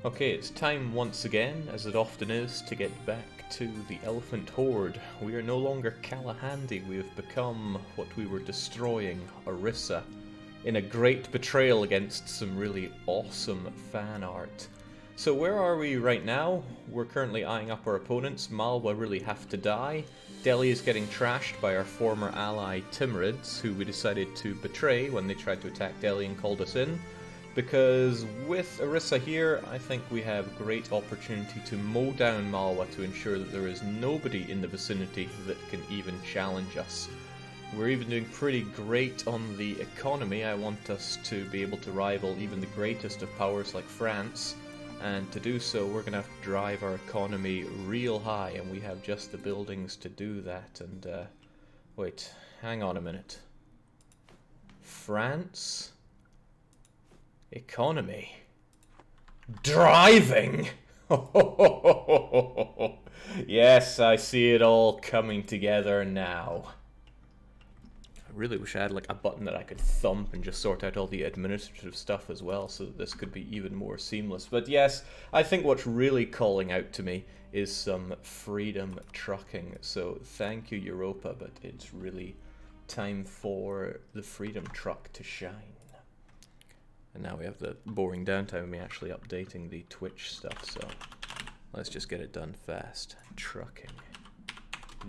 Okay, it's time once again, as it often is, to get back to the Elephant Horde. We are no longer Kalahandi, we have become what we were destroying, Orissa, in a great betrayal against some really awesome fan art. So where are we right now? We're currently eyeing up our opponents. Malwa really have to die. Delhi is getting trashed by our former ally Timurids, who we decided to betray when they tried to attack Delhi and called us in. Because with Orissa here, I think we have great opportunity to mow down Malwa to ensure that there is nobody in the vicinity that can even challenge us. We're even doing pretty great on the economy. I want us to be able to rival even the greatest of powers like France. And to do so, we're going to have to drive our economy real high, and we have just the buildings to do that. And, wait, hang on a minute. France? Economy? Driving? Yes, I see it all coming together now. I really wish I had like a button that I could thump and just sort out all the administrative stuff as well, so that this could be even more seamless. But yes, I think what's really calling out to me is some freedom trucking. So thank you, Europa, but it's really time for the freedom truck to shine. And now we have the boring downtime of me actually updating the Twitch stuff, so let's just get it done fast. Trucking.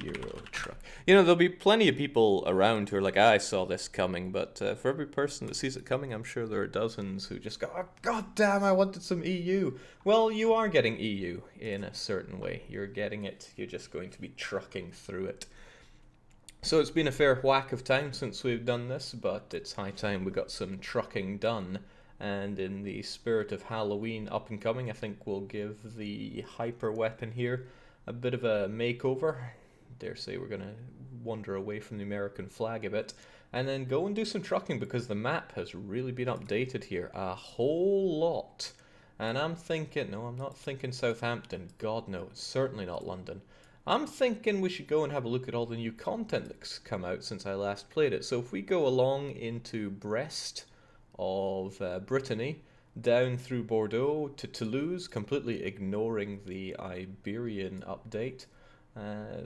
Euro truck. You know, there'll be plenty of people around who are like, I saw this coming, but for every person that sees it coming, I'm sure there are dozens who just go, oh, god damn, I wanted some EU. Well, you are getting EU in a certain way. You're getting it, you're just going to be trucking through it. So it's been a fair whack of time since we've done this, but it's high time we got some trucking done. And in the spirit of Halloween up and coming, I think we'll give the hyper weapon here a bit of a makeover. Dare say we're going to wander away from the American flag a bit, and then go and do some trucking, because the map has really been updated here a whole lot. And I'm thinking, no, I'm not thinking Southampton, god no, it's certainly not London. I'm thinking we should go and have a look at all the new content that's come out since I last played it. So if we go along into Brest of Brittany, down through Bordeaux to Toulouse, completely ignoring the Iberian update,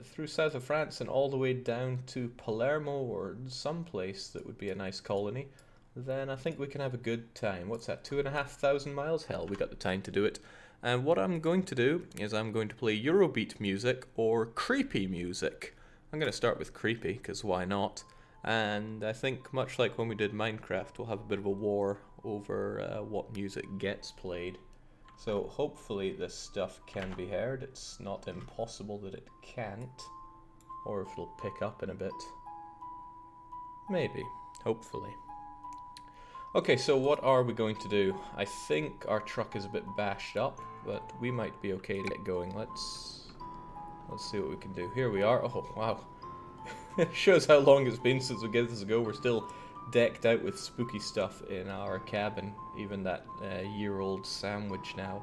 through south of France and all the way down to Palermo or someplace that would be a nice colony, then I think we can have a good time. What's that, 2,500 miles? Hell, we got the time to do it. And what I'm going to do is I'm going to play Eurobeat music or creepy music. I'm going to start with creepy, because why not? And I think much like when we did Minecraft, we'll have a bit of a war over what music gets played. So hopefully this stuff can be heard. It's not impossible that it can't, or if it'll pick up in a bit. Maybe, hopefully. Okay, so what are we going to do? I think our truck is a bit bashed up, but we might be okay to get going. Let's see what we can do. Here we are. Oh, wow. It shows how long it's been since we gave this a go. We're still decked out with spooky stuff in our cabin. Even that year-old sandwich now.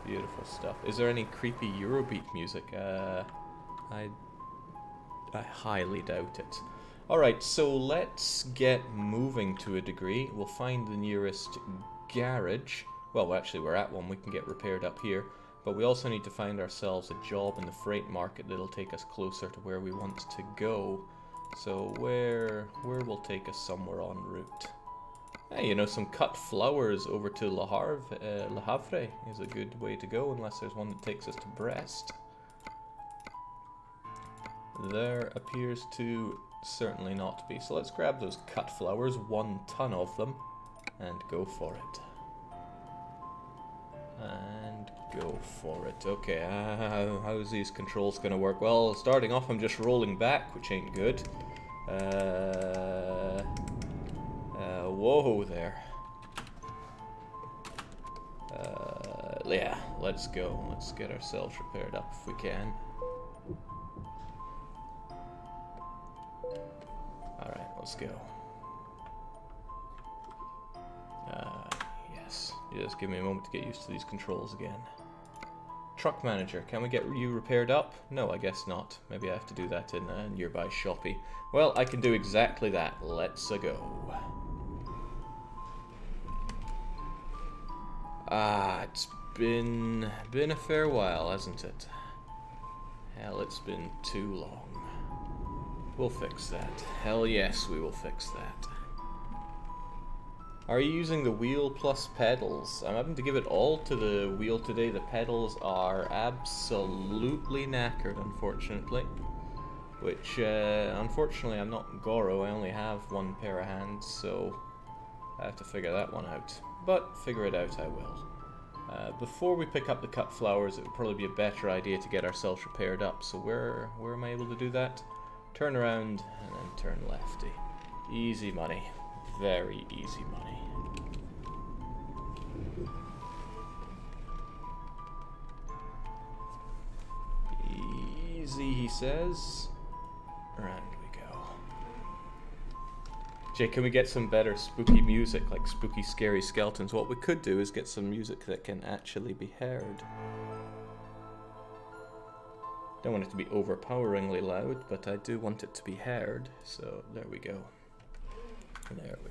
Beautiful stuff. Is there any creepy Eurobeat music? I highly doubt it. Alright, so let's get moving to a degree. We'll find the nearest garage. Well, actually we're at one. We can get repaired up here. But we also need to find ourselves a job in the freight market that'll take us closer to where we want to go. So where will take us somewhere en route? Hey, you know, some cut flowers over to Le Havre is a good way to go, unless there's one that takes us to Brest. There appears to certainly not be. So let's grab those cut flowers, 1 ton of them, and go for it. And go for it. Okay, how's these controls gonna work? Well, starting off, I'm just rolling back, which ain't good. Whoa there. Yeah, let's go. Let's get ourselves repaired up if we can. Alright, let's go. Yes. Just give me a moment to get used to these controls again. Truck manager, can we get you repaired up? No, I guess not. Maybe I have to do that in a nearby shoppy. Well, I can do exactly that. Let's-a go. Ah, it's been a fair while, hasn't it? Hell, it's been too long. We'll fix that. Hell yes, we will fix that. Are you using the wheel plus pedals? I'm having to give it all to the wheel today. The pedals are absolutely knackered, unfortunately. Which, unfortunately, I'm not Goro. I only have one pair of hands, so I have to figure that one out. But figure it out I will. Before we pick up the cut flowers, it would probably be a better idea to get ourselves repaired up. So where am I able to do that? Turn around and then turn lefty. Easy money. Very easy money. Easy, he says. Round we go. Jay, can we get some better spooky music, like spooky, scary skeletons? What we could do is get some music that can actually be heard. Don't want it to be overpoweringly loud, but I do want it to be heard. So there we go. There we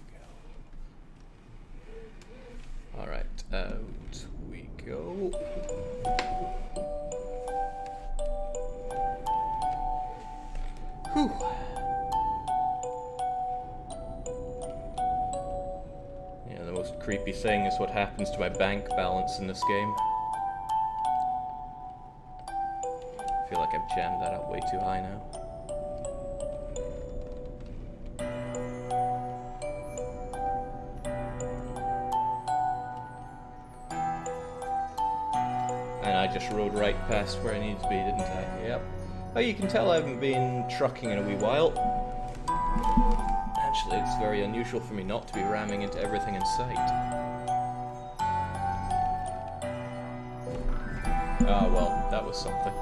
go. Alright, out we go. Whew. Yeah, the most creepy thing is what happens to my bank balance in this game. I feel like I've jammed that up way too high now. And I just rode right past where I needed to be, didn't I? Yep. Oh, you can tell I haven't been trucking in a wee while. Actually, it's very unusual for me not to be ramming into everything in sight. Ah, well, that was something.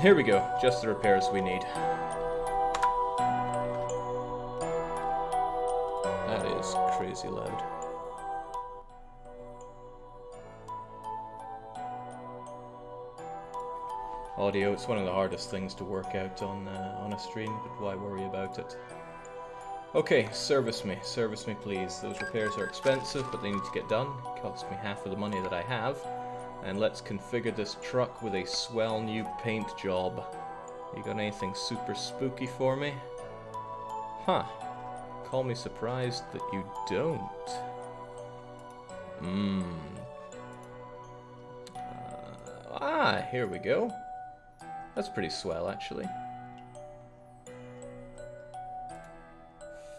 Here we go, just the repairs we need. That is crazy loud. Audio, it's one of the hardest things to work out on a stream, but why worry about it? Okay, service me please. Those repairs are expensive, but they need to get done. It costs me half of the money that I have. And let's configure this truck with a swell new paint job. You got anything super spooky for me? Huh. Call me surprised that you don't. Here we go. That's pretty swell, actually.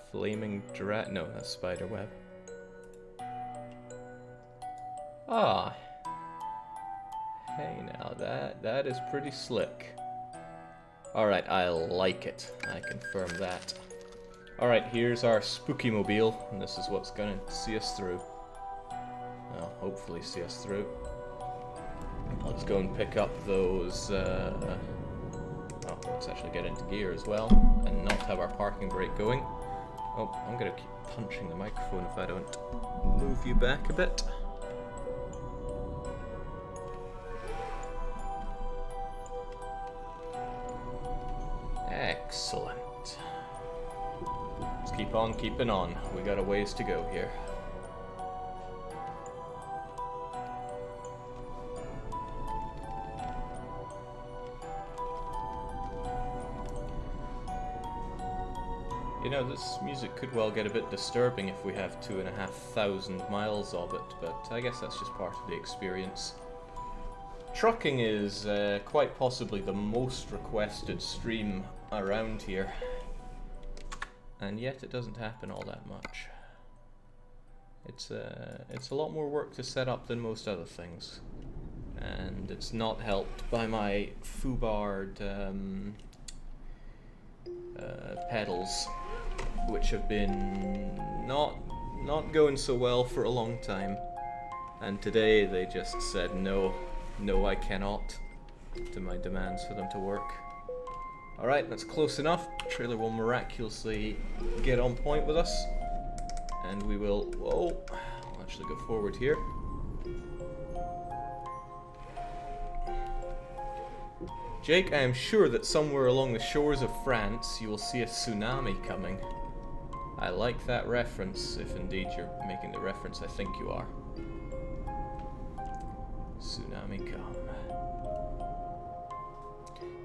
Flaming no, that's spider web. Ah. Hey, now that is pretty slick. Alright, I like it. I confirm that. Alright, here's our spooky mobile, and this is what's gonna see us through. Well, hopefully see us through. Let's go and pick up those, well, let's actually get into gear as well, and not have our parking brake going. Oh, I'm gonna keep punching the microphone if I don't move you back a bit. Excellent. Let's keep on keeping on. We got a ways to go here. You know, this music could well get a bit disturbing if we have 2,500 miles of it, but I guess that's just part of the experience. Trucking is quite possibly the most requested stream around here, and yet it doesn't happen all that much. It's a lot more work to set up than most other things, and it's not helped by my foobarred pedals, which have been not going so well for a long time, and today they just said no, I cannot, to my demands for them to work. Alright, that's close enough. The trailer will miraculously get on point with us, and we will, whoa, I'll actually go forward here. Jake, I am sure that somewhere along the shores of France you will see a tsunami coming. I like that reference, if indeed you're making the reference I think you are. Tsunami come.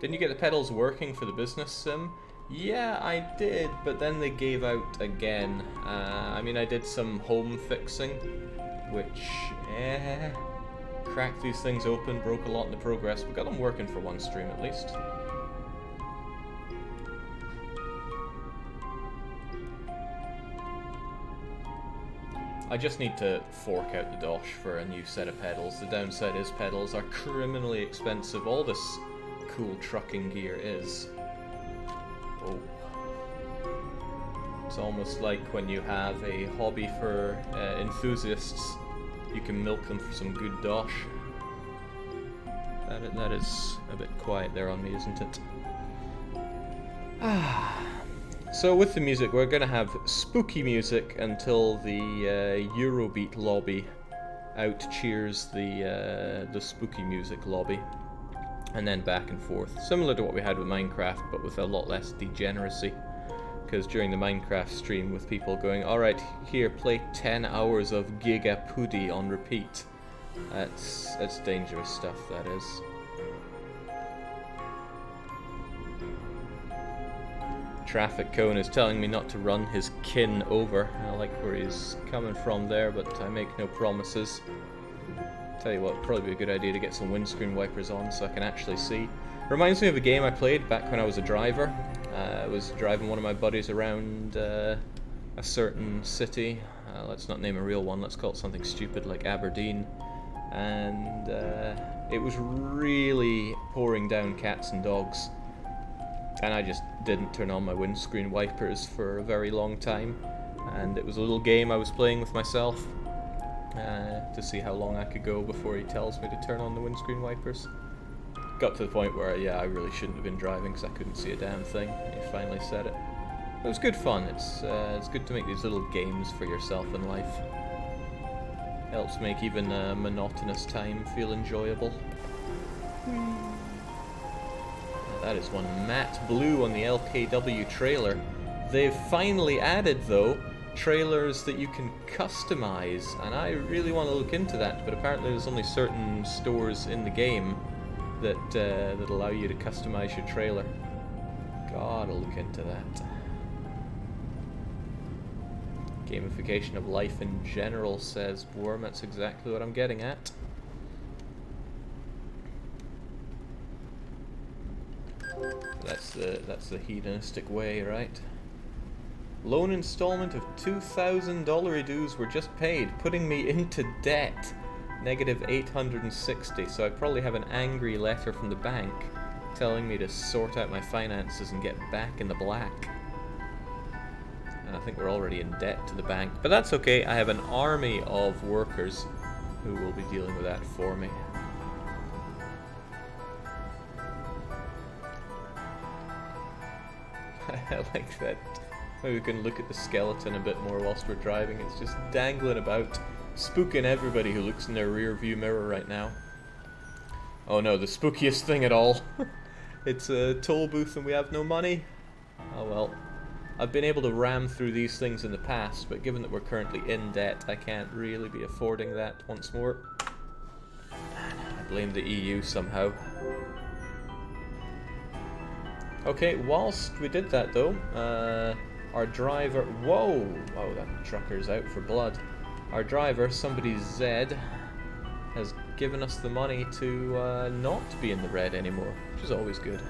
Didn't you get the pedals working for the business sim? Yeah, I did, but then they gave out again. I mean, I did some home fixing, which, cracked these things open, broke a lot in the progress, but got them working for one stream at least. I just need to fork out the dosh for a new set of pedals. The downside is pedals are criminally expensive. All this cool trucking gear is. Oh. It's almost like when you have a hobby for enthusiasts, you can milk them for some good dosh. That is a bit quiet there on me, isn't it? So with the music, we're going to have spooky music until the Eurobeat lobby out-cheers the spooky music lobby. And then back and forth. Similar to what we had with Minecraft, but with a lot less degeneracy. Because during the Minecraft stream with people going, alright, here, play 10 hours of Giga Pudi on repeat. That's dangerous stuff, that is. Traffic cone is telling me not to run his kin over. I like where he's coming from there, but I make no promises. Tell you what, it'd probably be a good idea to get some windscreen wipers on so I can actually see. Reminds me of a game I played back when I was a driver. I was driving one of my buddies around a certain city. Let's not name a real one, let's call it something stupid like Aberdeen. And it was really pouring down cats and dogs. And I just didn't turn on my windscreen wipers for a very long time. And it was a little game I was playing with myself to see how long I could go before he tells me to turn on the windscreen wipers. Got to the point where, yeah, I really shouldn't have been driving because I couldn't see a damn thing. He finally said it. It was good fun. It's good to make these little games for yourself in life. Helps make even a monotonous time feel enjoyable. That is one matte blue on the LKW trailer. They've finally added, though, trailers that you can customize, and I really want to look into that, but apparently there's only certain stores in the game that that allow you to customize your trailer. Gotta look into that. Gamification of life in general, says Worm. That's exactly what I'm getting at. That's the hedonistic way, right? Loan installment of $2,000 dues were just paid, putting me into debt. Negative 860. So I probably have an angry letter from the bank telling me to sort out my finances and get back in the black. And I think we're already in debt to the bank, but that's okay. I have an army of workers who will be dealing with that for me. I like that. Maybe we can look at the skeleton a bit more whilst we're driving. It's just dangling about, spooking everybody who looks in their rear view mirror right now. Oh no, the spookiest thing at all. It's a toll booth and we have no money. Oh well. I've been able to ram through these things in the past, but given that we're currently in debt, I can't really be affording that once more. I blame the EU somehow. Okay, whilst we did that though, our driver... Whoa! Whoa, that trucker's out for blood. Our driver, somebody Zed, has given us the money to not be in the red anymore, which is always good.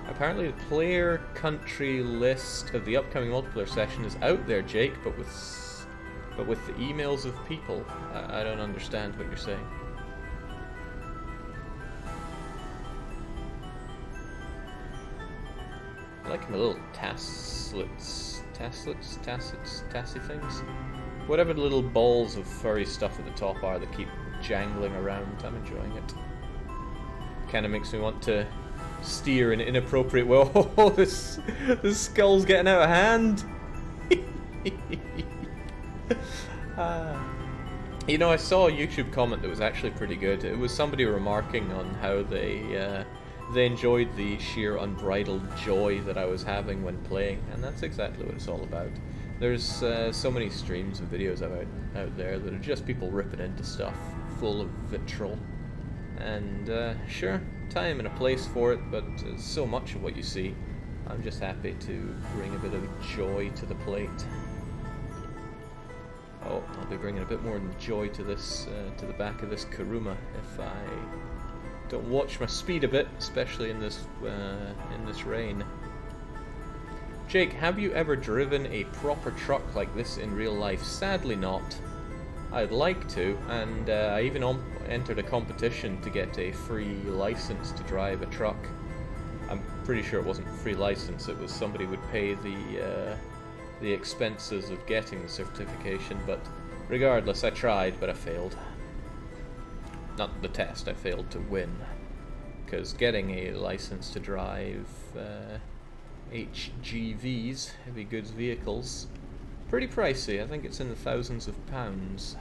Apparently the player country list of the upcoming multiplayer session is out there, Jake, but with the emails of people. I don't understand what you're saying. I like my little tassy things. Whatever the little balls of furry stuff at the top are that keep jangling around, I'm enjoying it. Kind of makes me want to steer in an inappropriate way. Oh, this skull's getting out of hand. You know, I saw a YouTube comment that was actually pretty good. It was somebody remarking on how they they enjoyed the sheer unbridled joy that I was having when playing, and that's exactly what it's all about. There's so many streams and videos out there that are just people ripping into stuff full of vitriol. And sure, time and a place for it, but so much of what you see, I'm just happy to bring a bit of joy to the plate. Oh, I'll be bringing a bit more joy to this, to the back of this Kuruma if I don't watch my speed a bit, especially in this rain. Jake, have you ever driven a proper truck like this in real life? Sadly not. I'd like to, and I even entered a competition to get a free license to drive a truck. I'm pretty sure it wasn't a free license, it was somebody would pay the expenses of getting the certification, but regardless, I tried, but I failed. Not the test, I failed to win. Because getting a license to drive HGVs, heavy goods vehicles, pretty pricey. I think it's in the thousands of pounds.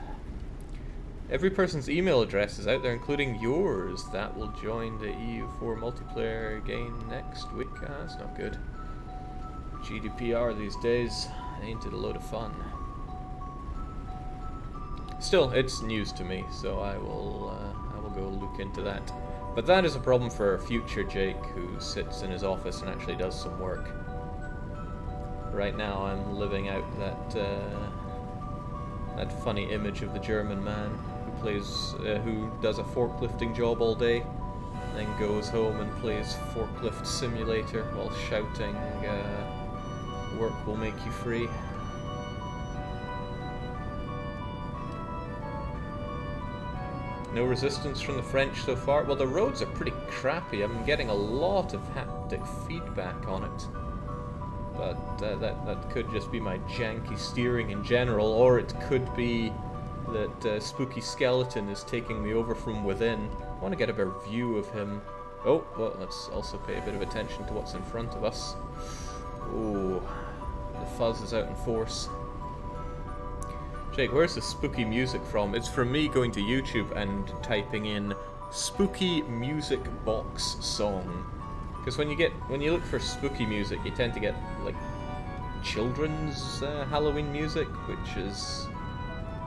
Every person's email address is out there, including yours. That will join the EU4 multiplayer game next week. Ah, that's not good. GDPR these days, ain't it a load of fun? Still, it's news to me, so I will go look into that. But that is a problem for future Jake, who sits in his office and actually does some work. Right now, I'm living out that funny image of the German man who does a forklifting job all day, then goes home and plays Forklift Simulator while shouting, "Work will make you free." No resistance from the French so far. Well, the roads are pretty crappy. I'm getting a lot of haptic feedback on it. But that could just be my janky steering in general, or it could be that Spooky Skeleton is taking me over from within. I want to get a better view of him. Oh, well, let's also pay a bit of attention to what's in front of us. Ooh, the fuzz is out in force. Jake, where's the spooky music from? It's from me going to YouTube and typing in spooky music box song. Because when you look for spooky music, you tend to get like children's Halloween music, which is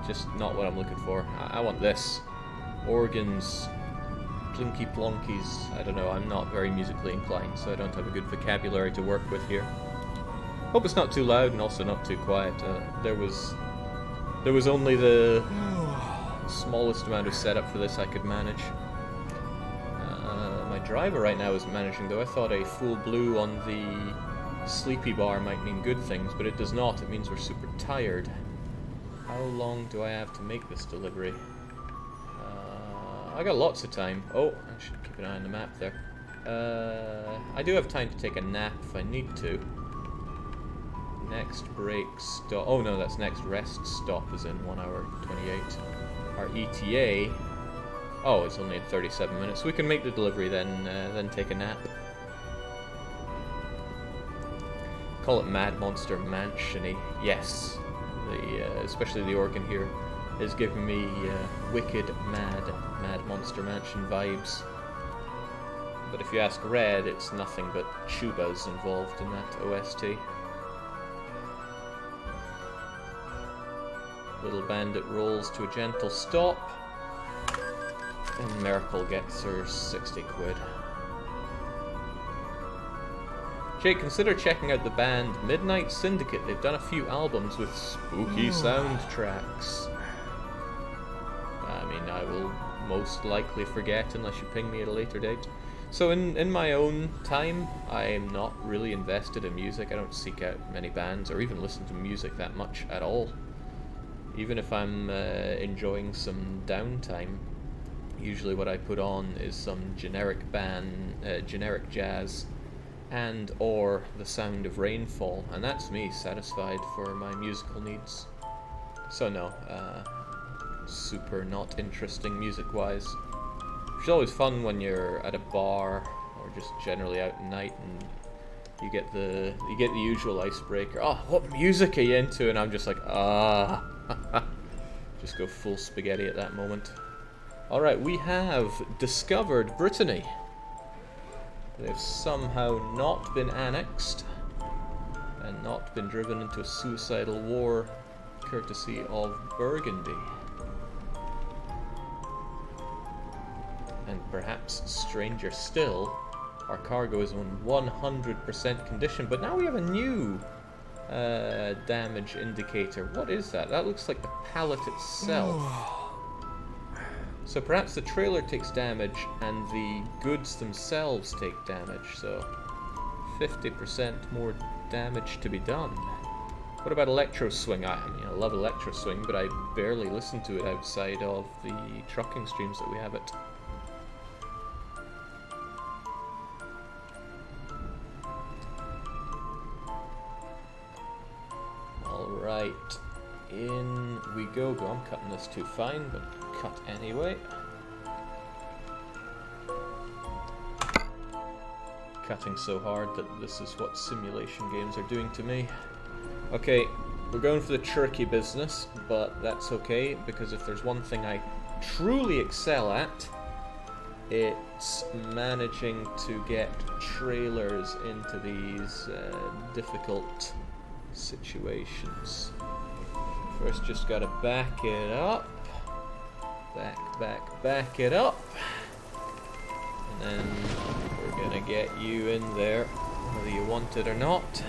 just not what I'm looking for. I want this. Organs, plinky plonkies. I don't know, I'm not very musically inclined, so I don't have a good vocabulary to work with here. Hope it's not too loud and also not too quiet. There was only the smallest amount of setup for this I could manage. My driver right now isn't managing though. I thought a full blue on the sleepy bar might mean good things, but it does not. It means we're super tired. How long do I have to make this delivery? I got lots of time. Oh, I should keep an eye on the map there. I do have time to take a nap if I need to. Next break stop. Oh no, that's next rest stop is in 1 hour 28. Our ETA. Oh, it's only in 37 minutes. We can make the delivery then take a nap. Call it Mad Monster Mansion-y. Yes, especially the organ here is giving me wicked Mad Monster Mansion vibes. But if you ask Red, it's nothing but tubas involved in that OST. Little bandit rolls to a gentle stop, and Miracle gets her 60 quid. Jake, consider checking out the band Midnight Syndicate. They've done a few albums with spooky soundtracks. I mean, I will most likely forget unless you ping me at a later date. So in my own time, I am not really invested in music. I don't seek out many bands or even listen to music that much at all. Even if I'm enjoying some downtime, usually what I put on is some generic generic jazz, and or the sound of rainfall, and that's me satisfied for my musical needs. So no, super not interesting music-wise. It's always fun when you're at a bar or just generally out at night and you get the usual icebreaker. Oh, what music are you into? And I'm just like, ah. Just go full spaghetti at that moment. Alright, we have discovered Brittany. They've somehow not been annexed and not been driven into a suicidal war courtesy of Burgundy. And perhaps stranger still, our cargo is on 100% condition, but now we have a new damage indicator. What is that? That looks like the pallet itself. So perhaps the trailer takes damage and the goods themselves take damage, so 50% more damage to be done. What about Electro Swing? I mean, I love Electro Swing, but I barely listen to it outside of the trucking streams that we have it. Alright, in we go. I'm cutting this too fine, but cut anyway. Cutting so hard that this is what simulation games are doing to me. Okay, we're going for the turkey business, but that's okay, because if there's one thing I truly excel at, it's managing to get trailers into these difficult situations. First, just gotta back it up. Back it up. And then we're gonna get you in there, whether you want it or not.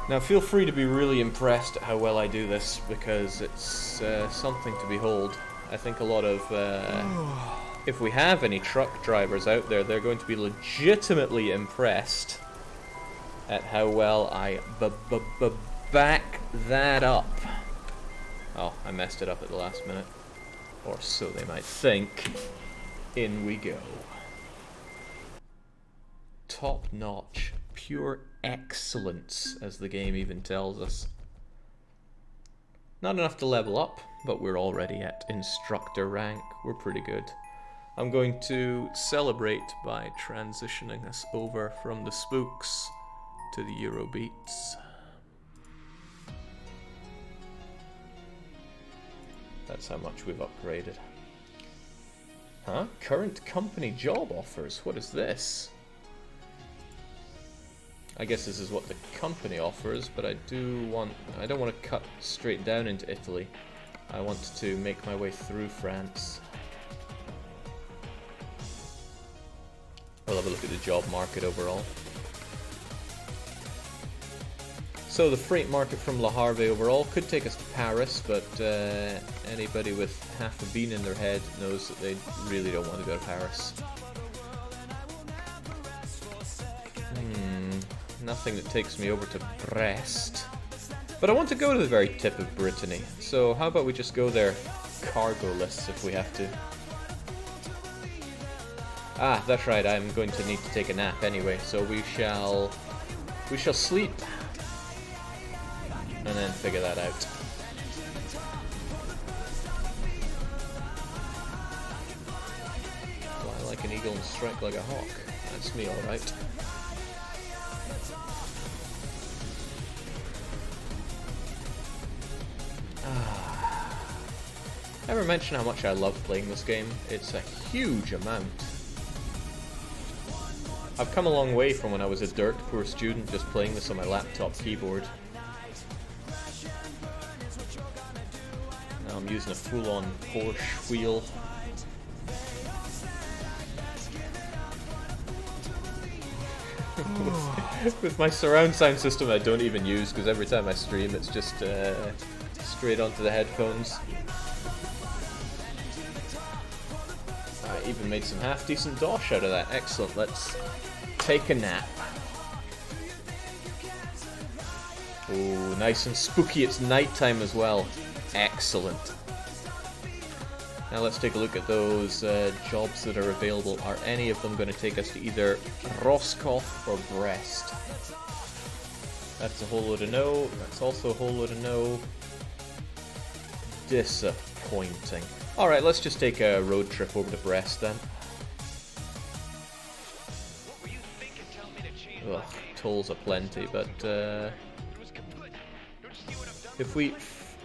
Now feel free to be really impressed at how well I do this, because it's something to behold. I think a lot of, if we have any truck drivers out there, they're going to be legitimately impressed at how well I back that up. Oh, I messed it up at the last minute. Or so they might think. In we go. Top notch. Pure excellence, as the game even tells us. Not enough to level up, but we're already at instructor rank. We're pretty good. I'm going to celebrate by transitioning us over from the spooks to the Eurobeats. That's how much we've upgraded. Huh? Current company job offers? What is this? I guess this is what the company offers, but I don't want to cut straight down into Italy. I want to make my way through France. We'll have a look at the job market overall. So the freight market from Le Havre overall could take us to Paris, but anybody with half a bean in their head knows that they really don't want to go to Paris. Nothing that takes me over to Brest. But I want to go to the very tip of Brittany, so how about we just go there cargo-less if we have to. Ah, that's right, I'm going to need to take a nap anyway, so we shall sleep and then figure that out. Fly like an eagle and strike like a hawk. That's me, alright. Never mention how much I love playing this game. It's a huge amount. I've come a long way from when I was a dirt poor student just playing this on my laptop keyboard. Now I'm using a full-on Porsche wheel. With my surround sound system I don't even use, because every time I stream it's just straight onto the headphones. I even made some half-decent dosh out of that. Excellent, let's take a nap. Oh, nice and spooky, it's nighttime as well. Excellent. Now let's take a look at those jobs that are available. Are any of them going to take us to either Roscoff or Brest? That's a whole load of no. That's also a whole load of no. Disappointing. Alright, let's just take a road trip over to Brest then. Ugh, tolls aplenty, but If we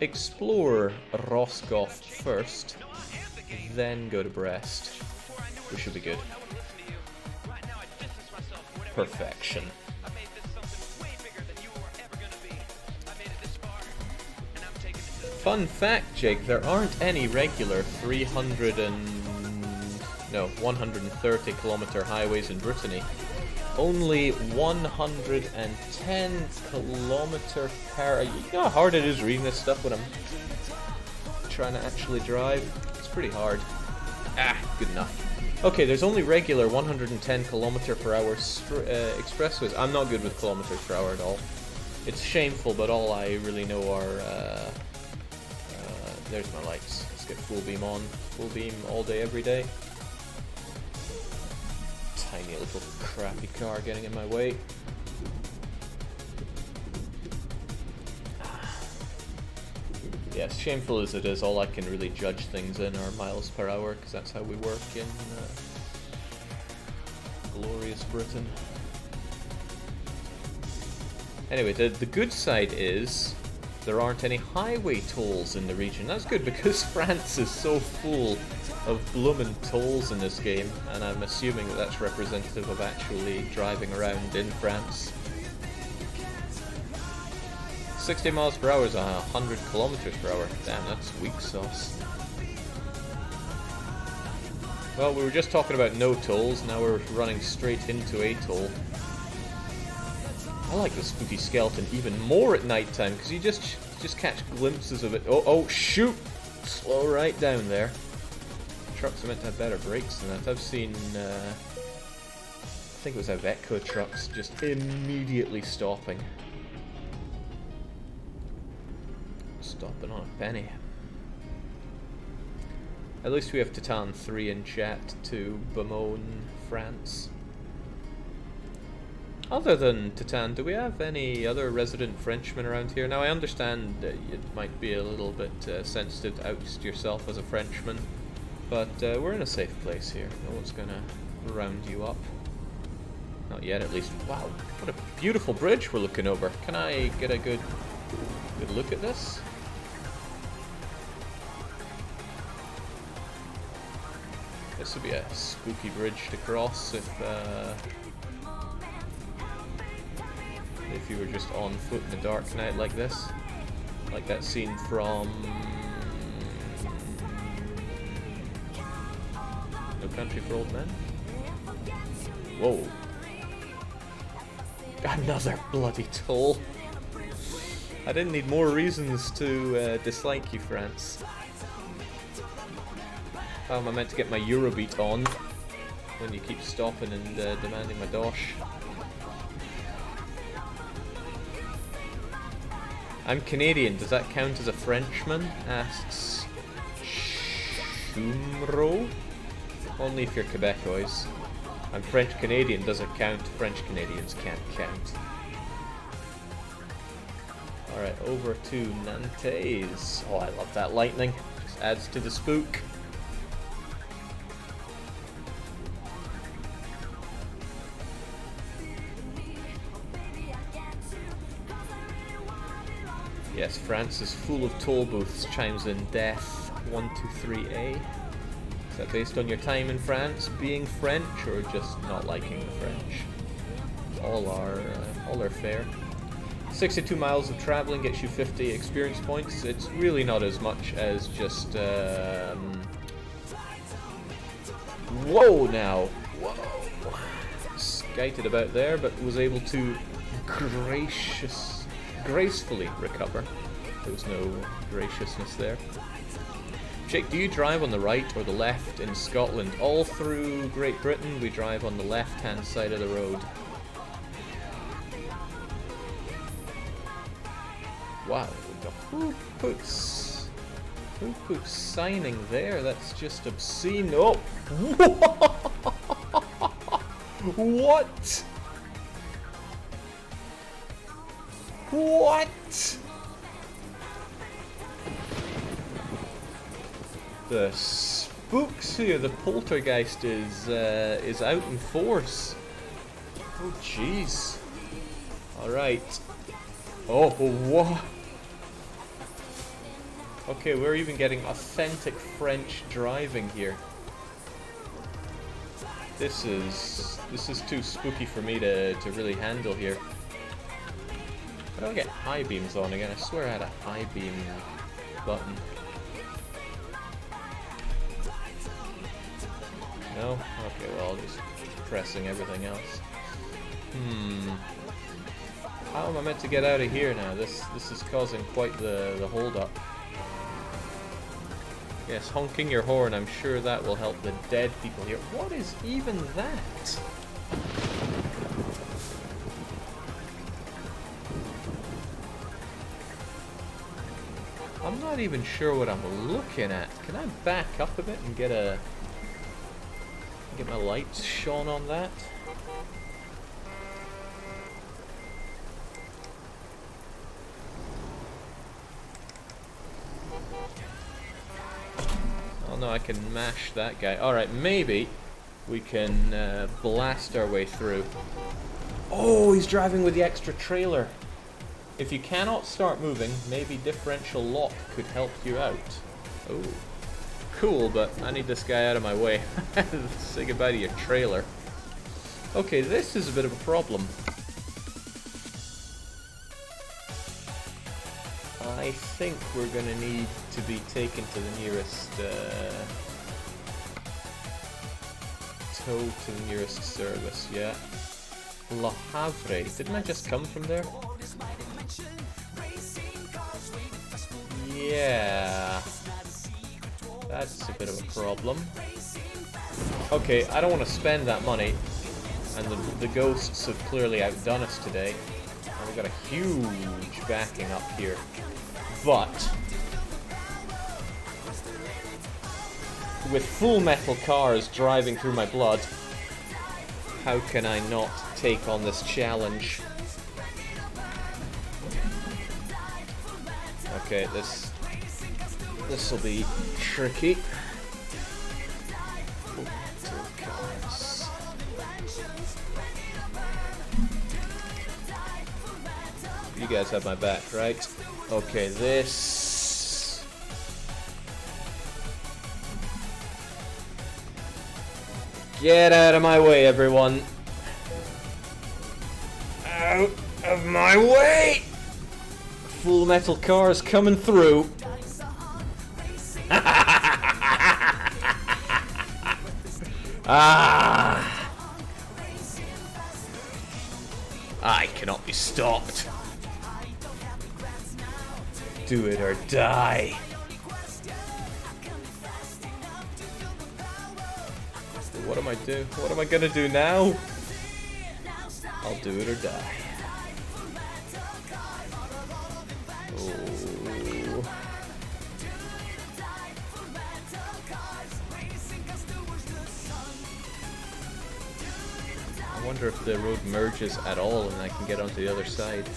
explore Roscoff first, then go to Brest, we should be good. Perfection. Fun fact, Jake, there aren't any regular 130 kilometer highways in Brittany. Only 110 kilometer per... You know how hard it is reading this stuff when I'm trying to actually drive? It's pretty hard. Good enough. Okay, there's only regular 110 kilometer per hour expressways. I'm not good with kilometers per hour at all. It's shameful, but all I really know are... there's my lights. Let's get full beam on. Full beam all day, every day. Tiny little crappy car getting in my way. Yes, shameful as it is, all I can really judge things in are miles per hour, because that's how we work in glorious Britain. Anyway, the good side is there aren't any highway tolls in the region. That's good, because France is so full of bloomin' tolls in this game, and I'm assuming that that's representative of actually driving around in France. 60 miles per hour is 100 kilometers per hour. Damn, that's weak sauce. Well, we were just talking about no tolls, now we're running straight into a toll. I like the spooky skeleton even more at night time, because you just catch glimpses of it. Oh, shoot! Slow right down there. Trucks are meant to have better brakes than that. I've seen, I think it was Iveco trucks just immediately stopping. Stopping on a penny. At least we have Titan 3 in chat to bemoan France. Other than Titan, do we have any other resident Frenchmen around here? Now I understand it might be a little bit sensitive to oust yourself as a Frenchman, but we're in a safe place here. No one's gonna round you up. Not yet, at least. Wow, what a beautiful bridge we're looking over. Can I get a good look at this? This would be a spooky bridge to cross if you were just on foot in a dark night like this. Like that scene from No Country for Old Men? Whoa. Another bloody toll. I didn't need more reasons to dislike you, France. How am I meant to get my Eurobeat on when you keep stopping and demanding my dosh? I'm Canadian, does that count as a Frenchman? Asks Shumro. Only if you're Quebecois. I'm French Canadian, does it count? French Canadians can't count. Alright, over to Nantes. Oh, I love that lightning. Just adds to the spook. Yes, France is full of toll booths, chimes in Death 123A. Is that based on your time in France, being French, or just not liking the French? All are fair. 62 miles of traveling gets you 50 experience points. It's really not as much as just... Whoa now! Whoa! Skited about there, but was able to gracefully recover. There was no graciousness there. Jake, do you drive on the right or the left in Scotland? All through Great Britain, we drive on the left-hand side of the road. Wow, who puts signing there? That's just obscene. Oh! What? What? The spooks here. The poltergeist is out in force. Oh jeez. All right. Oh what? Okay, we're even getting authentic French driving here. This is too spooky for me to really handle here. How do I get high beams on again? I swear I had a high beam button. No? Okay, well, just pressing everything else. How am I meant to get out of here now? This is causing quite the hold up. Yes, honking your horn, I'm sure that will help the dead people here. What is even that? I'm not even sure what I'm looking at. Can I back up a bit and get my lights shone on that? Oh no, I can mash that guy. Alright, maybe we can blast our way through. Oh, he's driving with the extra trailer. If you cannot start moving, maybe differential lock could help you out. Oh, cool, but I need this guy out of my way. Say goodbye to your trailer. Okay, this is a bit of a problem. I think we're gonna need to be taken to the nearest tow to the nearest service, yeah. Le Havre, didn't I just come from there? Yeah, that's a bit of a problem. Okay, I don't want to spend that money, and the ghosts have clearly outdone us today. And we've got a huge backing up here. But with full metal cars driving through my blood, how can I not take on this challenge? Okay, this will be tricky. You guys have my back, right? Okay, this... Get out of my way, everyone. Out of my way! Full metal cars coming through. Ah! I cannot be stopped. Do it or die. What am I doing? What am I gonna do now? I'll do it or die. Oh. I wonder if the road merges at all and I can get onto the other side.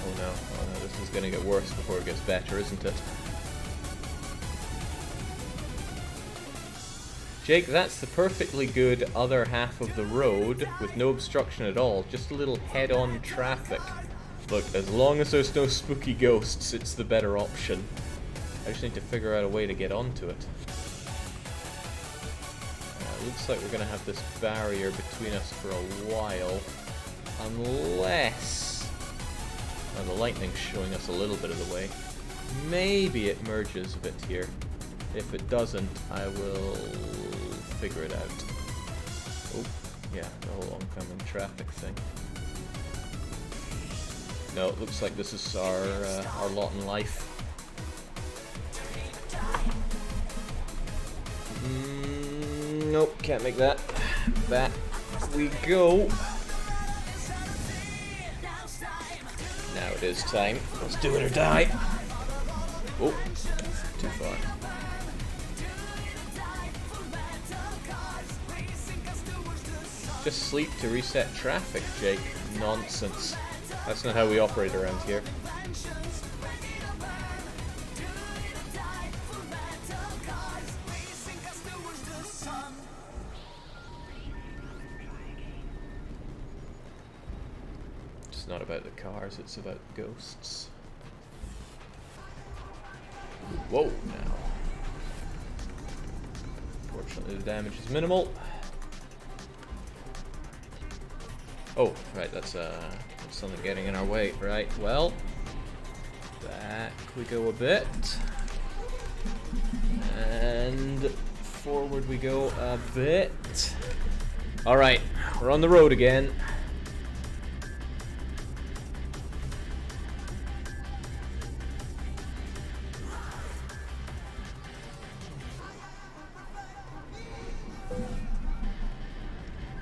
Oh no, this is gonna get worse before it gets better, isn't it? Jake, that's the perfectly good other half of the road with no obstruction at all, just a little head-on traffic. Look, as long as there's no spooky ghosts, it's the better option. I just need to figure out a way to get onto it. Looks like we're gonna have this barrier between us for a while, unless... Oh, the lightning's showing us a little bit of the way. Maybe it merges a bit here. If it doesn't, I will figure it out. Oh, yeah, the whole oncoming traffic thing. No, it looks like this is our lot in life. Nope, can't make that. Back we go. Now it is time. Let's do it or die. Oh, too far. Just sleep to reset traffic, Jake. Nonsense. That's not how we operate around here. It's not about the cars, it's about ghosts. Whoa, now. Fortunately the damage is minimal. Oh, right, that's something getting in our way. Right, well, back we go a bit. And forward we go a bit. Alright, we're on the road again.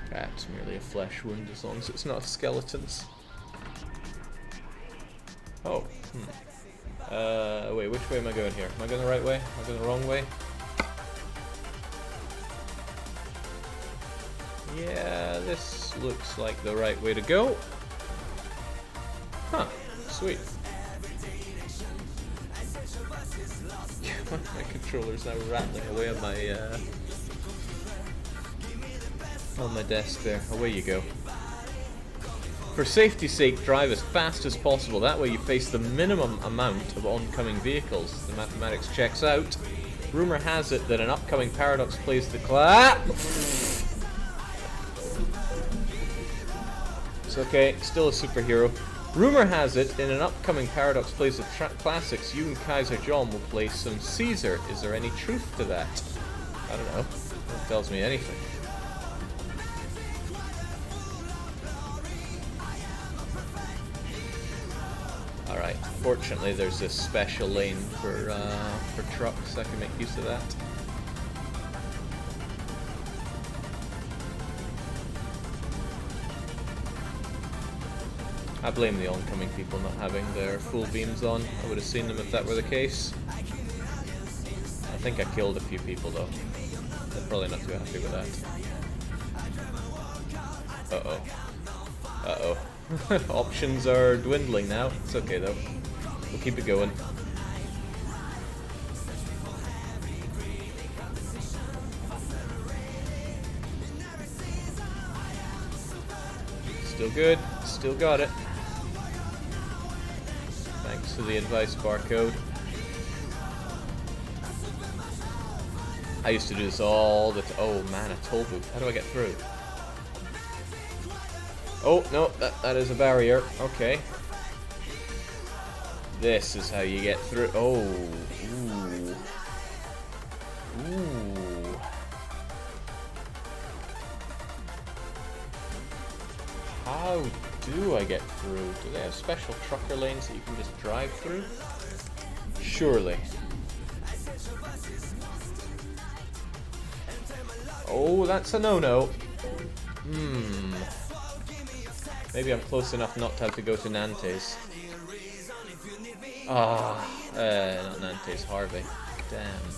That's merely a flesh wound as long as it's not skeletons. Oh, wait, which way am I going here? Am I going the right way? Am I going the wrong way? Yeah, this looks like the right way to go. Huh, sweet. My controller's now rattling away on my desk there. Away you go. For safety's sake, drive as fast as possible. That way you face the minimum amount of oncoming vehicles. The mathematics checks out. Rumor has it that an upcoming Paradox plays the It's okay, still a superhero. Rumor has it, in an upcoming Paradox Plays the Classics, you and Kaiser John will play some Caesar. Is there any truth to that? I don't know. That tells me anything. Alright, fortunately there's this special lane for trucks. I can make use of that. I blame the oncoming people not having their full beams on. I would have seen them if that were the case. I think I killed a few people though. They're probably not too happy with that. Uh-oh. Uh-oh. Options are dwindling now. It's okay though. We'll keep it going. Still good. Still got it. Thanks to the advice barcode. I used to do this all the time. Oh man, a toll booth. How do I get through? Oh, no, that is a barrier. Okay. This is how you get through. Oh, ooh. Ooh. How do I get through? Do they have special trucker lanes that you can just drive through? Surely. Oh, that's a no-no. Maybe I'm close enough not to have to go to Nantes. Not Nantes, Harvey. Damn.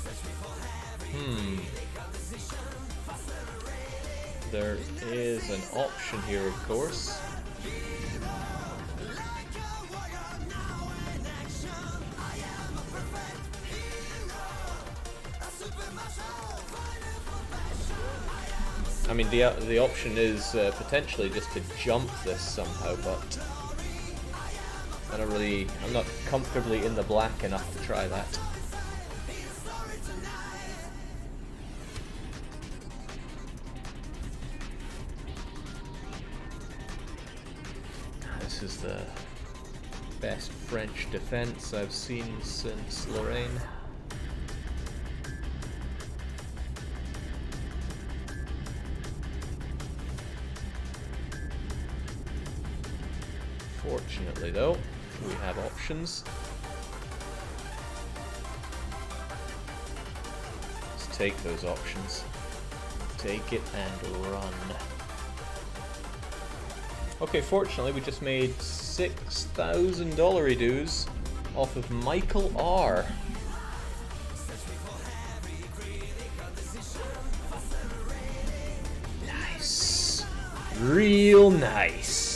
There is an option here, of course. I mean, the option is potentially just to jump this somehow, but I'm not comfortably in the black enough to try that. This is the best French defense I've seen since Lorraine. Fortunately though, we have options. Let's take those options. Take it and run. Okay, fortunately we just made $6,000 dues off of Michael R. Nice. Real nice.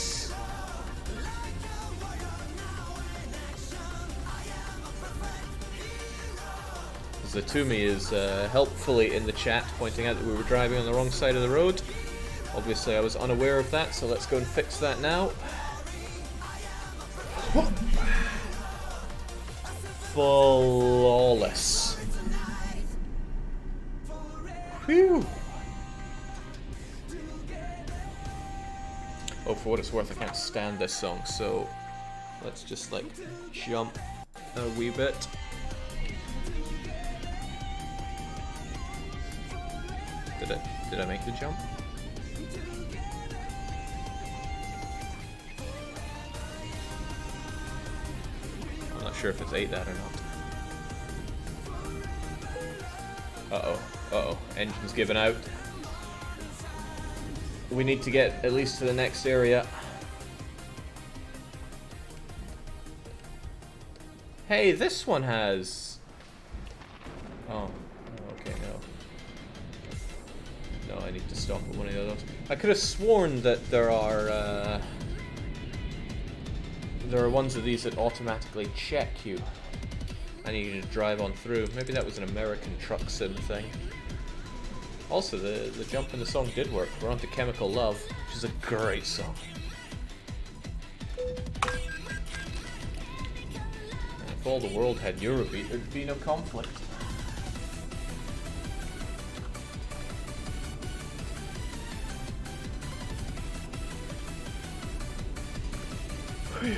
Zatumi is helpfully in the chat pointing out that we were driving on the wrong side of the road. Obviously I was unaware of that, so let's go and fix that now. Flawless. Whew. Oh, for what it's worth, I can't stand this song, so let's just like jump a wee bit. Did I make the jump? I'm not sure if it's ate that or not. Uh-oh, engine's giving out. We need to get at least to the next area. Hey, this one has... Oh, okay, no. No, I need to stop at one of those. I could have sworn that there are ones of these that automatically check you. I need you to drive on through. Maybe that was an American truck sim thing. Also, the jump in the song did work. We're on to Chemical Love, which is a great song. And if all the world had Eurobeat, there'd be no conflict. Whew.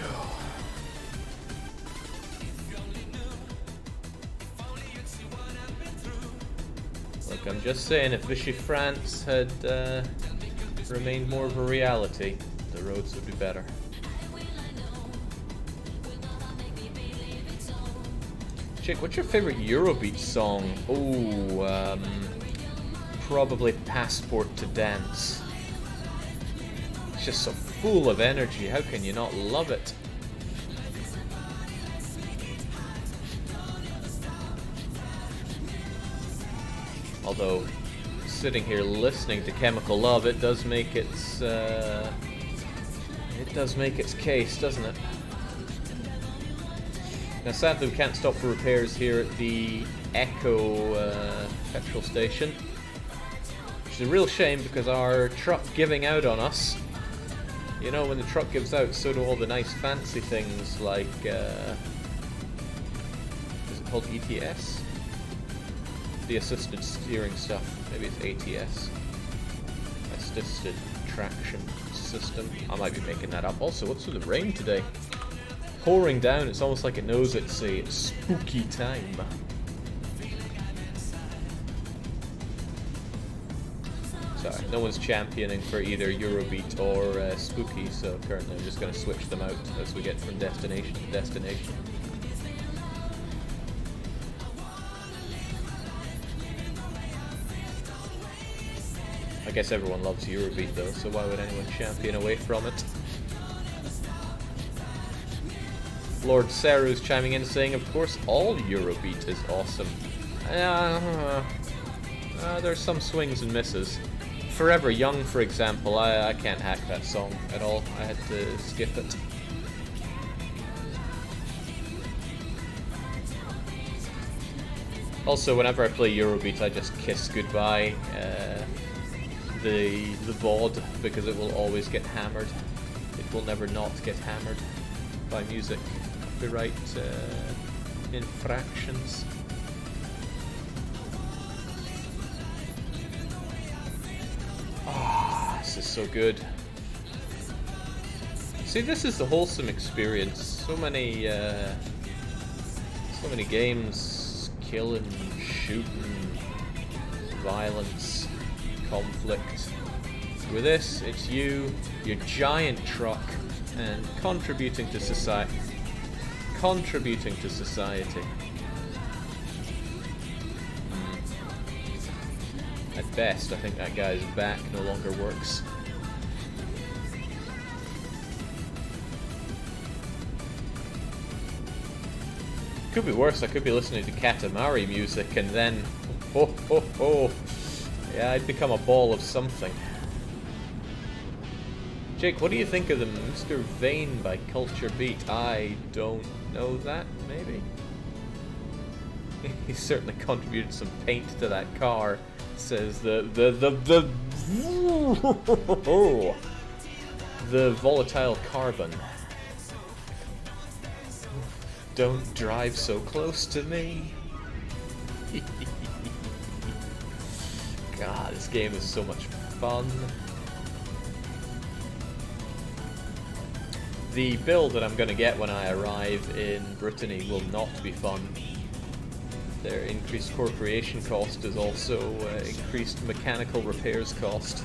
Look, I'm just saying, if Vichy France had remained more of a reality, the roads would be better. Chick, what's your favorite Eurobeat song? Oh, probably Passport to Dance. It's just so full of energy, how can you not love it? Although, sitting here listening to Chemical Love, it does make its case, doesn't it? Now, sadly, we can't stop for repairs here at the Echo petrol station, which is a real shame because our truck giving out on us. You know, when the truck gives out, so do all the nice fancy things like is it called ETS? The assisted steering stuff. Maybe it's ATS. Assisted traction system. I might be making that up. Also, what's with the rain today? Pouring down. It's almost like it knows it's a spooky time. Sorry, no one's championing for either Eurobeat or Spooky, so currently I'm just going to switch them out as we get from destination to destination. I guess everyone loves Eurobeat though, so why would anyone champion away from it? Lord Seru's chiming in saying, of course all Eurobeat is awesome. There's some swings and misses. Forever Young, for example, I can't hack that song at all. I had to skip it. Also, whenever I play Eurobeat, I just kiss goodbye the VOD, because it will always get hammered. It will never not get hammered by music copyright infractions. Ah, this is so good. See, this is the wholesome experience. So many games, killing, shooting, violence, conflict. With this, it's you, your giant truck, and contributing to society. At best, I think that guy's back no longer works. Could be worse. I could be listening to Katamari music and then, yeah, I'd become a ball of something. Jake, what do you think of the Mr. Vane by Culture Beat? I don't know that, maybe? He certainly contributed some paint to that car, says the volatile carbon. don't drive so close to me. God, this game is so much fun. The build that I'm going to get when I arrive in Brittany will not be fun. Their increased core creation cost is also increased mechanical repairs cost.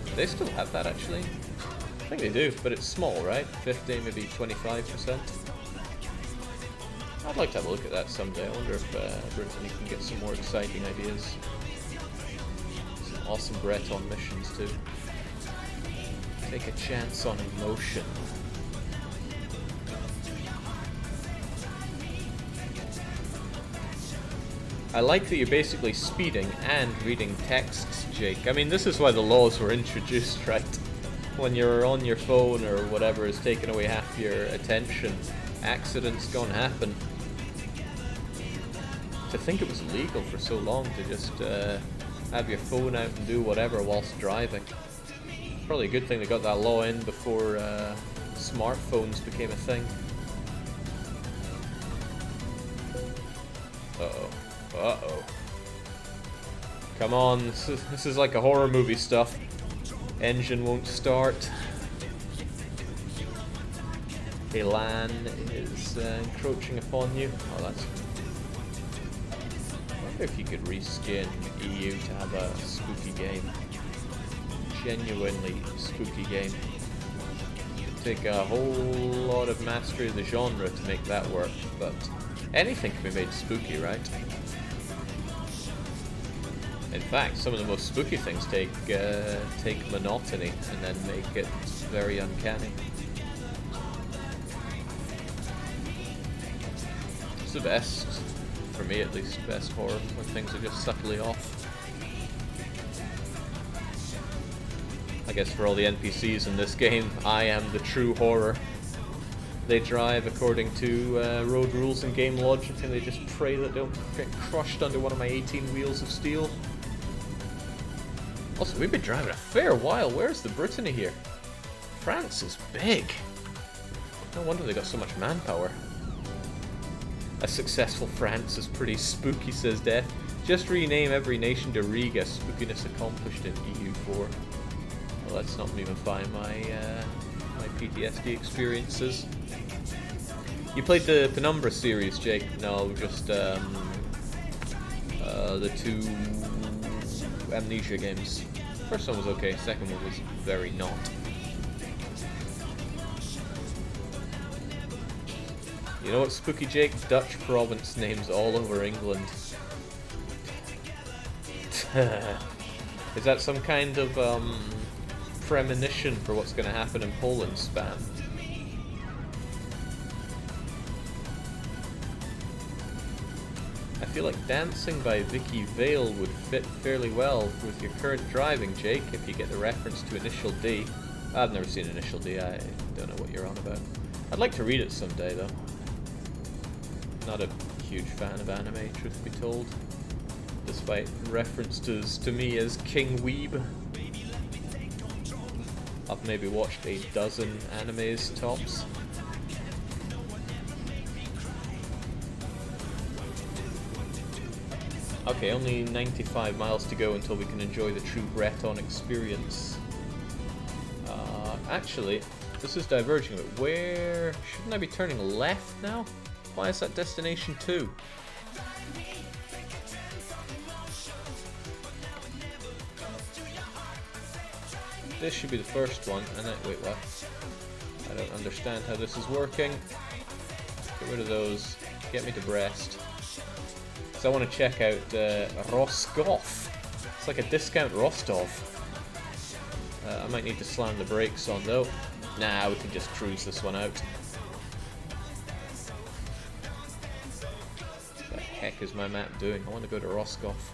Do they still have that actually? I think they do, but it's small, right? 50, maybe 25%. I'd like to have a look at that someday. I wonder if Brittany can get some more exciting ideas. Some awesome Breton missions too. Take a chance on emotion. I like that you're basically speeding and reading texts, Jake. I mean, this is why the laws were introduced, right? When you're on your phone or whatever is taking away half your attention, accidents gonna happen. To think it was illegal for so long to just have your phone out and do whatever whilst driving. Probably a good thing they got that law in before smartphones became a thing. Uh-oh. Uh-oh. Come on, this is like a horror movie stuff. Engine won't start. Elan is encroaching upon you. Oh, that's... I wonder if you could reskin EU to have a spooky game. Genuinely spooky game. It'd take a whole lot of mastery of the genre to make that work, but anything can be made spooky, right? In fact, some of the most spooky things take monotony and then make it very uncanny. It's the best, for me at least, best horror, when things are just subtly off. I guess for all the NPCs in this game, I am the true horror. They drive according to road rules and game logic, and they just pray that they don't get crushed under one of my 18 wheels of steel. Also, we've been driving a fair while. Where's the Brittany here? France is big. No wonder they got so much manpower. A successful France is pretty spooky, says Death. Just rename every nation to Riga. Spookiness accomplished in EU4. Well, let's not even find my my PTSD experiences. You played the Penumbra series, Jake? No, just the two Amnesia games. First one was okay, second one was very not. You know what, Spooky Jake? Dutch province names all over England. Is that some kind of premonition for what's going to happen in Poland, Spam? I feel like Dancing by Vicky Vale would fit fairly well with your current driving, Jake, if you get the reference to Initial D. I've never seen Initial D, I don't know what you're on about. I'd like to read it someday, though. Not a huge fan of anime, truth be told. Despite references to me as King Weeb. I've maybe watched a dozen animes tops. Okay, only 95 miles to go until we can enjoy the true Breton experience. Actually, this is diverging a bit. Where... shouldn't I be turning left now? Why is that destination 2? This should be the first one, and then... wait, what? I don't understand how this is working. Get rid of those. Get me to Brest. I want to check out Roscoff. It's like a discount Rostov. I might need to slam the brakes on though. Nah, we can just cruise this one out. What the heck is my map doing? I want to go to Roscoff.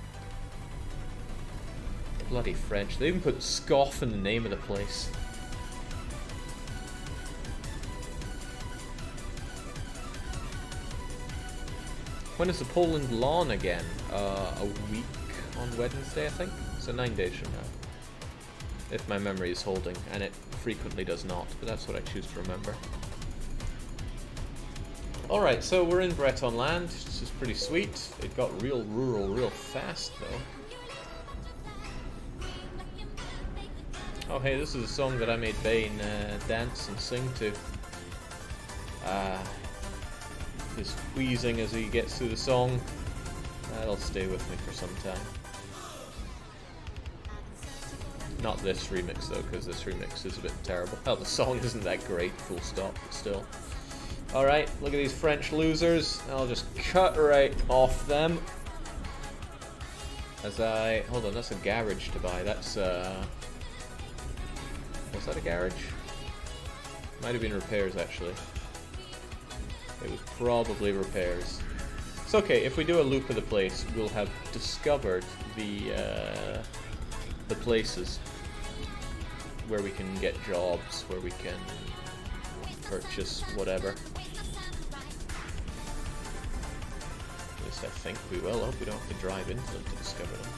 Bloody French. They even put scoff in the name of the place. When is the Poland lawn again? A week on Wednesday, I think? So 9 days from now. If my memory is holding, and it frequently does not, but that's what I choose to remember. Alright, so we're in Breton land. This is pretty sweet. It got real rural real fast, though. Oh hey, this is a song that I made Bane dance and sing to. He's wheezing as he gets through the song. That'll stay with me for some time. Not this remix though, because this remix is a bit terrible. Hell, the song isn't that great, full stop, but still. Alright, look at these French losers. I'll just cut right off them. As I... Hold on, that's a garage to buy. That's, was that a garage? Might have been repairs, actually. It was probably repairs. It's okay, if we do a loop of the place, we'll have discovered the places where we can get jobs, where we can purchase whatever. At least I think we will. I hope we don't have to drive into them to discover them.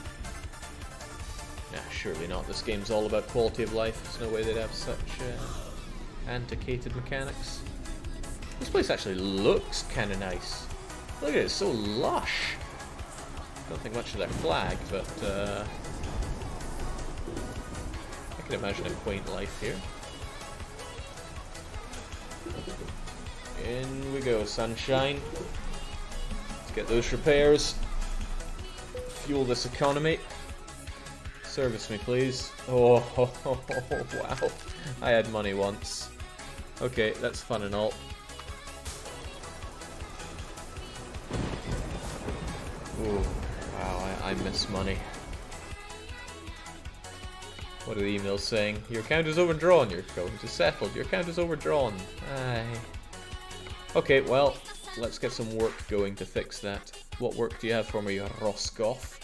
Nah, surely not. This game's all about quality of life. There's no way they'd have such antiquated mechanics. This place actually looks kind of nice. Look at it, it's so lush. Don't think much of their flag, but I can imagine a quaint life here. In we go, sunshine. Let's get those repairs. Fuel this economy. Service me, please. Oh, wow. I had money once. Okay, that's fun and all. Ooh, wow, I miss money. What are the emails saying? Your account is overdrawn. Your account is settled. Your account is overdrawn. Aye. Okay, well, let's get some work going to fix that. What work do you have for me, Roscoff?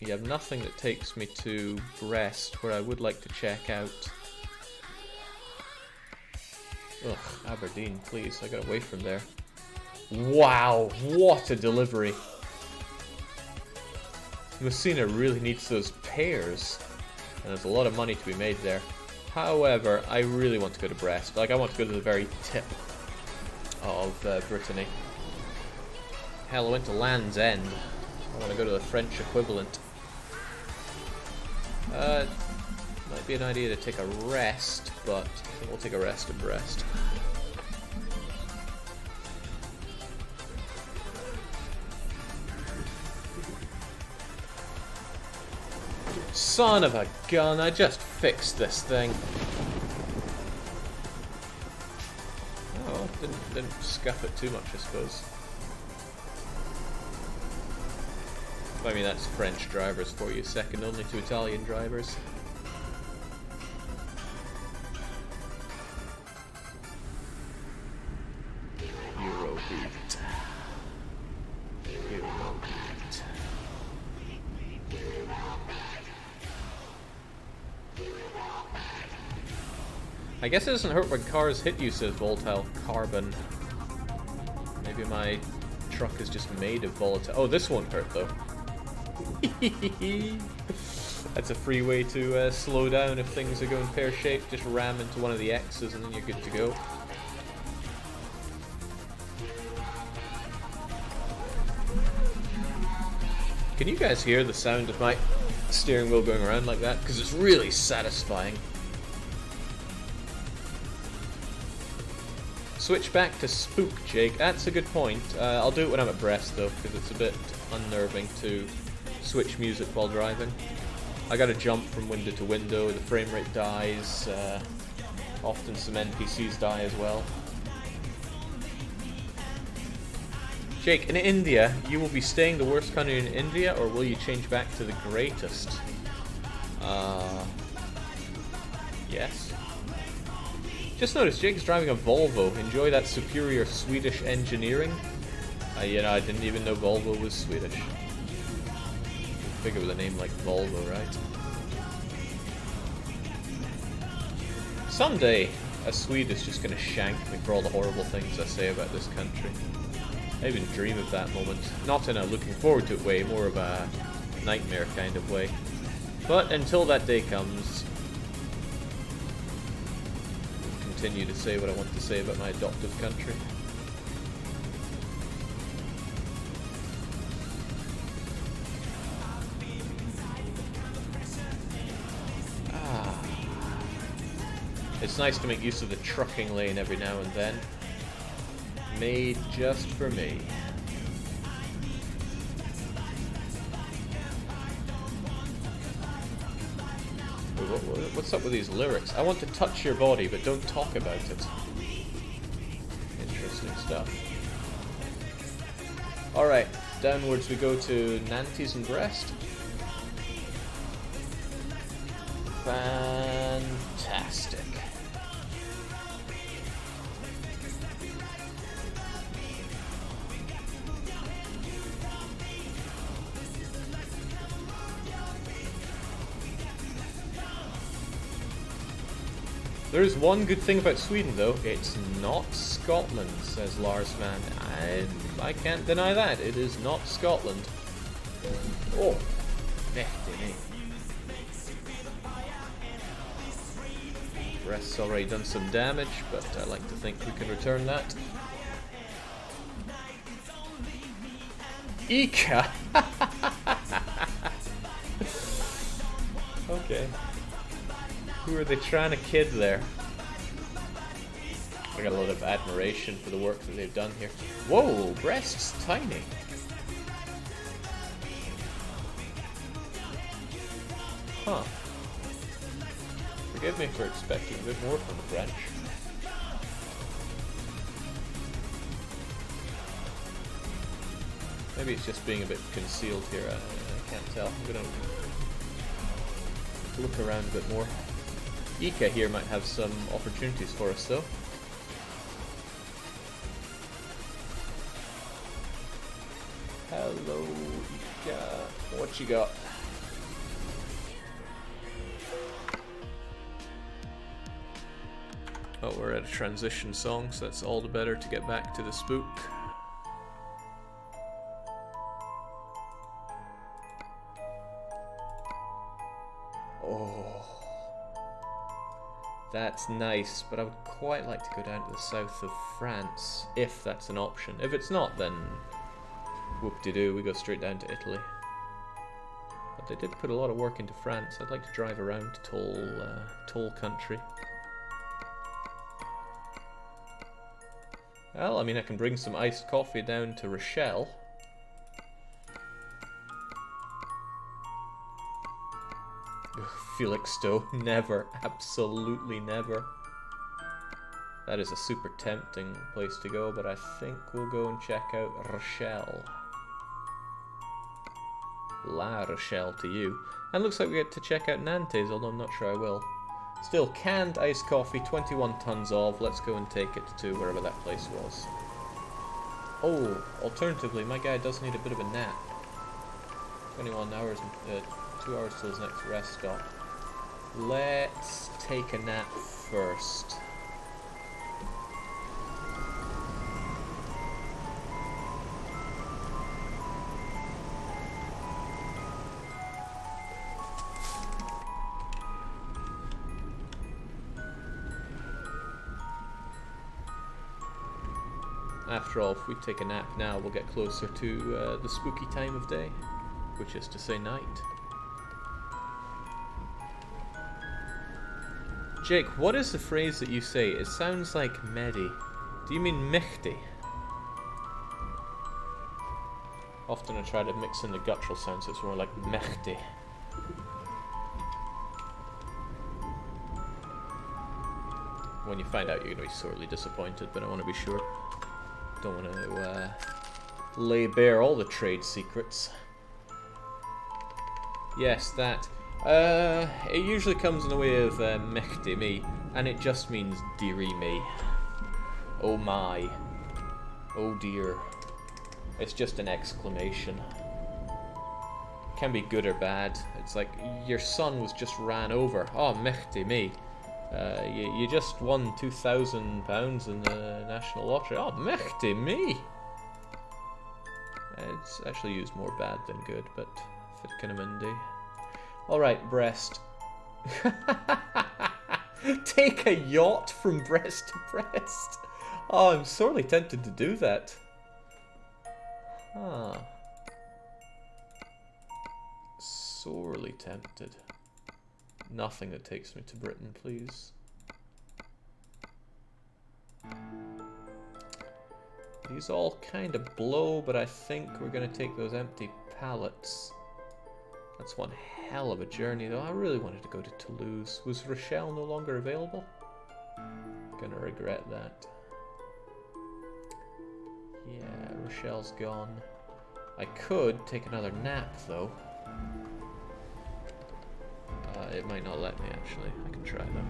You have nothing that takes me to Brest, where I would like to check out. Ugh, Aberdeen, please. I got away from there. Wow, what a delivery. Messina really needs those pears, and there's a lot of money to be made there. However, I really want to go to Brest. Like, I want to go to the very tip of Brittany. Hell, I went to Land's End. I want to go to the French equivalent. Might be an idea to take a rest, but I think we'll take a rest at Brest. Son of a gun, I just fixed this thing. Oh, didn't scuff it too much, I suppose. I mean, that's French drivers for you, second only to Italian drivers. Eurobeat. Eurobeat. I guess it doesn't hurt when cars hit you, says Volatile Carbon. Maybe my truck is just made of volatile. Oh, this won't hurt though. That's a free way to slow down if things are going pear-shaped. Just ram into one of the X's and then you're good to go. Can you guys hear the sound of my steering wheel going around like that? Because it's really satisfying. Switch back to Spook, Jake. That's a good point. I'll do it when I'm at Brest though, because it's a bit unnerving to switch music while driving. I gotta jump from window to window, the frame rate dies, often some NPCs die as well. Jake, in India, you will be staying the worst country in India, or will you change back to the greatest? Yes. Just noticed Jake's driving a Volvo. Enjoy that superior Swedish engineering. You know, I didn't even know Volvo was Swedish. Figure with a name like Volvo, right? Someday, a Swede is just gonna shank me for all the horrible things I say about this country. I even dream of that moment. Not in a looking forward to it way, more of a nightmare kind of way. But until that day comes, continue to say what I want to say about my adoptive country. It's nice to make use of the trucking lane every now and then. Made just for me. What's up with these lyrics? I want to touch your body, but don't talk about it. Interesting stuff. Alright, downwards we go to Nantes and Brest. Fantastic. There's one good thing about Sweden, though. It's not Scotland, says Lars Man. I can't deny that. It is not Scotland. Oh, Brittany. Brest's already done some damage, but I like to think we can return that. Ika! Okay. Who are they trying to kid there? I got a lot of admiration for the work that they've done here. Whoa, Brest's tiny. Huh. Forgive me for expecting a bit more from the French. Maybe it's just being a bit concealed here. I can't tell. I'm gonna look around a bit more. Ika here might have some opportunities for us, though. Hello, Ika. What you got? Oh, we're at a transition song, so that's all the better to get back to the spook. Oh. That's nice, but I would quite like to go down to the south of France, if that's an option. If it's not, then whoop-de-doo, we go straight down to Italy. But they did put a lot of work into France. I'd like to drive around toll country. Well, I mean, I can bring some iced coffee down to Rochelle. Felixstowe, never, absolutely never. That is a super tempting place to go, but I think we'll go and check out Rochelle. La Rochelle to you. And looks like we get to check out Nantes, although I'm not sure I will. Still, canned iced coffee, 21 tons of. Let's go and take it to wherever that place was. Oh, alternatively, my guy does need a bit of a nap. 21 hours, 2 hours till his next rest stop. Let's take a nap first. After all, if we take a nap now, we'll get closer to the spooky time of day, which is to say night. Jake, what is the phrase that you say? It sounds like Mehdi. Do you mean Mehdi? Often I try to mix in the guttural sounds, so it's more like Mehdi. When you find out, you're going to be sorely disappointed, but I want to be sure. Don't want to lay bare all the trade secrets. Yes, that. It usually comes in the way of Mehdi me, and it just means dearie me. Oh my. Oh dear. It's just an exclamation. It can be good or bad. It's like, your son was just ran over. Oh, Mehdi me. You just won £2,000 in the national lottery. Oh, Mehdi me. It's actually used more bad than good, but fit kind of Mindy. Alright, Brest. Take a yacht from breast to breast. Oh, I'm sorely tempted to do that. Huh. Sorely tempted. Nothing that takes me to Britain, please. These all kind of blow, but I think we're going to take those empty pallets. That's one hell of a journey, though. I really wanted to go to Toulouse. Was Rochelle no longer available? Gonna regret that. Yeah, Rochelle's gone. I could take another nap, though. It might not let me, actually. I can try, though.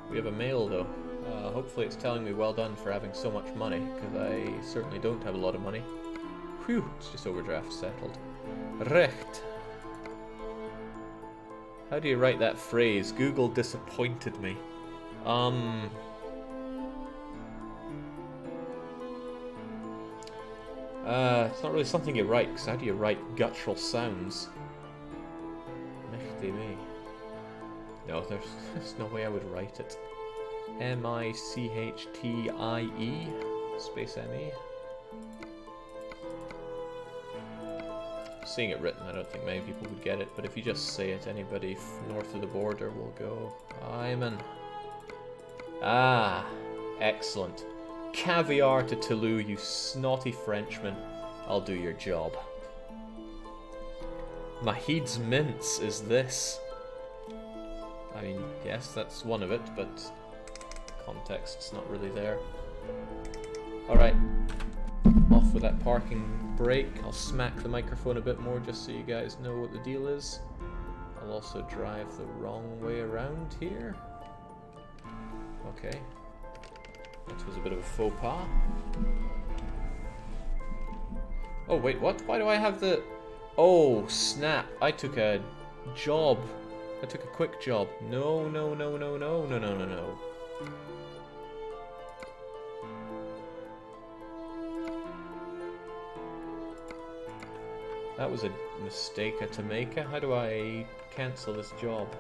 We have a mail, though. Hopefully it's telling me well done for having so much money, because I certainly don't have a lot of money. Whew, it's just overdraft settled. Recht. How do you write that phrase? Google disappointed me. It's not really something you write, because how do you write guttural sounds? Mechty me. No, there's no way I would write it. M-I-C-H-T-I-E space M-E. Seeing it written, I don't think many people would get it, but if you just say it, anybody north of the border will go, Iman. Ah, excellent. Caviar to Toulouse, you snotty Frenchman. I'll do your job. Mahid's mince is this. I mean, yes, that's one of it, but context's not really there. Alright, off with that parking brake. I'll smack the microphone a bit more just so you guys know what the deal is. I'll also drive the wrong way around here. Okay. That was a bit of a faux pas. Oh, wait, what? Why do I have the... Oh, snap. I took a job. I took a quick job. No, no, no, no, no, no, no, no, no. That was a mistake to make. How do I cancel this job?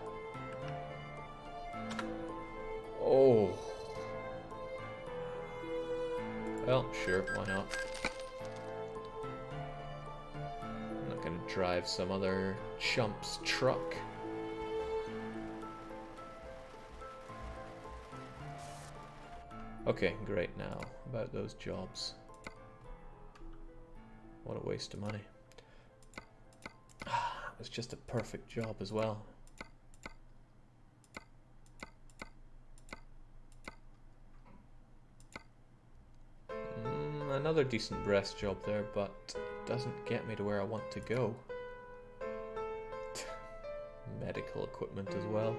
Oh. Well, sure, why not? I'm not gonna drive some other chump's truck. Okay, great now. About those jobs. What a waste of money. It's just a perfect job as well. Another decent breast job there, but it doesn't get me to where I want to go. Medical equipment as well.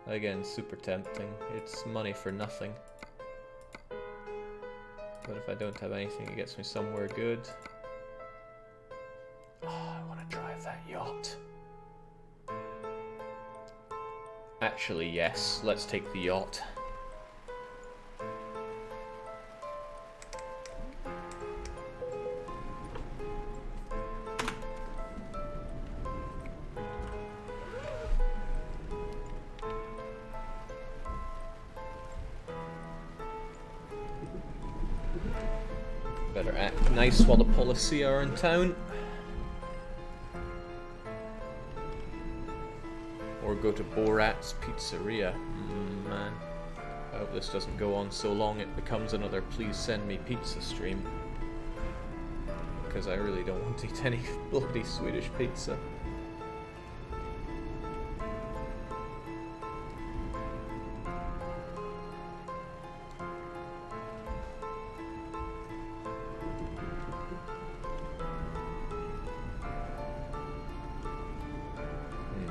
Again, super tempting. It's money for nothing. But if I don't have anything, it gets me somewhere good. Oh, I want to drive that yacht. Actually, yes. Let's take the yacht. Better act nice while the police are in town. Or go to Borat's Pizzeria. Man. I hope this doesn't go on so long it becomes another please send me pizza stream. Because I really don't want to eat any bloody Swedish pizza.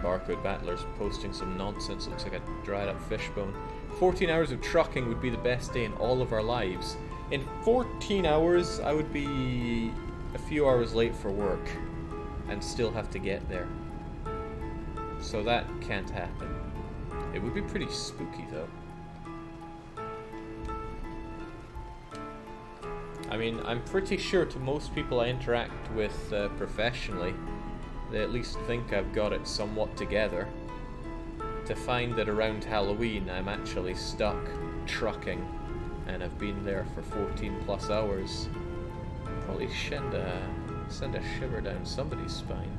Barcode Battler's posting some nonsense. Looks like a dried up fishbone. 14 hours of trucking would be the best day in all of our lives. In 14 hours, I would be a few hours late for work and still have to get there. So that can't happen. It would be pretty spooky, though. I mean, I'm pretty sure to most people I interact with professionally, they at least think I've got it somewhat together. To find that around Halloween I'm actually stuck trucking and have been there for 14 plus hours, probably send a shiver down somebody's spine.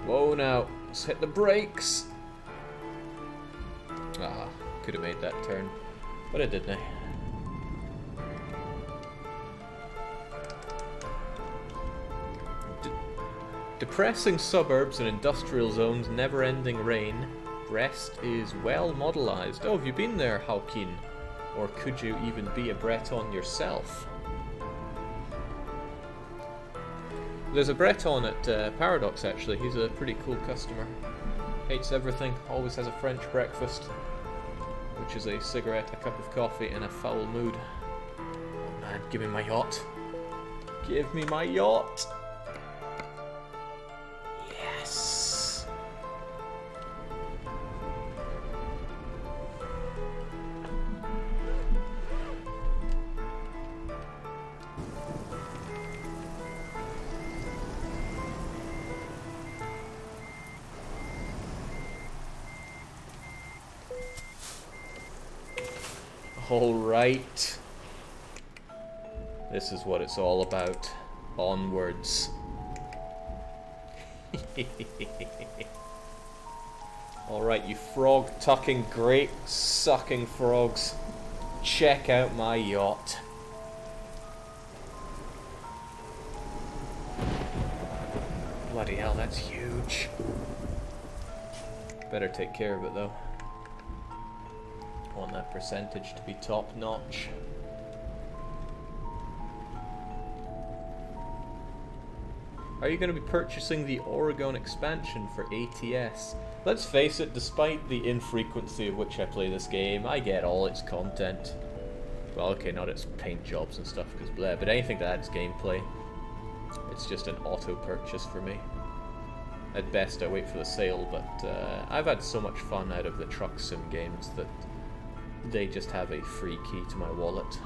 Whoa now, let's hit the brakes! Ah, could have made that turn, but I didn't. Depressing suburbs and industrial zones, never-ending rain. Brest is well modelized. Oh, have you been there, Hawkin? Or could you even be a Breton yourself? There's a Breton at Paradox, actually. He's a pretty cool customer. Hates everything, always has a French breakfast, which is a cigarette, a cup of coffee, and a foul mood. Oh man, give me my yacht. Give me my yacht! Yes! Alright. This is what it's all about. Onwards. Alright, you frog-tucking, grape-sucking frogs. Check out my yacht. Bloody hell, that's huge. Better take care of it, though. I want that percentage to be top-notch. Are you going to be purchasing the Oregon expansion for ATS? Let's face it, despite the infrequency of which I play this game, I get all its content. Well, okay, not its paint jobs and stuff, because blah, but anything that adds gameplay, it's just an auto-purchase for me. At best, I wait for the sale, but I've had so much fun out of the truck sim games that they just have a free key to my wallet.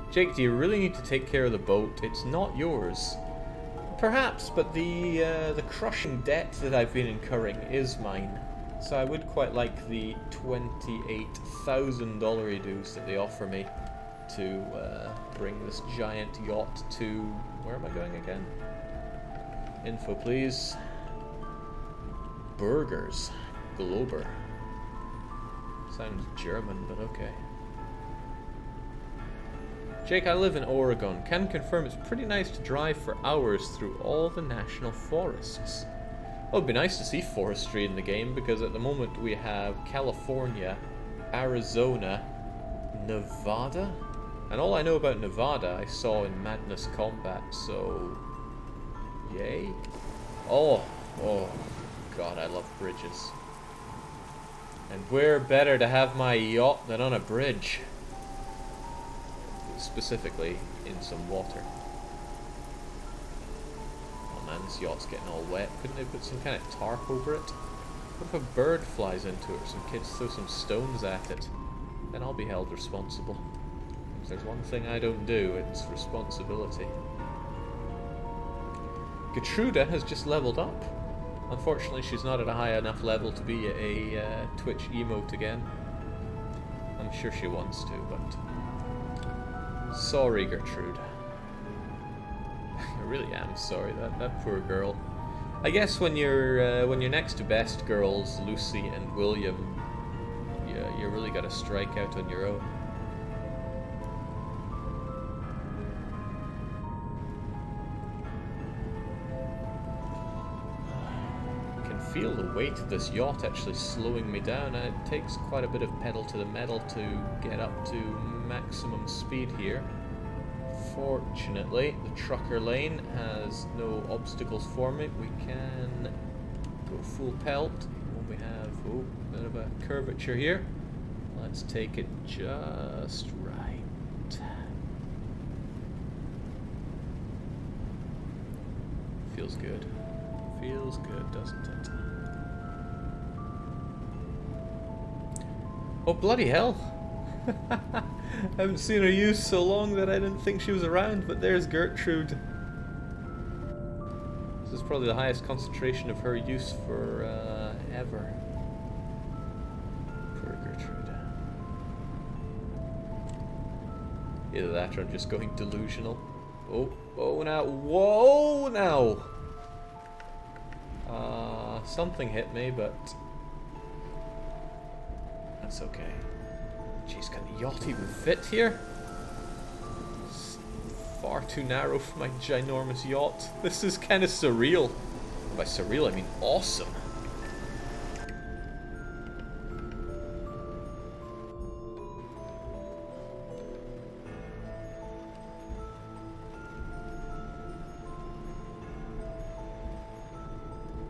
Jake, do you really need to take care of the boat? It's not yours. Perhaps, but the crushing debt that I've been incurring is mine. So I would quite like the $28,000 reduce that they offer me to bring this giant yacht to... Where am I going again? Info, please. Burgers. Glober. Sounds German, but okay. Jake, I live in Oregon. Can confirm it's pretty nice to drive for hours through all the national forests. Well, it'd be nice to see forestry in the game, because at the moment we have California, Arizona, Nevada? And all I know about Nevada I saw in Madness Combat, so... Yay? Oh, God, I love bridges. And where better to have my yacht than on a bridge? Specifically in some water. Oh man, this yacht's getting all wet. Couldn't they put some kind of tarp over it? What if a bird flies into it or some kids throw some stones at it? Then I'll be held responsible. If there's one thing I don't do, it's responsibility. Gertruda has just leveled up. Unfortunately, she's not at a high enough level to be a Twitch emote again. I'm sure she wants to, but... Sorry, Gertrude. I really am sorry, that poor girl. I guess when you're next to best girls, Lucy and William, you really gotta strike out on your own. Feel the weight of this yacht actually slowing me down, and it takes quite a bit of pedal to the metal to get up to maximum speed here. Fortunately, the trucker lane has no obstacles for me. We can go full pelt when we have a bit of a curvature here. Let's take it just right. Feels good. Feels feels good, doesn't it? Oh, bloody hell! I haven't seen her used so long that I didn't think she was around, but there's Gertrude. This is probably the highest concentration of her use for ever. Poor Gertrude. Either that or I'm just going delusional. Oh now, whoa now! Something hit me, but that's okay. Jeez, can the yacht even fit here? It's far too narrow for my ginormous yacht. This is kind of surreal. By surreal, I mean awesome.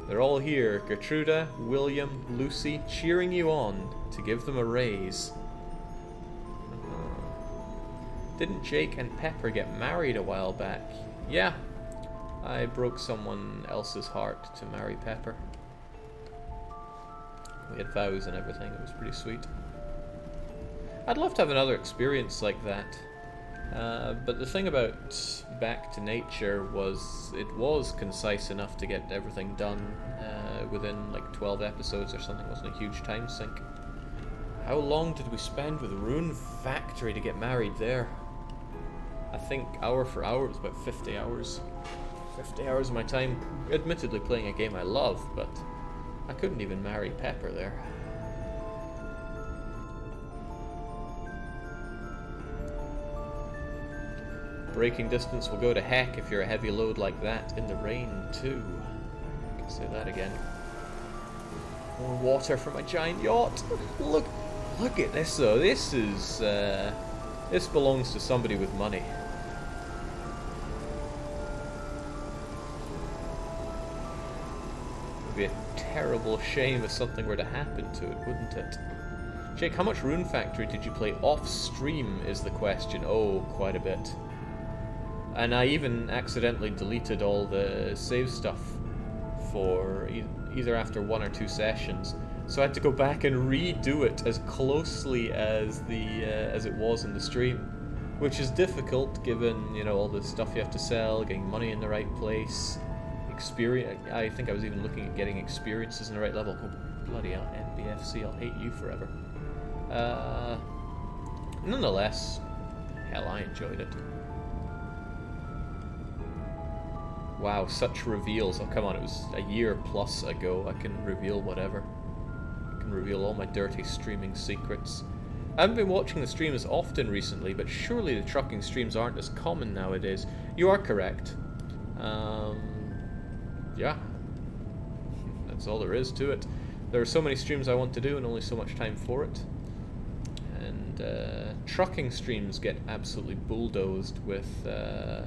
They're all here, Gertruda, William, Lucy, cheering you on to give them a raise. Didn't Jake and Pepper get married a while back? Yeah, I broke someone else's heart to marry Pepper. We had vows and everything, it was pretty sweet. I'd love to have another experience like that. But the thing about Back to Nature was it was concise enough to get everything done within like 12 episodes or something. It wasn't a huge time sink. How long did we spend with Rune Factory to get married there? I think hour for hour it was about 50 hours. 50 hours of my time, admittedly playing a game I love, but I couldn't even marry Pepper there. Braking distance will go to heck if you're a heavy load like that in the rain too. I can say that again. More water for my giant yacht. Look at this though. This is this belongs to somebody with money. It would be a terrible shame if something were to happen to it, wouldn't it? Jake, how much Rune Factory did you play off stream is the question. Oh, quite a bit. And I even accidentally deleted all the save stuff for either after 1 or 2 sessions. So I had to go back and redo it as closely as as it was in the stream, which is difficult given, you know, all the stuff you have to sell, getting money in the right place, experience. I think I was even looking at getting experiences in the right level. Oh, bloody hell, NBFC, I'll hate you forever. Nonetheless, hell, I enjoyed it. Wow, such reveals. Oh, come on, it was a year plus ago. I can reveal whatever. I can reveal all my dirty streaming secrets. I haven't been watching the streams often recently, but surely the trucking streams aren't as common nowadays. You are correct. Yeah. That's all there is to it. There are so many streams I want to do and only so much time for it. And trucking streams get absolutely bulldozed with the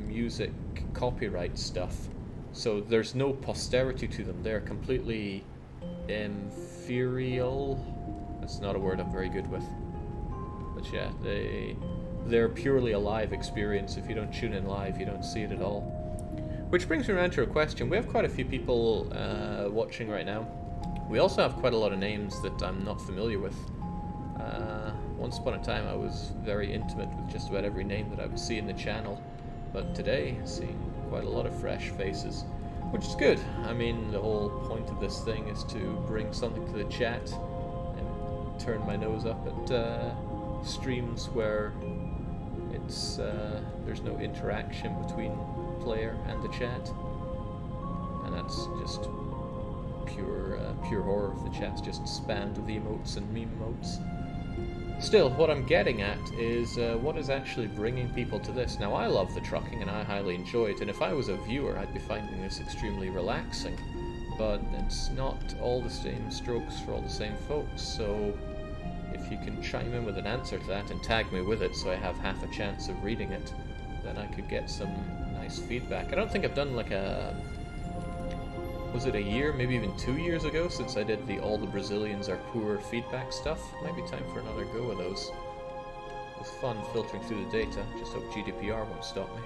music copyright stuff, so there's no posterity to them. They're completely inferial. That's not a word I'm very good with, but yeah, they're purely a live experience. If you don't tune in live, you don't see it at all. Which brings me around to a question. We have quite a few people watching right now. We also have quite a lot of names that I'm not familiar with. Once upon a time I was very intimate with just about every name that I would see in the channel, but today seeing quite a lot of fresh faces, which is good. I mean, the whole point of this thing is to bring something to the chat and turn my nose up at streams where it's there's no interaction between player and the chat, and that's just pure horror if the chat's just spammed with emotes and meme emotes. Still, what I'm getting at is what is actually bringing people to this. Now, I love the trucking and I highly enjoy it, and if I was a viewer, I'd be finding this extremely relaxing. But it's not all the same strokes for all the same folks, so if you can chime in with an answer to that and tag me with it so I have half a chance of reading it, then I could get some nice feedback. I don't think I've done like a... Was it a year, maybe even 2 years ago since I did the all the Brazilians are poor feedback stuff? Might be time for another go of those. It was fun filtering through the data. Just hope GDPR won't stop me.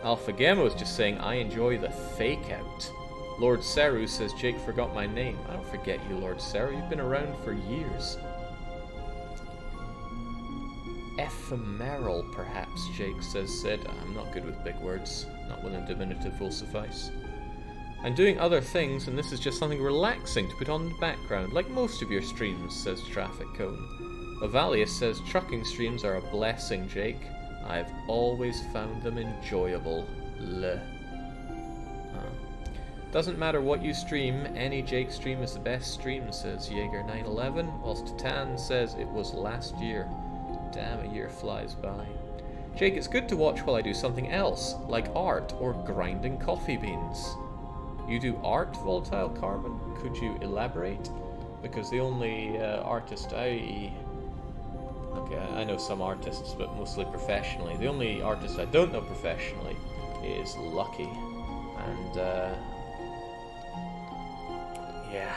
Alpha Gamma was just saying, I enjoy the fake out. Lord Seru says, Jake forgot my name. I don't forget you, Lord Seru. You've been around for years. Ephemeral, perhaps, Jake said. I'm not good with big words. Not when a diminutive will suffice. I'm doing other things, and this is just something relaxing to put on in the background, like most of your streams, says Traffic Cone. Ovalius says, trucking streams are a blessing, Jake. I've always found them enjoyable. Doesn't matter what you stream, any Jake stream is the best stream, says Jaeger911, whilst Titan says it was last year. Damn, a year flies by. Jake, it's good to watch while I do something else, like art or grinding coffee beans. You do art, Volatile Carbon? Could you elaborate? Because the only artist I know some artists, but mostly professionally. The only artist I don't know professionally is Lucky. And, yeah.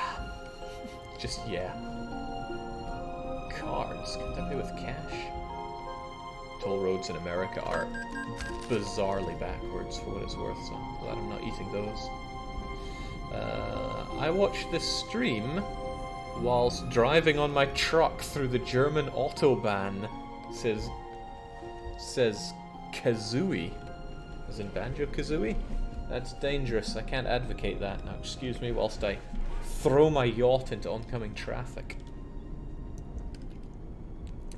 Just, yeah. Cards. Can I pay with cash? Toll roads in America are bizarrely backwards for what it's worth, so I'm glad I'm not eating those. I watched this stream whilst driving on my truck through the German Autobahn, says Kazooie. As in Banjo-Kazooie? That's dangerous. I can't advocate that. Now excuse me whilst I throw my yacht into oncoming traffic.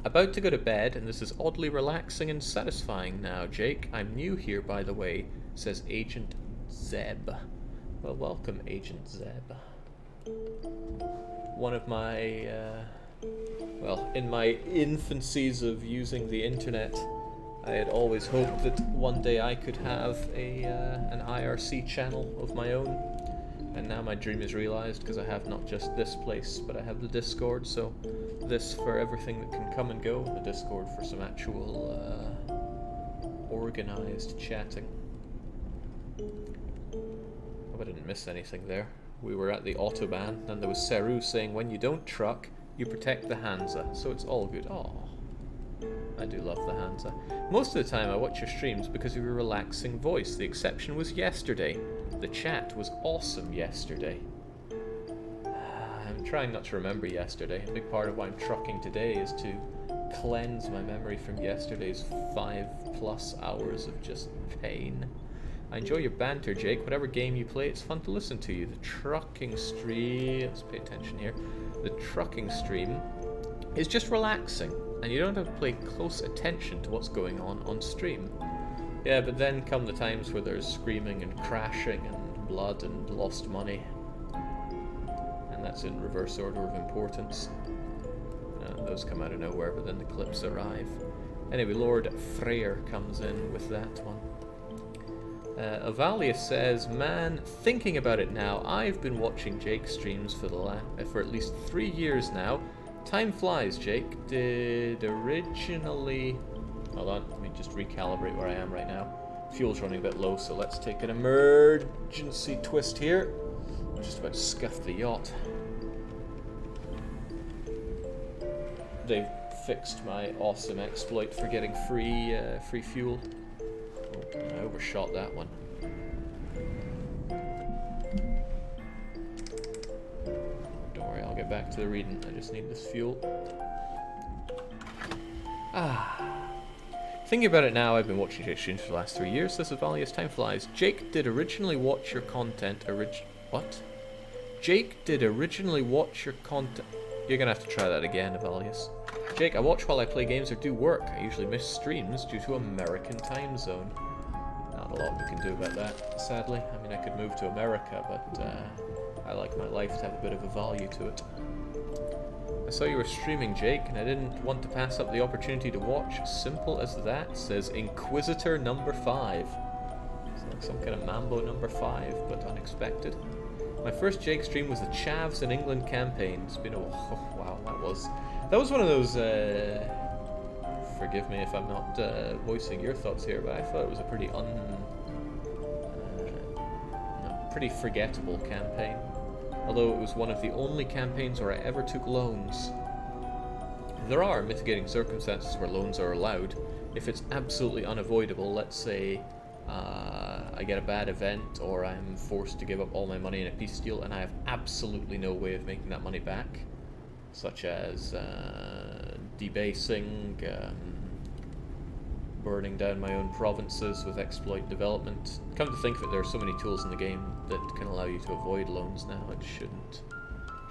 About to go to bed, and this is oddly relaxing and satisfying now, Jake. I'm new here, by the way, says Agent Zeb. Well, welcome, Agent Zeb. One of my, well, in my infancies of using the internet, I had always hoped that one day I could have an IRC channel of my own. And now my dream is realized because I have not just this place, but I have the Discord, so this for everything that can come and go, the Discord for some actual organized chatting. Hope I didn't miss anything there. We were at the Autobahn, and there was Seru saying, when you don't truck, you protect the Hansa, so it's all good. Oh, I do love the Hansa. Most of the time I watch your streams because of your relaxing voice. The exception was yesterday. The chat was awesome yesterday. I'm trying not to remember yesterday. A big part of why I'm trucking today is to cleanse my memory from yesterday's 5+ hours of just pain. I enjoy your banter, Jake. Whatever game you play, it's fun to listen to you. The trucking stream... Let's pay attention here. The trucking stream is just relaxing, and you don't have to pay close attention to what's going on stream. Yeah, but then come the times where there's screaming and crashing and blood and lost money. And that's in reverse order of importance. Those come out of nowhere, but then the clips arrive. Anyway, Lord Freyr comes in with that one. Avalius says, man, thinking about it now, I've been watching Jake streams for at least 3 years now. Time flies, Jake. Did originally... Hold on, let me just recalibrate where I am right now. Fuel's running a bit low, so let's take an emergency twist here. I'm just about to scuff the yacht. They've fixed my awesome exploit for getting free fuel. Oh, I overshot that one. Don't worry, I'll get back to the reading. I just need this fuel. Thinking about it now, I've been watching Jake streams for the last 3 years. This is Valius. Time flies. Jake did originally watch your content. What? Jake did originally watch your content. You're gonna have to try that again, Avalius. Jake, I watch while I play games or do work. I usually miss streams due to American time zone. Not a lot we can do about that, sadly. I mean, I could move to America, but I like my life to have a bit of a value to it. I saw you were streaming, Jake, and I didn't want to pass up the opportunity to watch. Simple as that, says Inquisitor number 5. It's like some kind of Mambo number 5, but unexpected. My first Jake stream was the Chavs in England campaign. It's been a oh, wow, that was one of those, forgive me if I'm not voicing your thoughts here, but I thought it was a pretty pretty forgettable campaign. Although it was one of the only campaigns where I ever took loans. There are mitigating circumstances where loans are allowed. If it's absolutely unavoidable, let's say I get a bad event, or I'm forced to give up all my money in a peace deal, and I have absolutely no way of making that money back, such as debasing, burning down my own provinces with exploit development. Come to think of it, there are so many tools in the game that can allow you to avoid loans now. It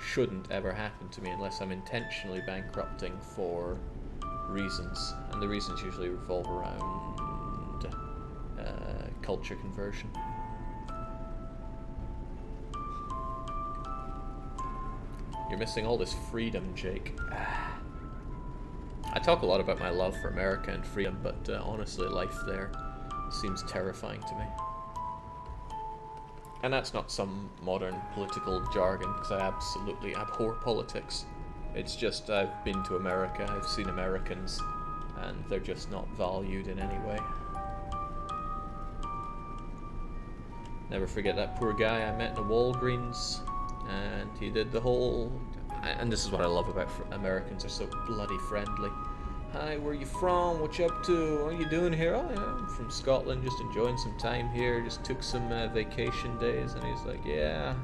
shouldn't ever happen to me unless I'm intentionally bankrupting for reasons, and the reasons usually revolve around culture conversion. You're missing all this freedom, Jake. I talk a lot about my love for America and freedom, but honestly, life there seems terrifying to me. And that's not some modern political jargon, because I absolutely abhor politics. It's just I've been to America, I've seen Americans, and they're just not valued in any way. Never forget that poor guy I met in a Walgreens, and he did the whole... And this is what I love about Americans, they're so bloody friendly. Hi, where you from? What you up to? What are you doing here? Oh, yeah, I'm from Scotland, just enjoying some time here, just took some vacation days. And he's like, yeah,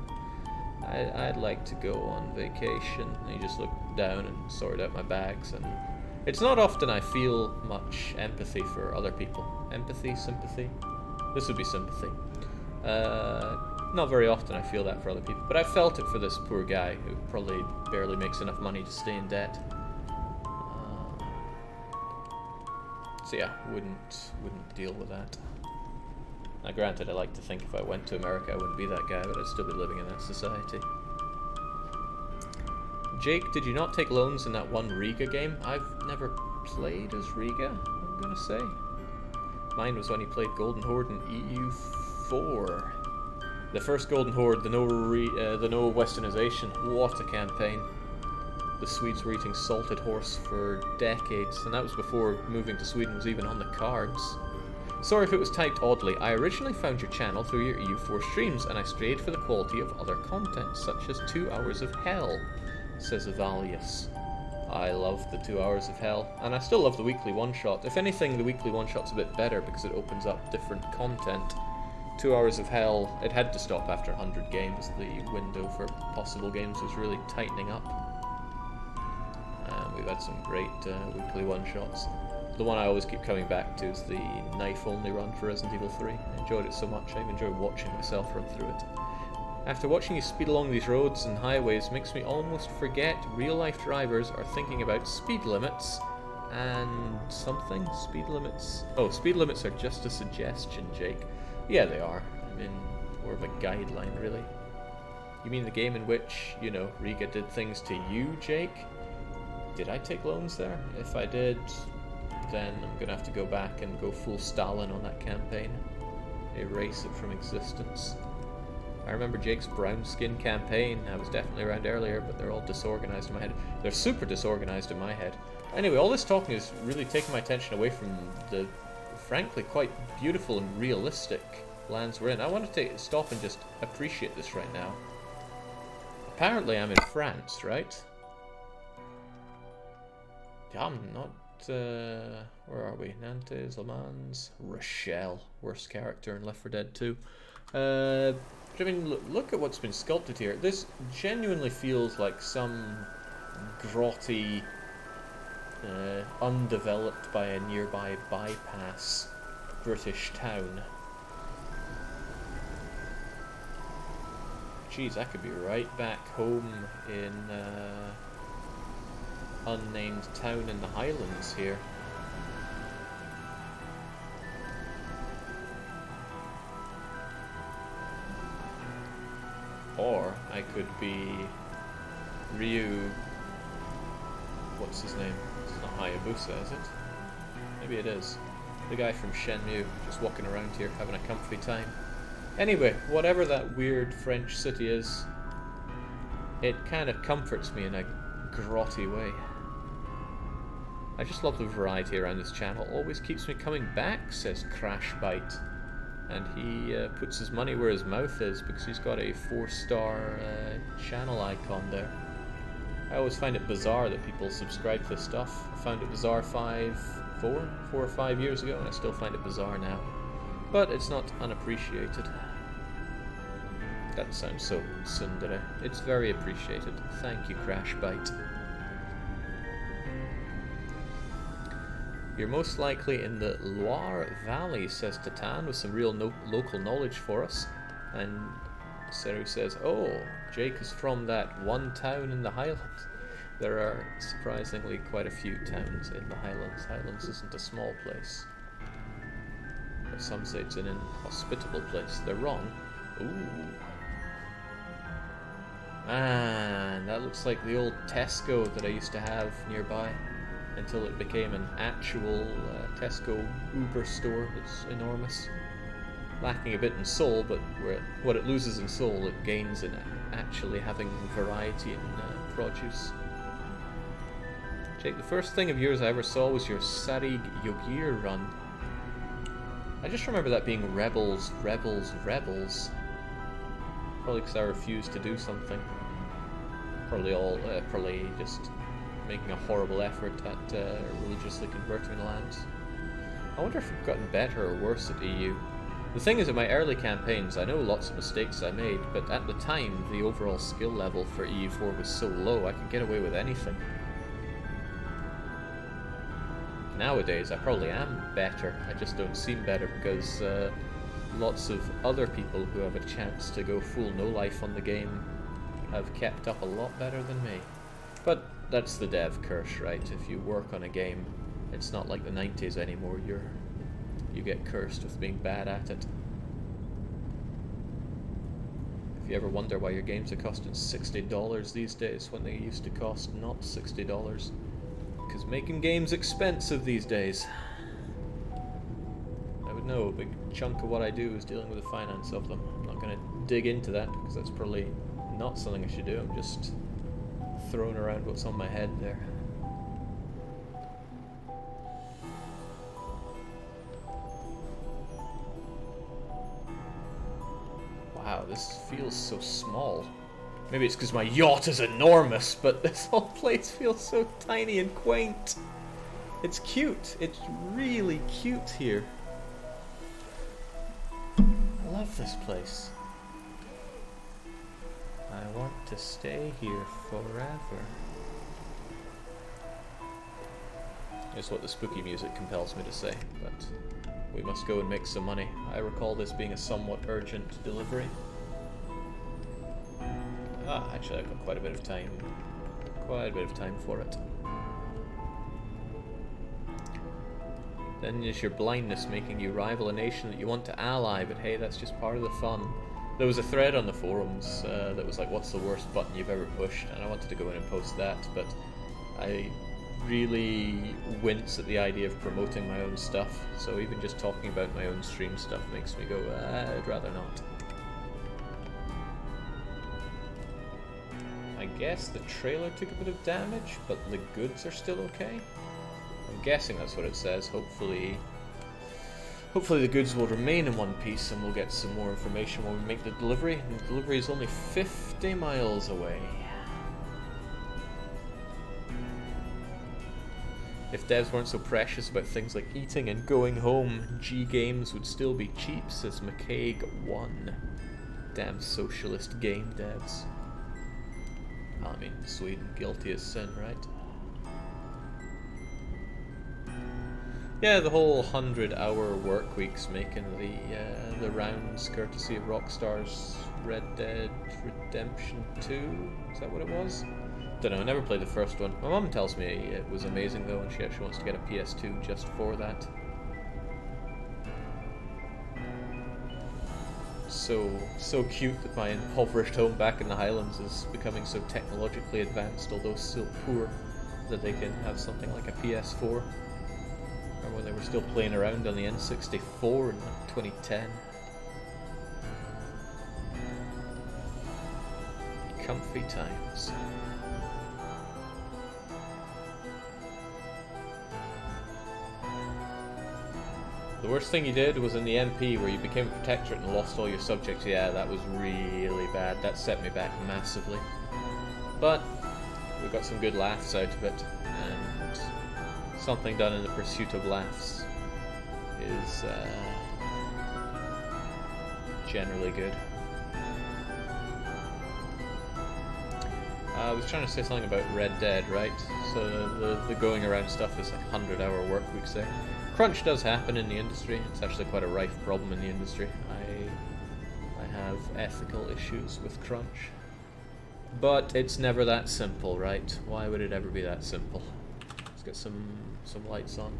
I'd like to go on vacation. And he just looked down and sorted out my bags. And it's not often I feel much empathy for other people. Empathy, sympathy? This would be sympathy. Not very often I feel that for other people, but I felt it for this poor guy who probably barely makes enough money to stay in debt. So yeah, wouldn't deal with that. Now granted, I like to think if I went to America I wouldn't be that guy, but I'd still be living in that society. Jake, did you not take loans in that one Riga game? I've never played as Riga, I'm gonna say. Mine was when he played Golden Horde in EU4. The first Golden Horde, the no westernization, what a campaign. The Swedes were eating salted horse for decades, and that was before moving to Sweden was even on the cards. Sorry if it was typed oddly, I originally found your channel through your EU4 streams, and I strayed for the quality of other content, such as 2 Hours of Hell, says Avalius. I love the 2 Hours of Hell, and I still love the weekly one-shot. If anything, the weekly one-shot's a bit better because it opens up different content. 2 Hours of Hell, it had to stop after 100 games. The window for possible games was really tightening up. And we've had some great weekly one-shots. The one I always keep coming back to is the knife-only run for Resident Evil 3. I enjoyed it so much, I even enjoy watching myself run through it. After watching you speed along these roads and highways makes me almost forget real-life drivers are thinking about speed limits and something. Speed limits... Oh, speed limits are just a suggestion, Jake. Yeah, they are. I mean, more of a guideline, really. You mean the game in which, you know, Riga did things to you, Jake? Did I take loans there? If I did, then I'm gonna have to go back and go full Stalin on that campaign. Erase it from existence. I remember Jake's brown skin campaign. I was definitely around earlier, but they're all disorganized in my head. They're super disorganized in my head. Anyway, all this talking is really taking my attention away from the, frankly, quite beautiful and realistic lands we're in. I want to stop and just appreciate this right now. Apparently I'm in France, right? Yeah, I'm not... where are we? Nantes, Le Mans, Rochelle. Worst character in Left 4 Dead 2. I mean, look at what's been sculpted here. This genuinely feels like some grotty, undeveloped by a nearby bypass British town. Geez, I could be right back home in unnamed town in the Highlands here. Or I could be Ryu... What's his name? It's not Hayabusa, is it? Maybe it is. The guy from Shenmue, just walking around here having a comfy time. Anyway, whatever that weird French city is, it kind of comforts me in a grotty way. I just love the variety around this channel. Always keeps me coming back, says Crashbite. And he puts his money where his mouth is because he's got a 4-star channel icon there. I always find it bizarre that people subscribe to this stuff. I found it bizarre 4 or 5 years ago, and I still find it bizarre now. But it's not unappreciated. That sounds so tsundere. It's very appreciated. Thank you, Crashbite. You're most likely in the Loire Valley, says Tatan, with some real local knowledge for us. And Seru says, oh, Jake is from that one town in the Highlands. There are surprisingly quite a few towns in the Highlands. Highlands isn't a small place. But some say it's an inhospitable place. They're wrong. Ooh. Man, that looks like the old Tesco that I used to have nearby. Until it became an actual Tesco Uber store that's enormous. Lacking a bit in soul, but what it loses in soul, it gains in actually having variety in produce. Jake, the first thing of yours I ever saw was your Sarig Yogir run. I just remember that being rebels, rebels, rebels. Probably because I refused to do something. Probably just making a horrible effort at religiously converting lands. I wonder if we've gotten better or worse at EU. The thing is, in my early campaigns, I know lots of mistakes I made, but at the time, the overall skill level for EU4 was so low, I could get away with anything. Nowadays, I probably am better. I just don't seem better because lots of other people who have a chance to go full no-life on the game have kept up a lot better than me. But that's the dev curse, right? If you work on a game, it's not like the 90s anymore. You get cursed with being bad at it. If you ever wonder why your games are costing $60 these days when they used to cost not $60, because making games expensive these days. I would know a big chunk of what I do is dealing with the finance of them. I'm not going to dig into that because that's probably not something I should do. I'm just throwing around what's on my head there. Wow, this feels so small. Maybe it's because my yacht is enormous, but this whole place feels so tiny and quaint. It's cute. It's really cute here. I love this place. I want to stay here forever. Is what the spooky music compels me to say, but we must go and make some money. I recall this being a somewhat urgent delivery. Actually I've got quite a bit of time. Quite a bit of time for it. Then is your blindness making you rival a nation that you want to ally, but hey, that's just part of the fun. There was a thread on the forums that was like, what's the worst button you've ever pushed? And I wanted to go in and post that, but I really wince at the idea of promoting my own stuff. So even just talking about my own stream stuff makes me go, I'd rather not. I guess the trailer took a bit of damage, but the goods are still okay. I'm guessing that's what it says. Hopefully the goods will remain in one piece and we'll get some more information when we make the delivery. And the delivery is only 50 miles away. If devs weren't so precious about things like eating and going home, G games would still be cheap, says McCaig1. Damn socialist game devs. I mean, Sweden, guilty as sin, right? Yeah, the whole 100-hour work week's making the rounds, courtesy of Rockstar's Red Dead Redemption 2. Is that what it was? Don't know. I never played the first one. My mum tells me it was amazing though, and she actually wants to get a PS2 just for that. So cute that my impoverished home back in the Highlands is becoming so technologically advanced, although still poor, that they can have something like a PS4. Or when they were still playing around on the N64 in like 2010. Comfy times. The worst thing you did was in the MP where you became a protectorate and lost all your subjects. Yeah, that was really bad. That set me back massively. But we got some good laughs out of it, and something done in the pursuit of laughs generally good. I was trying to say something about Red Dead, right? So the going around stuff is like 100-hour work weeks there. Crunch does happen in the industry. It's actually quite a rife problem in the industry. I have ethical issues with crunch. But it's never that simple, right? Why would it ever be that simple? Let's get some lights on.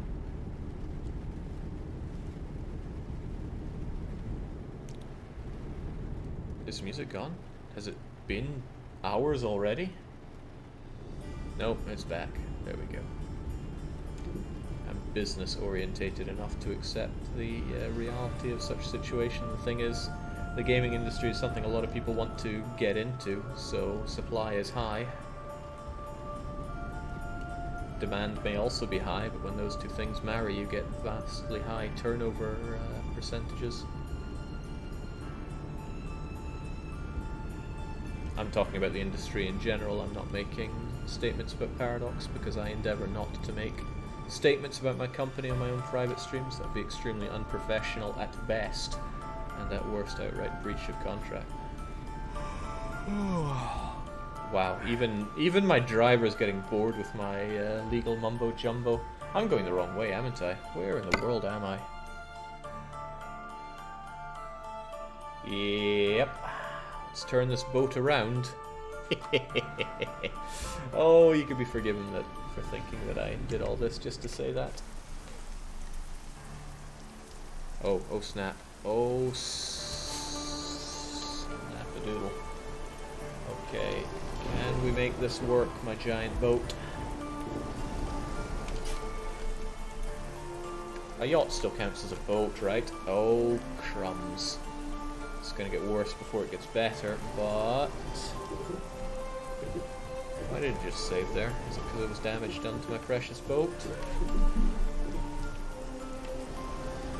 Is music gone? Has it been hours already? Nope, it's back. There we go. I'm business orientated enough to accept the reality of such situation. The thing is, the gaming industry is something a lot of people want to get into, so supply is high. Demand may also be high, but when those two things marry, you get vastly high turnover percentages. I'm talking about the industry in general. I'm not making statements about Paradox because I endeavour not to make statements about my company on my own private streams. That would be extremely unprofessional at best, and at worst outright breach of contract. Wow, even my driver's getting bored with my legal mumbo jumbo. I'm going the wrong way, haven't I? Where in the world am I? Yep. Let's turn this boat around. Oh, you could be forgiven for thinking that I did all this just to say that. Oh snap. Oh, snap-a-doodle. Okay, can we make this work, my giant boat? A yacht still counts as a boat, right? Oh, crumbs. It's gonna get worse before it gets better, but... Why did it just save there? Is it because there was damage done to my precious boat?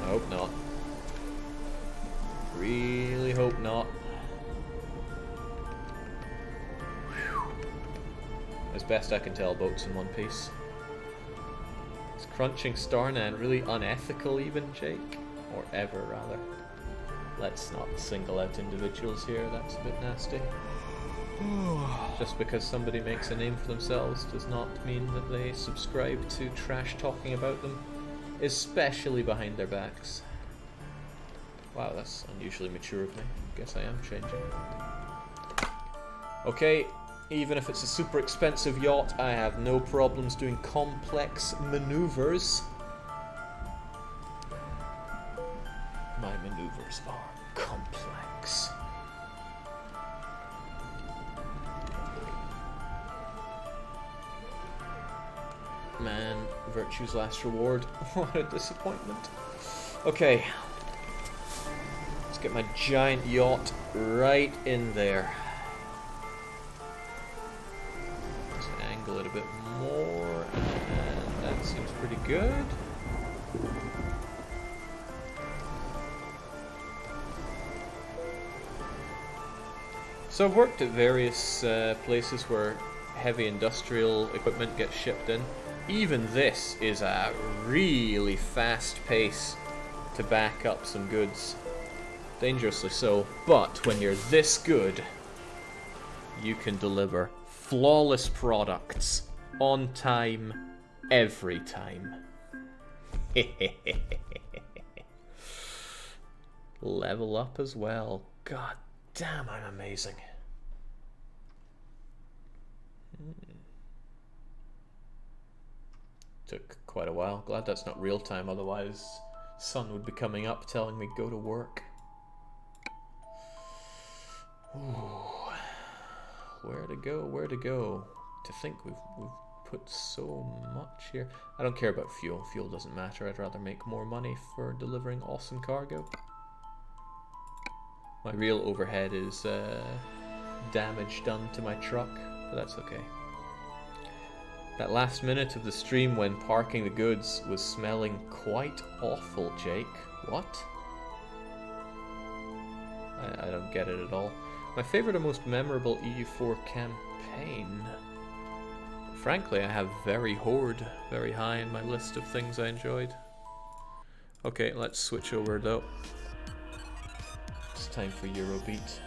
I hope not. Really hope not. Whew. As best I can tell, boats in one piece. Is crunching Starnan really unethical even, Jake? Or ever, rather. Let's not single out individuals here, that's a bit nasty. Just because somebody makes a name for themselves does not mean that they subscribe to trash talking about them, especially behind their backs. Wow, that's unusually mature of me. Guess I am changing. Okay, even if it's a super expensive yacht, I have no problems doing complex maneuvers. My maneuvers are complex. Man, virtue's last reward. What a disappointment. Okay. Let's get my giant yacht right in there. Let's angle it a bit more, and that seems pretty good. So I've worked at various places where heavy industrial equipment gets shipped in. Even this is a really fast pace to back up some goods. Dangerously so, but when you're this good, you can deliver flawless products on time, every time. Level up as well. God damn, I'm amazing. Took quite a while. Glad that's not real time, otherwise sun would be coming up telling me go to work. Ooh. Where to go, where to go? To think we've put so much here. I don't care about fuel. Fuel doesn't matter. I'd rather make more money for delivering awesome cargo. My real overhead is damage done to my truck, but that's okay. That last minute of the stream when parking the goods was smelling quite awful, Jake. What? I don't get it at all. My favorite or most memorable EU4 campaign? Frankly, I have very Horde very high in my list of things I enjoyed. Okay, let's switch over though. Let's time for Eurobeat.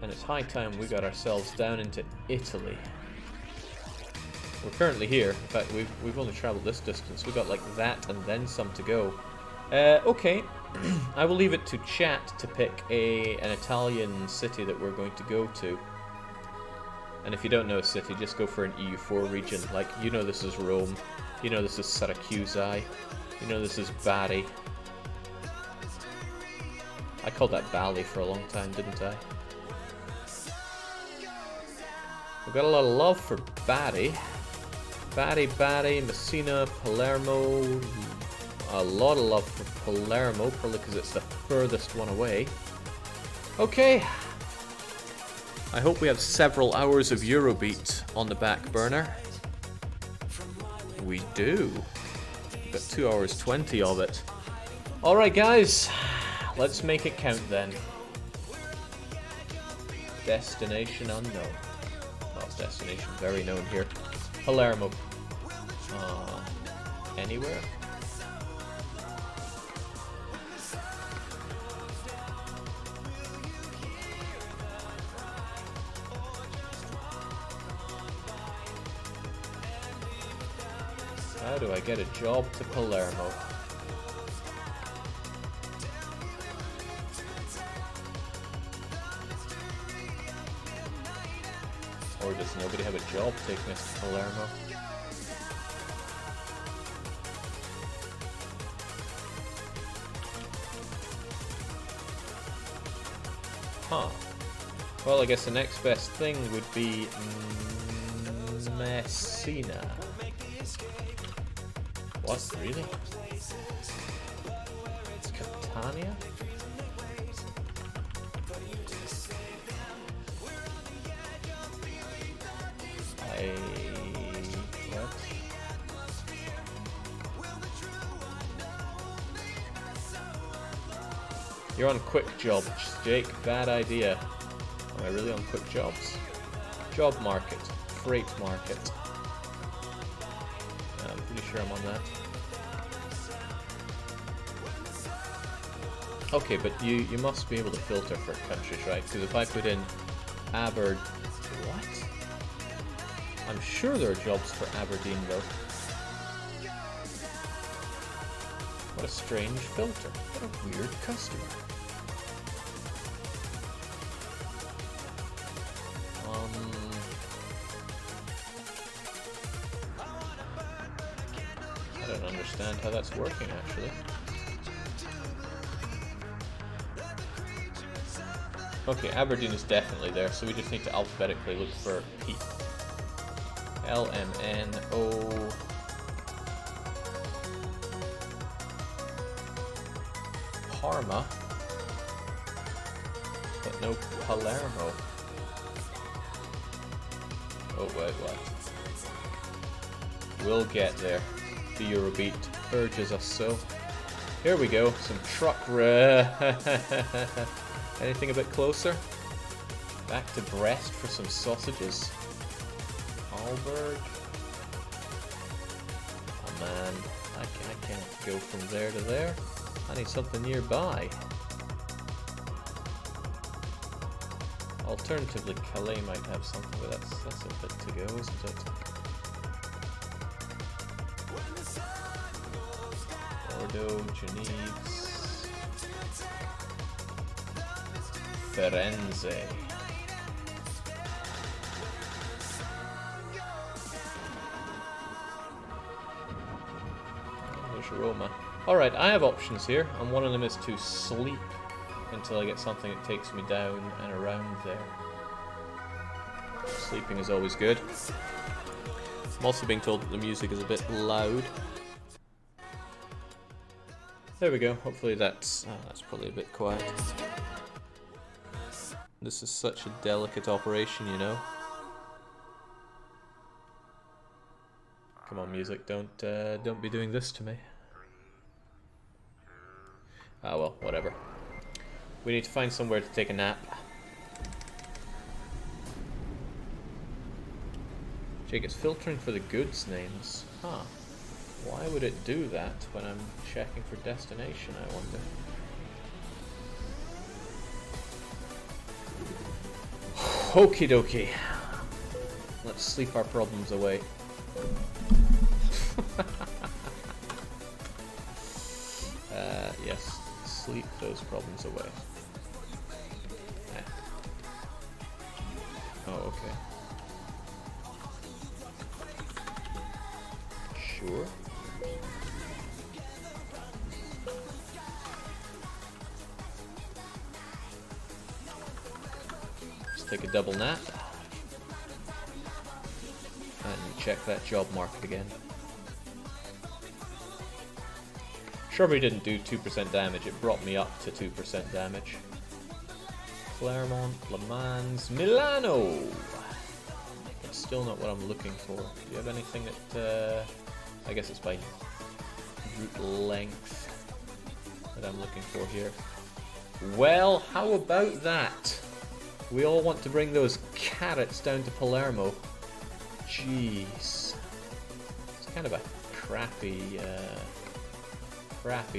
And it's high time we got ourselves down into Italy. We're currently here. In fact, we've only traveled this distance. We got like that and then some to go. Okay. I will leave it to chat to pick an Italian city that we're going to go to. And if you don't know a city, just go for an EU4 region. Like, you know this is Rome. You know this is Syracuse. You know this is Bari. I called that Bali for a long time, didn't I? We've got a lot of love for Bari. Bari, Messina, Palermo. A lot of love for Palermo, probably because it's the furthest one away. Okay. I hope we have several hours of Eurobeat on the back burner. We do. We've got 2 hours 20 of it. Alright guys, let's make it count then. Destination unknown. Not destination, very known here. Palermo. Anywhere? How do I get a job to Palermo? Or does nobody have a job taking us to Palermo? Huh. Well, I guess the next best thing would be Messina. What? Really? Catania? What? You're on quick jobs, Jake. Bad idea. Am I really on quick jobs? Job market. Freight market. I'm pretty sure I'm on that. Okay, but you must be able to filter for countries, right? Because if I put in Aberdeen... What? I'm sure there are jobs for Aberdeen, though. What a strange filter. What a weird customer. I don't understand how that's working, actually. Okay, Aberdeen is definitely there, so we just need to alphabetically look for P. LMNO. Parma. But no Palermo. Oh, wait, what? We'll get there. The Eurobeat urges us so. Here we go, some truck Anything a bit closer? Back to Brest for some sausages. Alberg. Oh man, I can't go from there to there. I need something nearby. Alternatively, Calais might have something, but that's a bit to go, isn't it? Bordeaux, Genève, Firenze. There's Roma. Alright, I have options here, and one of them is to sleep until I get something that takes me down and around there. Sleeping is always good. I'm also being told that the music is a bit loud. There we go. Hopefully that's probably a bit quiet. This is such a delicate operation, you know. Come on, music! Don't be doing this to me. Ah well, whatever. We need to find somewhere to take a nap. Jake, it's filtering for the goods names. Huh. Why would it do that when I'm checking for destination, I wonder? Okie dokie. Let's sleep our problems away. Yes, sleep those problems away. Oh, okay. Sure. Let's take a double nap. And check that job market again. Shrubbery didn't do 2% damage, it brought me up to 2% damage. Palermo, Le Mans, Milano! That's still not what I'm looking for. Do you have anything that, I guess it's by route length that I'm looking for here. Well, how about that? We all want to bring those carrots down to Palermo. Jeez. It's kind of a crappy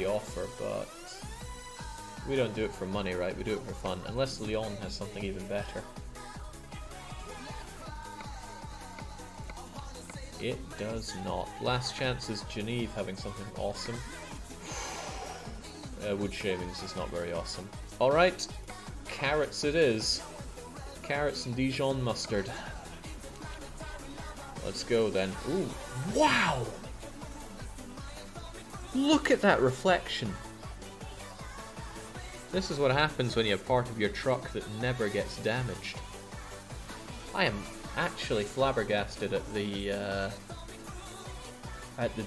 offer, but we don't do it for money, right? We do it for fun, unless Lyon has something even better. It does not. Last chance is Geneve having something awesome. Wood shavings is not very awesome. Alright, carrots it is. Carrots and Dijon mustard. Let's go then. Ooh, wow! Look at that reflection. This is what happens when you have part of your truck that never gets damaged. I am actually flabbergasted at the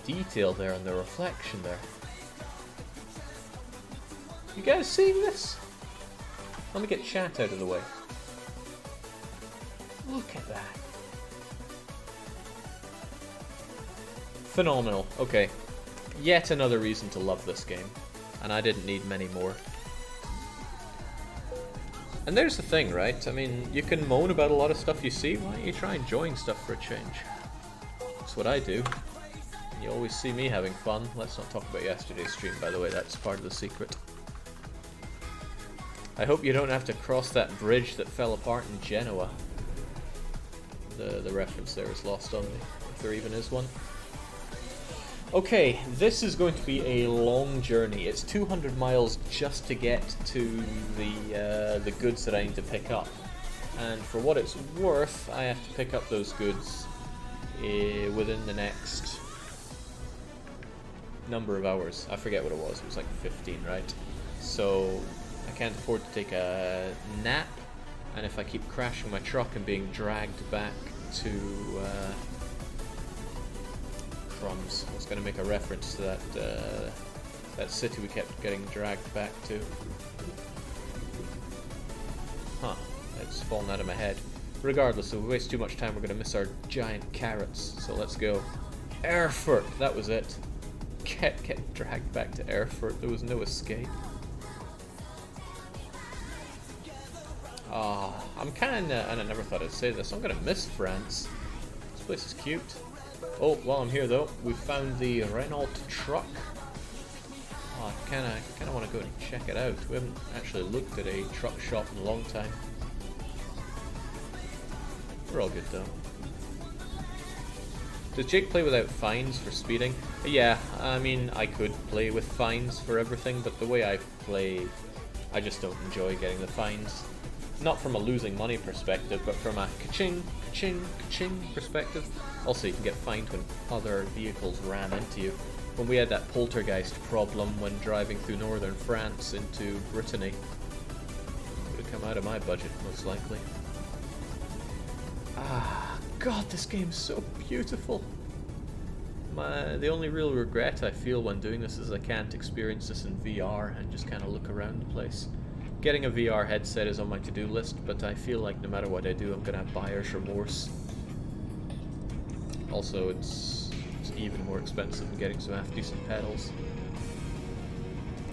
detail there and the reflection there. You guys seeing this? Let me get chat out of the way. Look at that. Phenomenal. Okay. Yet another reason to love this game. And I didn't need many more. And there's the thing, right? I mean, you can moan about a lot of stuff you see. Why don't you try enjoying stuff for a change? That's what I do. You always see me having fun. Let's not talk about yesterday's stream, by the way. That's part of the secret. I hope you don't have to cross that bridge that fell apart in Genoa. The reference there is lost on me, if there even is one. Okay, this is going to be a long journey. It's 200 miles just to get to the goods that I need to pick up. And for what it's worth, I have to pick up those goods within the next number of hours. I forget what it was. It was like 15, right? So I can't afford to take a nap. And if I keep crashing my truck and being dragged back to... crumbs. I was going to make a reference to that city we kept getting dragged back to. Huh. It's fallen out of my head. Regardless, if we waste too much time, we're going to miss our giant carrots. So let's go. Erfurt! That was it. Kept getting dragged back to Erfurt. There was no escape. I'm kind of, and I never thought I'd say this, I'm going to miss France. This place is cute. Oh, while I'm here though, we found the Renault truck. Oh, I kind of want to go and check it out. We haven't actually looked at a truck shop in a long time. We're all good though. Does Jake play without fines for speeding? Yeah, I mean, I could play with fines for everything, but the way I play, I just don't enjoy getting the fines. Not from a losing money perspective, but from a ka-ching, ka-ching, ka-ching perspective. Also, you can get fined when other vehicles ram into you. When we had that poltergeist problem when driving through northern France into Brittany, it would have come out of my budget, most likely. Ah, God, this game's so beautiful. The only real regret I feel when doing this is I can't experience this in VR and just kind of look around the place. Getting a VR headset is on my to-do list, but I feel like no matter what I do, I'm going to have buyer's remorse. Also, it's even more expensive than getting some half-decent pedals.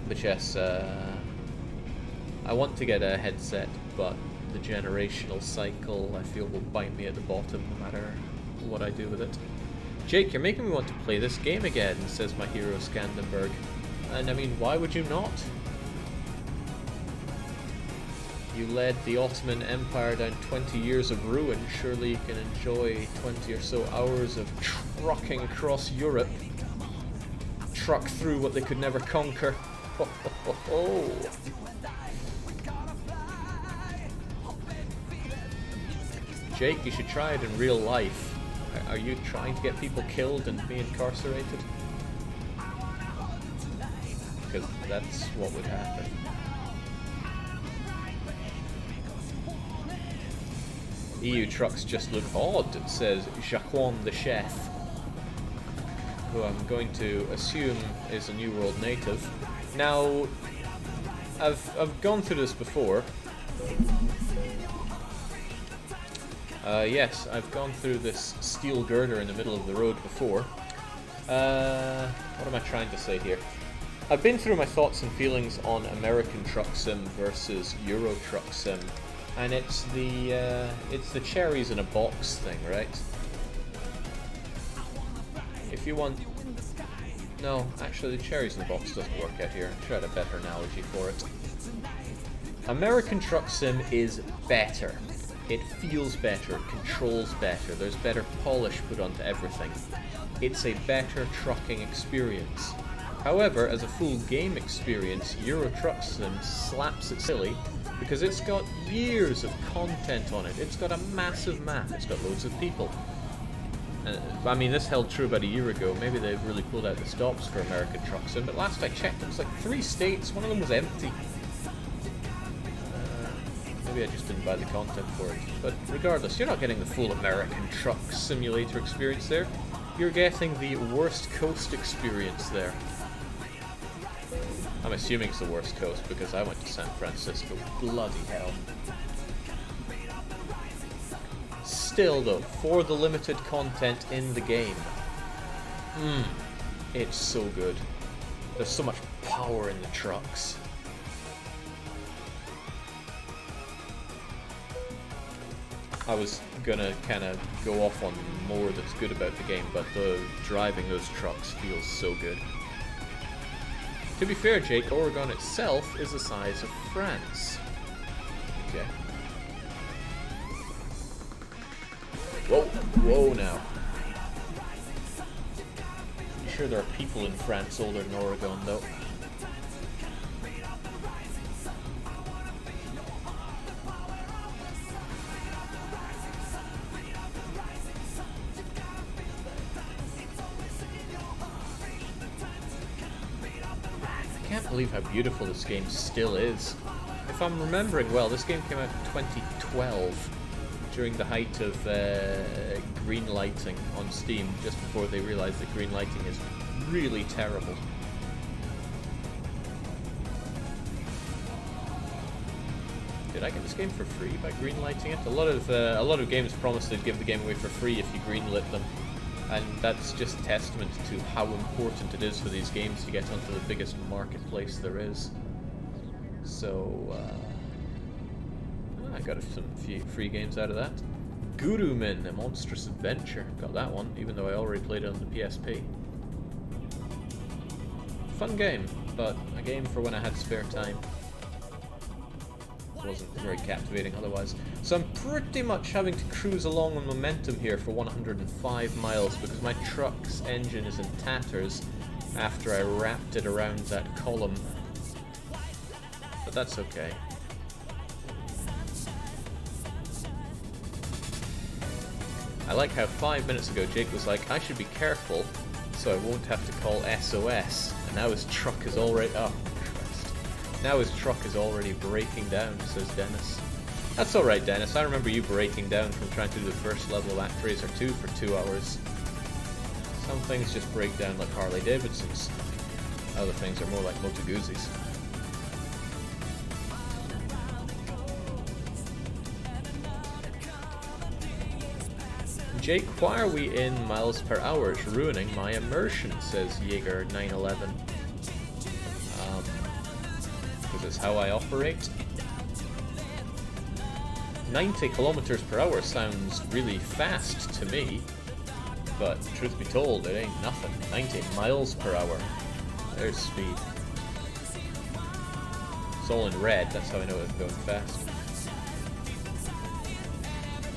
But yes, I want to get a headset, but the generational cycle I feel will bite me at the bottom no matter what I do with it. Jake, you're making me want to play this game again, says my hero Scandenberg. And I mean, why would you not? You led the Ottoman Empire down 20 years of ruin. Surely you can enjoy 20 or so hours of trucking across Europe. Truck through what they could never conquer. Ho, ho, ho, ho. Jake, you should try it in real life. Are you trying to get people killed and be incarcerated? Because that's what would happen. EU trucks just look odd, says Jacquon the chef, who I'm going to assume is a New World native. Now, I've gone through this before. Yes, I've gone through this steel girder in the middle of the road before. What am I trying to say here? I've been through my thoughts and feelings on American Truck Sim versus Euro Truck Sim. And it's the cherries in a box thing, right? If you want... No, actually the cherries in the box doesn't work out here. I should have a better analogy for it. American Truck Sim is better. It feels better, it controls better, there's better polish put onto everything. It's a better trucking experience. However, as a full game experience, Euro Truck Sim slaps it silly because it's got years of content on it. It's got a massive map, it's got loads of people. I mean, this held true about a year ago. Maybe they've really pulled out the stops for American Truck Sim, but last I checked it was like 3 states, one of them was empty. Maybe I just didn't buy the content for it. But regardless, you're not getting the full American Truck Simulator experience there. You're getting the worst coast experience there. I'm assuming it's the worst coast because I went to San Francisco. Bloody hell. Still though, for the limited content in the game, it's so good. There's so much power in the trucks. I was gonna kind of go off on more that's good about the game, but driving those trucks feels so good. To be fair, Jake, Oregon itself is the size of France. Okay. Whoa, whoa now. I'm sure there are people in France older than Oregon, though. I can't believe how beautiful this game still is. If I'm remembering well, this game came out in 2012 during the height of green lighting on Steam, just before they realized that green lighting is really terrible. Did I get this game for free by green lighting it? A lot of games promised they'd give the game away for free if you greenlit them. And that's just testament to how important it is for these games to get onto the biggest marketplace there is. So, I got some free games out of that. Gurumin, A Monstrous Adventure. Got that one, even though I already played it on the PSP. Fun game, but a game for when I had spare time. Wasn't very captivating otherwise. So I'm pretty much having to cruise along on momentum here for 105 miles because my truck's engine is in tatters after I wrapped it around that column. But that's okay. I like how 5 minutes ago Jake was like, I should be careful so I won't have to call SOS. And now his truck is already... Oh, Christ. Now his truck is already breaking down, says Dennis. That's alright, Dennis. I remember you breaking down from trying to do the first level of ActRaiser 2 for 2 hours. Some things just break down like Harley Davidsons. Other things are more like Moto Guzzi's. Jake, why are we in miles per hour? It's ruining my immersion, says Jaeger911. Because it's how I operate. 90 kilometers per hour sounds really fast to me. but truth be told, it ain't nothing. 90 miles per hour. There's speed. It's all in red, that's how I know it's going fast.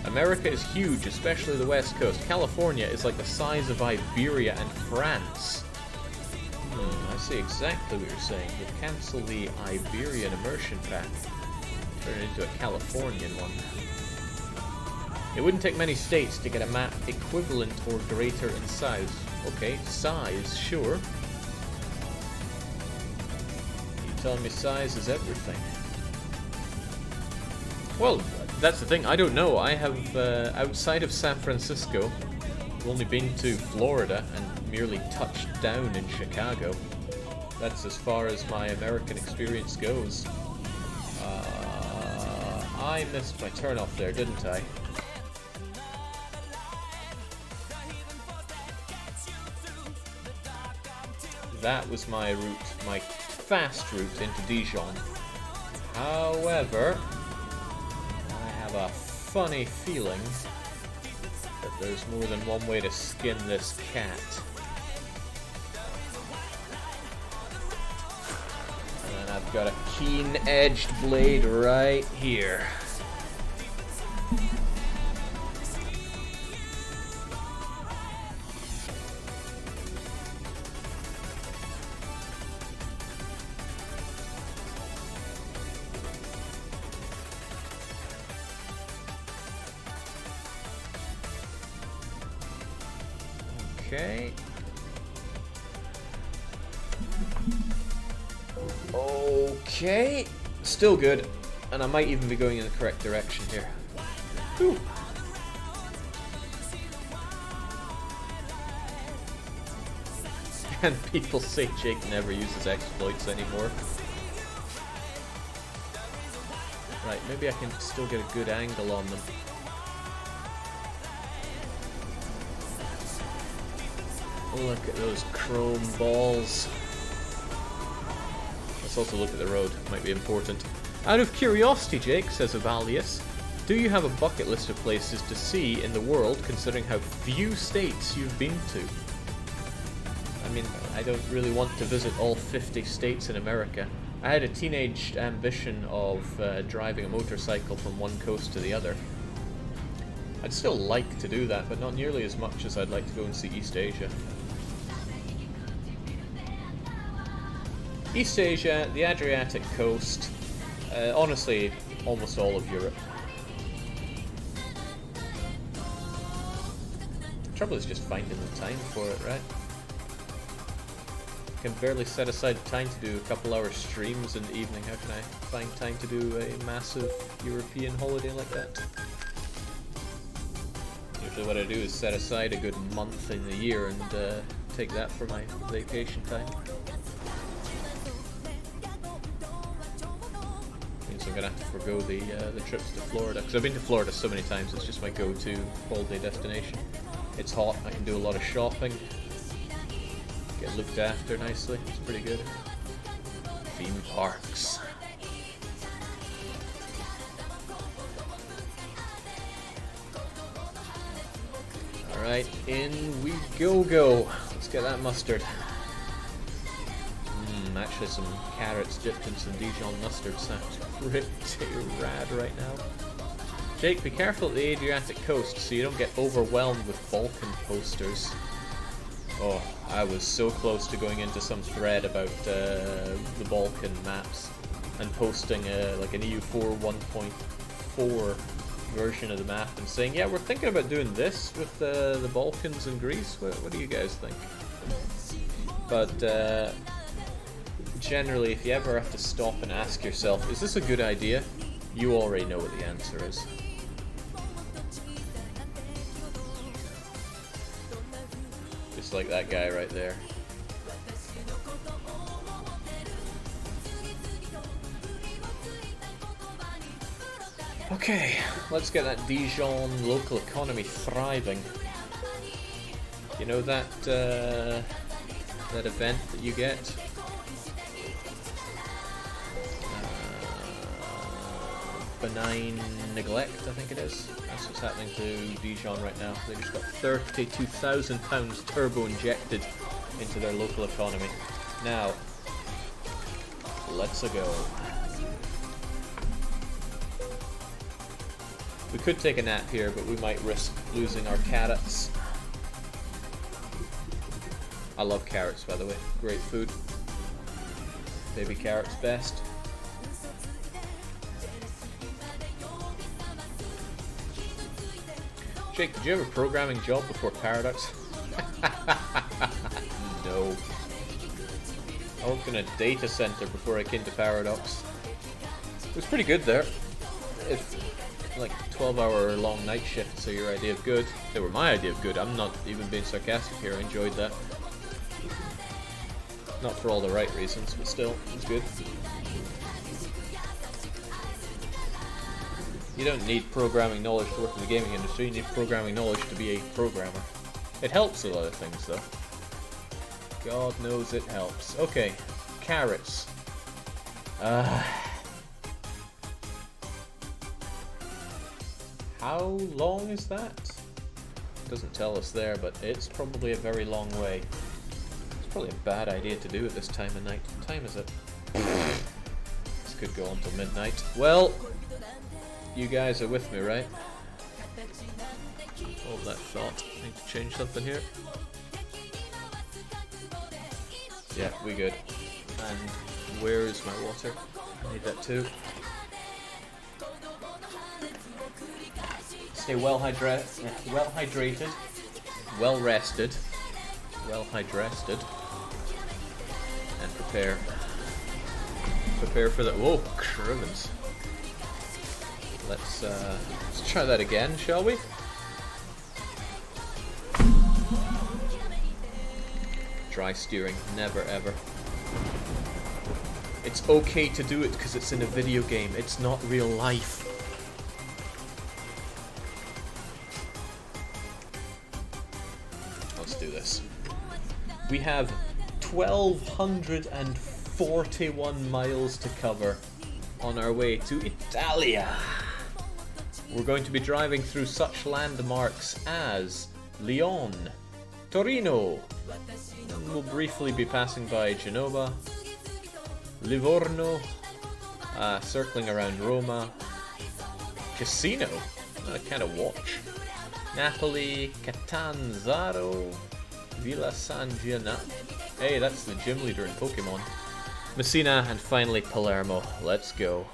America is huge, especially the west coast. California is like the size of Iberia and France. I see exactly what you're saying. We'll cancel the Iberian immersion pack. Turn it into a Californian one. It wouldn't take many states to get a map equivalent or greater in size. Okay, size, sure. You telling me size is everything? Well, that's the thing, I don't know. I have, outside of San Francisco, I've only been to Florida and merely touched down in Chicago. That's as far as my American experience goes. I missed my turn-off there, didn't I? That was my route, my fast route into Dijon. However, I have a funny feeling that there's more than one way to skin this cat. And I've got a keen-edged blade right here. Okay. Okay. Still good. And I might even be going in the correct direction here. Whew. And people say Jake never uses exploits anymore. Right, maybe I can still get a good angle on them. Look at those chrome balls. Let's also look at the road. Might be important. Out of curiosity, Jake, says Avalius, do you have a bucket list of places to see in the world, considering how few states you've been to? I mean, I don't really want to visit all 50 states in America. I had a teenage ambition of driving a motorcycle from one coast to the other. I'd still like to do that, but not nearly as much as I'd like to go and see East Asia. East Asia, the Adriatic coast, honestly, almost all of Europe. The trouble is just finding the time for it, right? I can barely set aside time to do a couple hour streams in the evening. How can I find time to do a massive European holiday like that? Usually what I do is set aside a good month in the year and take that for my vacation time. Means I'm gonna have to forgo the trips to Florida, because I've been to Florida so many times. It's just my go-to holiday destination. It's hot. I can do a lot of shopping. Get looked after nicely. It's pretty good. Theme parks. Alright, in we go. Let's get that mustard. Actually some carrots dipped in some Dijon mustard sounds pretty rad right now. Jake, be careful at the Adriatic coast so you don't get overwhelmed with Balkan posters. Oh, I was so close to going into some thread about the Balkan maps and posting like an EU4 1.4 version of the map and saying, yeah, we're thinking about doing this with the Balkans and Greece. What do you guys think? But generally, if you ever have to stop and ask yourself, is this a good idea? You already know what the answer is. Just like that guy right there. Okay, let's get that Dijon local economy thriving. You know that that event that you get? benign neglect, I think it is. That's what's happening to Dijon right now. They just got £32,000 turbo injected into their local economy. Now, let's go. We could take a nap here, but we might risk losing our carrots. I love carrots, by the way. Great food. Baby carrots best. Jake, did you have a programming job before Paradox? No. I worked in a data center before I came to Paradox. It was pretty good there. It's like 12-hour long night shifts are your idea of good. They were my idea of good. I'm not even being sarcastic here. I enjoyed that. Not for all the right reasons, but still, it was good. You don't need programming knowledge to work in the gaming industry, you need programming knowledge to be a programmer. It helps a lot of things though. God knows it helps. Okay, carrots. How long is that? Doesn't tell us there, but it's probably a very long way. It's probably a bad idea to do at this time of night. What time is it? This could go on till midnight. Well, you guys are with me, right? Hold that thought. Need to change something here. Yeah, we good. And where is my water? I need that too. Stay well hydrated, well rested, well hydrated, and prepare for the. Whoa, crivens. Let's try that again, shall we? Dry steering, never ever. It's okay to do it because it's in a video game. It's not real life. Let's do this. We have 1,241 miles to cover on our way to Italia. We're going to be driving through such landmarks as Lyon, Torino. We'll briefly be passing by Genova, Livorno, circling around Roma, Casino, not a kind of watch, Napoli, Catanzaro, Villa San Gianna. Hey, that's the gym leader in Pokemon. Messina, and finally Palermo. Let's go.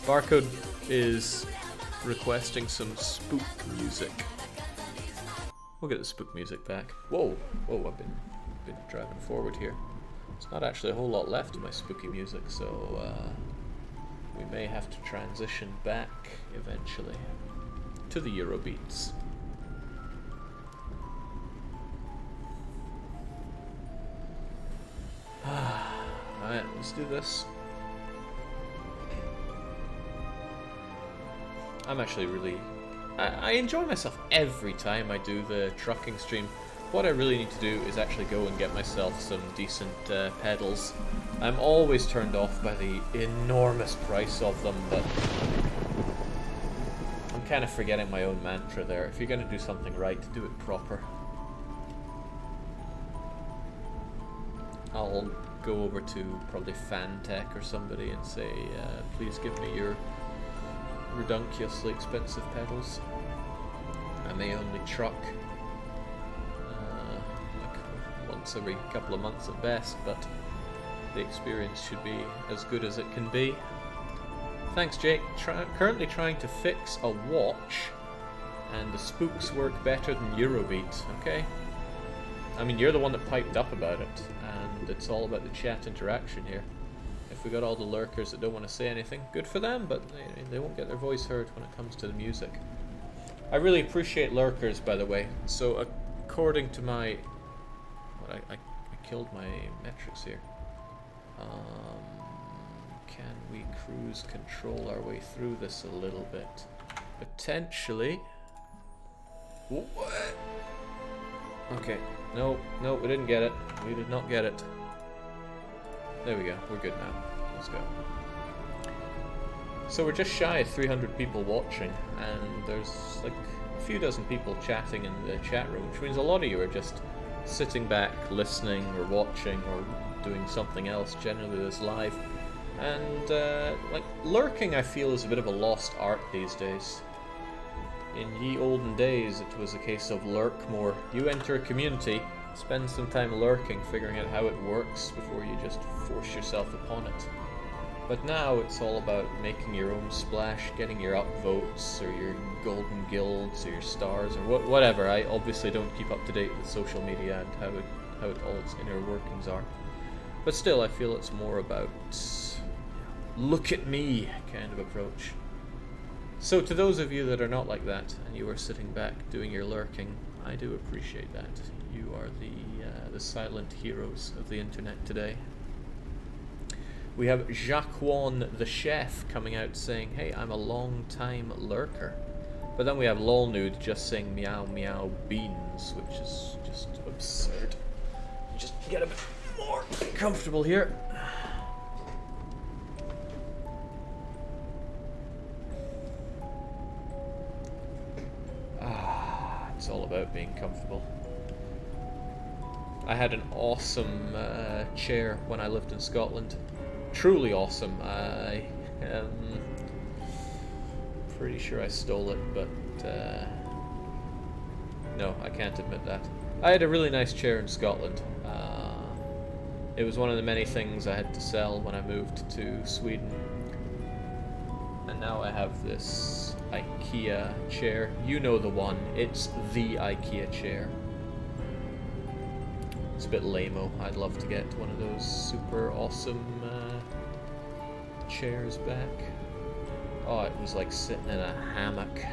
Barcode is requesting some spook music. We'll get the spook music back. Whoa, I've been driving forward here. There's not actually a whole lot left of my spooky music, so we may have to transition back eventually to the Eurobeats. Alright, let's do this. I'm actually really... I enjoy myself every time I do the trucking stream. What I really need to do is actually go and get myself some decent pedals. I'm always turned off by the enormous price of them, but I'm kind of forgetting my own mantra there. If you're going to do something right, do it proper. I'll go over to probably Fantech or somebody and say, please give me your redonkulously expensive pedals. I may only truck like once every couple of months at best, but the experience should be as good as it can be. Thanks, Jake. Currently trying to fix a watch, and the spooks work better than Eurobeat, okay? I mean, you're the one that piped up about it, and it's all about the chat interaction here. If we got all the lurkers that don't want to say anything, good for them, but they won't get their voice heard when it comes to the music. I really appreciate lurkers, by the way. So according to my... I killed my metrics here. Can we cruise control our way through this a little bit? Potentially. What? Okay. No, we didn't get it. We did not get it. There we go. We're good now. Let's go. So we're just shy of 300 people watching, and there's like a few dozen people chatting in the chat room, which means a lot of you are just sitting back, listening, or watching, or doing something else, generally this live. And, like, lurking, I feel, is a bit of a lost art these days. In ye olden days, it was a case of lurk more. You enter a community, spend some time lurking, figuring out how it works before you just force yourself upon it. But now it's all about making your own splash, getting your upvotes, or your golden guilds, or your stars, or whatever. I obviously don't keep up to date with social media and how all its inner workings are. But still, I feel it's more about look at me kind of approach. So to those of you that are not like that, and you are sitting back doing your lurking, I do appreciate that. You are the silent heroes of the internet today. We have Jacqueline the Chef coming out saying, hey, I'm a long-time lurker. But then we have Lolnude just saying meow meow beans, which is just absurd. Just get a bit more comfortable here. It's all about being comfortable. I had an awesome chair when I lived in Scotland. Truly awesome. I am pretty sure I stole it, but no, I can't admit that. I had a really nice chair in Scotland. It was one of the many things I had to sell when I moved to Sweden. And now I have this IKEA chair. You know the one. It's the IKEA chair. It's a bit lame-o. I'd love to get one of those super awesome chairs back. Oh, it was like sitting in a hammock.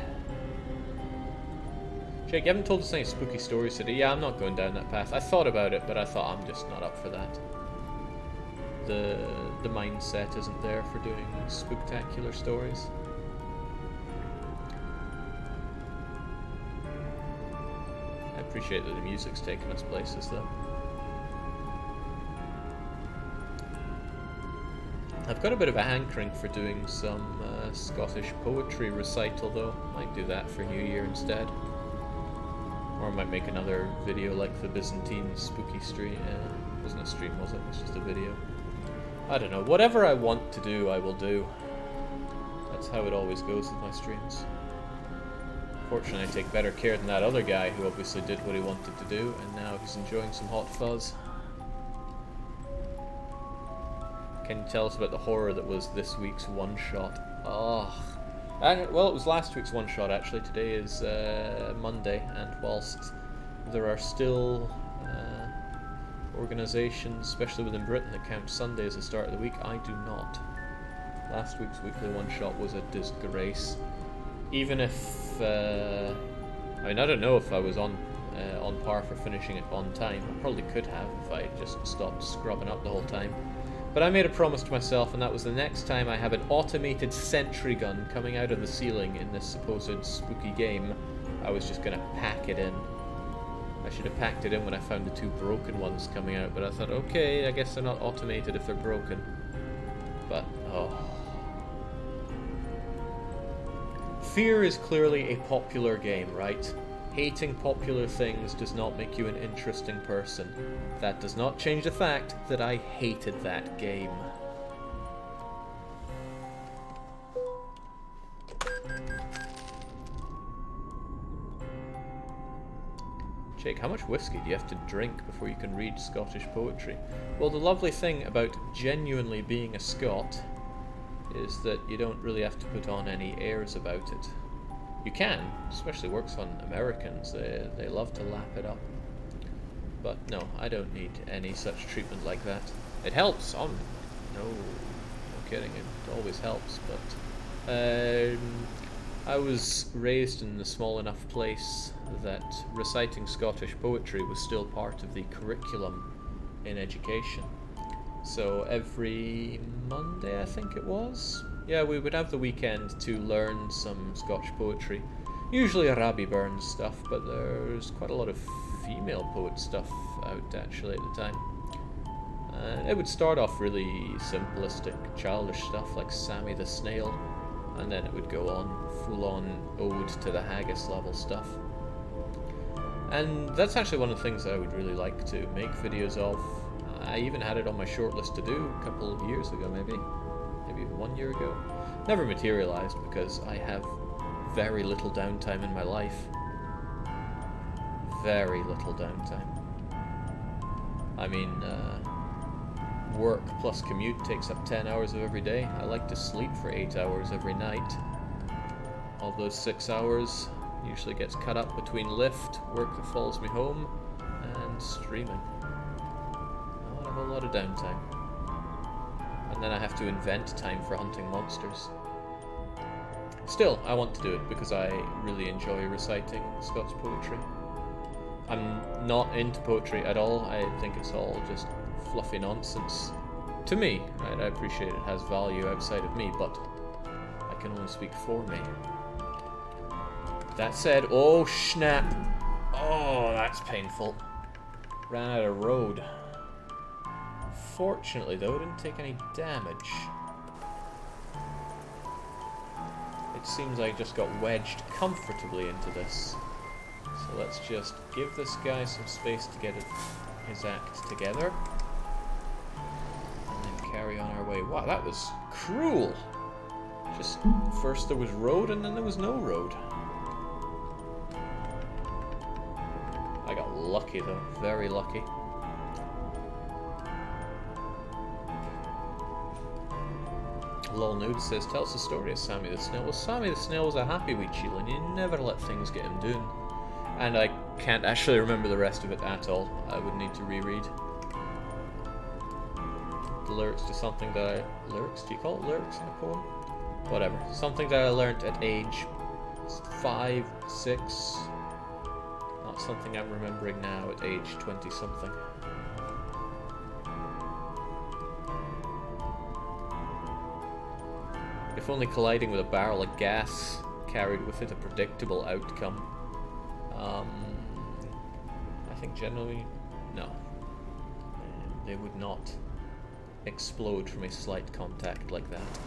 Jake, you haven't told us any spooky stories today. Yeah, I'm not going down that path. I thought about it, but I thought I'm just not up for that. The mindset isn't there for doing spooktacular stories. I appreciate that the music's taking us places, though. I've got a bit of a hankering for doing some Scottish poetry recital, though. Might do that for New Year instead. Or I might make another video like the Byzantine spooky stream. It wasn't a stream, was it? It was just a video. I don't know. Whatever I want to do, I will do. That's how it always goes with my streams. Fortunately, I take better care than that other guy who obviously did what he wanted to do, and now he's enjoying some hot fuzz. Can you tell us about the horror that was this week's one-shot? Oh. Well, it was last week's one-shot, actually. Today is Monday, and whilst there are still organisations, especially within Britain, that count Sunday as the start of the week, I do not. Last week's weekly one-shot was a disgrace. Even if... I mean, I don't know if I was on par for finishing it on time. I probably could have if I just stopped scrubbing up the whole time. But I made a promise to myself, and that was the next time I have an automated sentry gun coming out of the ceiling in this supposed spooky game, I was just going to pack it in. I should have packed it in when I found the two broken ones coming out, but I thought, okay, I guess they're not automated if they're broken. But, oh. Fear is clearly a popular game, right? Hating popular things does not make you an interesting person. That does not change the fact that I hated that game. Jake, how much whiskey do you have to drink before you can read Scottish poetry? Well, the lovely thing about genuinely being a Scot is that you don't really have to put on any airs about it. You can, especially works on Americans. They love to lap it up. But no, I don't need any such treatment like that. It helps. No kidding. It always helps. But I was raised in a small enough place that reciting Scottish poetry was still part of the curriculum in education. So every Monday, I think it was, yeah, we would have the weekend to learn some Scotch poetry. Usually Arabi Burns stuff, but there's quite a lot of female poet stuff out actually at the time. It would start off really simplistic, childish stuff like Sammy the Snail. and then it would go on full-on ode to the haggis level stuff. And that's actually one of the things that I would really like to make videos of. I even had it on my shortlist to do a couple of years ago, maybe even 1 year ago. Never materialized because I have very little downtime in my life. Very little downtime. I mean, work plus commute takes up 10 hours of every day. I like to sleep for 8 hours every night. Of those 6 hours usually gets cut up between Lyft, work that follows me home, and streaming. Not a whole lot of downtime. And then I have to invent time for hunting monsters. Still, I want to do it because I really enjoy reciting Scots poetry. I'm not into poetry at all. I think it's all just fluffy nonsense. To me, right? I appreciate it has value outside of me, but I can only speak for me. That said, oh snap! Oh, that's painful. Ran out of road. Fortunately, though, didn't take any damage. It seems I just got wedged comfortably into this. So let's just give this guy some space to get his act together. And then carry on our way. Wow, that was cruel! Just first there was road and then there was no road. I got lucky though, very lucky. Lol Nude says, tell us the story of Sammy the Snail. Well, Sammy the Snail was a happy wee chiel and you never let things get him doing. And I can't actually remember the rest of it at all. I would need to reread. The lyrics to something that I... Lyrics? Do you call it lyrics in a poem? Whatever. Something that I learnt at age 5, 6. Not something I'm remembering now at age 20-something. If only colliding with a barrel of gas carried with it a predictable outcome. I think generally, no. They would not explode from a slight contact like that.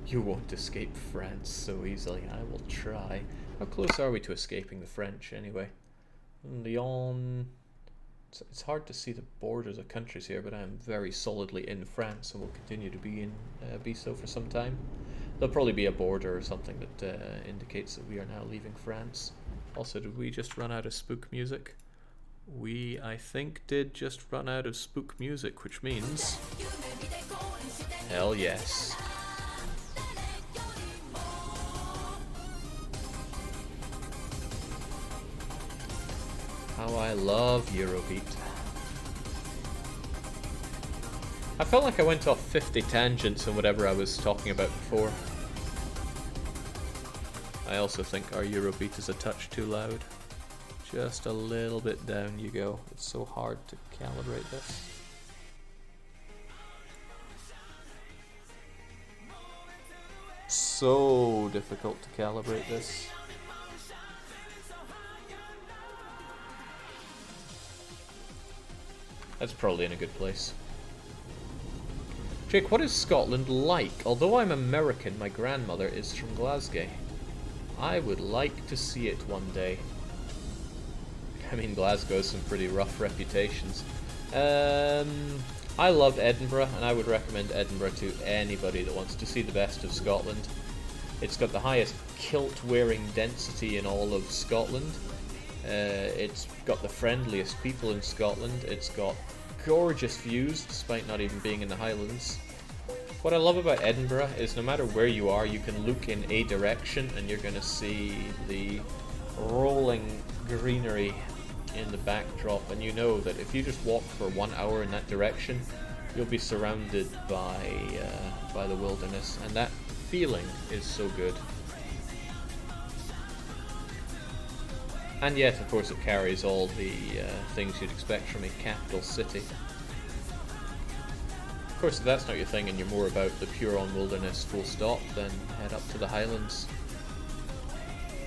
You won't escape France so easily. I will try. How close are we to escaping the French, anyway? Lyon... It's hard to see the borders of countries here, but I am very solidly in France and will continue to be so for some time. There'll probably be a border or something that indicates that we are now leaving France. Also, did we just run out of spook music? We, I think, did just run out of spook music, which means... hell yes. How I love Eurobeat. I felt like I went off 50 tangents on whatever I was talking about before. I also think our Eurobeat is a touch too loud. Just a little bit down you go. It's so hard to calibrate this. So difficult to calibrate this. That's probably in a good place. Jake, what is Scotland like? Although I'm American, my grandmother is from Glasgow. I would like to see it one day. I mean, Glasgow has some pretty rough reputations. I love Edinburgh, and I would recommend Edinburgh to anybody that wants to see the best of Scotland. It's got the highest kilt-wearing density in all of Scotland. It's got the friendliest people in Scotland. It's got gorgeous views, despite not even being in the Highlands. What I love about Edinburgh is no matter where you are, you can look in a direction and you're going to see the rolling greenery in the backdrop, and you know that if you just walk for 1 hour in that direction, you'll be surrounded by the wilderness, and that feeling is so good. And yet, of course, it carries all the things you'd expect from a capital city. Of course, if that's not your thing and you're more about the pure-on wilderness full stop, then head up to the Highlands.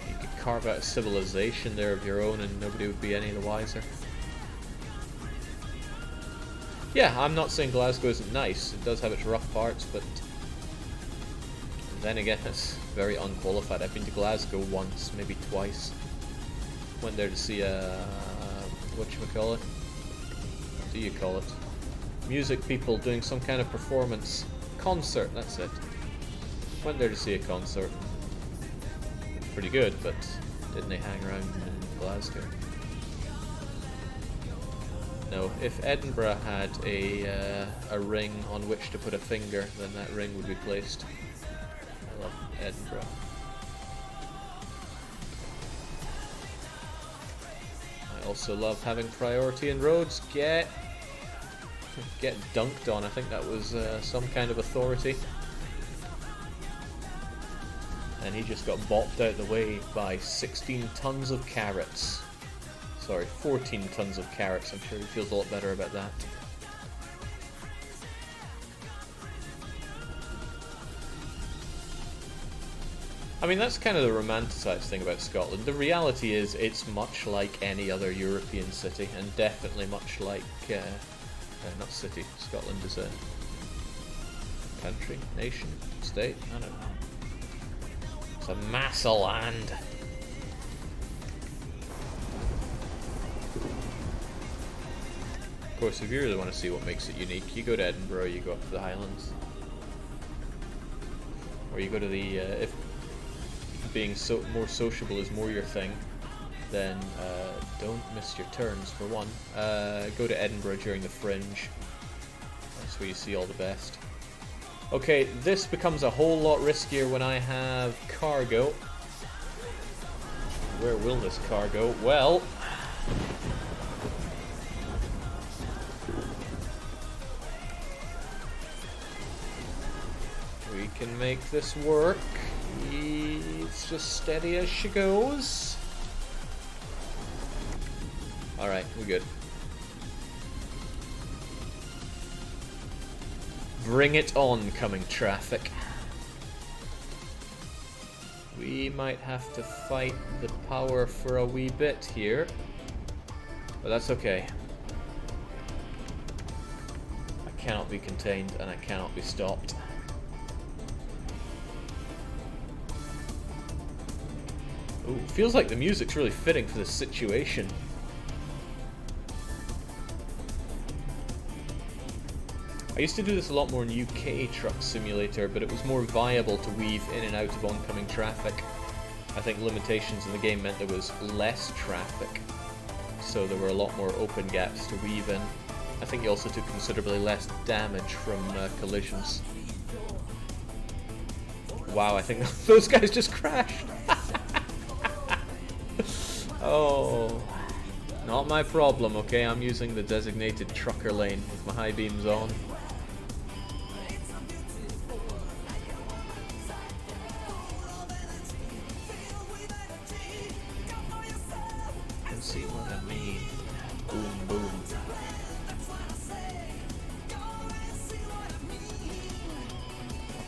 You could carve out a civilization there of your own and nobody would be any the wiser. Yeah, I'm not saying Glasgow isn't nice. It does have its rough parts, but then again, it's very unqualified. I've been to Glasgow once, maybe twice. Went there to see a whatchamacallit? What do you call it? Music people doing some kind of performance. Concert, that's it. Went there to see a concert. Pretty good, but didn't they hang around in Glasgow? No, if Edinburgh had a ring on which to put a finger, then that ring would be placed. I love Edinburgh. I also love having priority in roads. Get dunked on. I think that was some kind of authority. And he just got bopped out of the way by 16 tons of carrots. Sorry, 14 tons of carrots. I'm sure he feels a lot better about that. I mean, that's kind of the romanticized thing about Scotland. The reality is it's much like any other European city, and definitely much like... not city. Scotland is a country, nation, state, I don't know. It's a mass of land. Of course, if you really want to see what makes it unique, you go to Edinburgh, you go up to the Highlands. Or you go to the, if being more sociable is more your thing, then don't miss your turns for one. Go to Edinburgh during the Fringe. That's where you see all the best. Okay, this becomes a whole lot riskier when I have cargo. Where will this car go? Well... we can make this work. It's just steady as she goes. Alright, we're good. Bring it on, coming traffic. We might have to fight the power for a wee bit here. But that's okay. I cannot be contained and I cannot be stopped. Ooh, feels like the music's really fitting for this situation. I used to do this a lot more in UK Truck Simulator, but it was more viable to weave in and out of oncoming traffic. I think limitations in the game meant there was less traffic, so there were a lot more open gaps to weave in. I think you also took considerably less damage from collisions. Wow, I think those guys just crashed! Oh, not my problem, okay? I'm using the designated trucker lane with my high beams on. You can see what I mean. Boom, boom.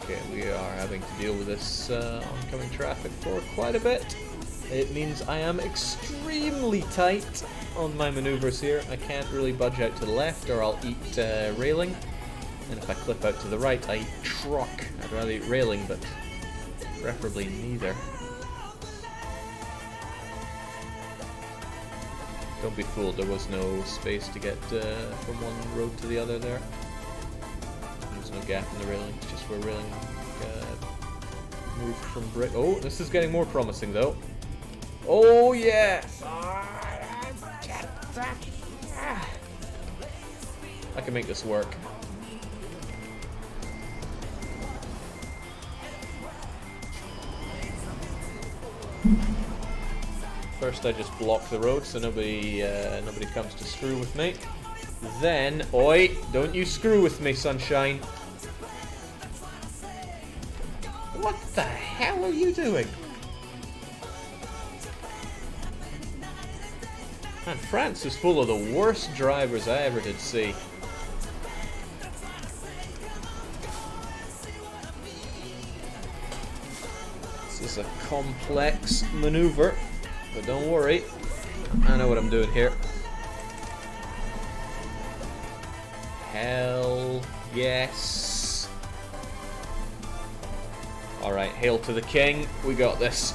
Okay, we are having to deal with this oncoming traffic for quite a bit. It means I am extremely tight on my maneuvers here. I can't really budge out to the left or I'll eat railing. And if I clip out to the right, I eat truck. I'd rather eat railing, but preferably neither. Don't be fooled, there was no space to get from one road to the other there. There's no gap in the railing, it's just where railing moved from brick. Oh, this is getting more promising though. Oh yeah! I can make this work. First I just block the road so nobody comes to screw with me. Then, oi, don't you screw with me, sunshine. What the hell are you doing? Man, France is full of the worst drivers I ever did see. This is a complex maneuver, but don't worry, I know what I'm doing here. Hell yes. Alright, hail to the king, we got this.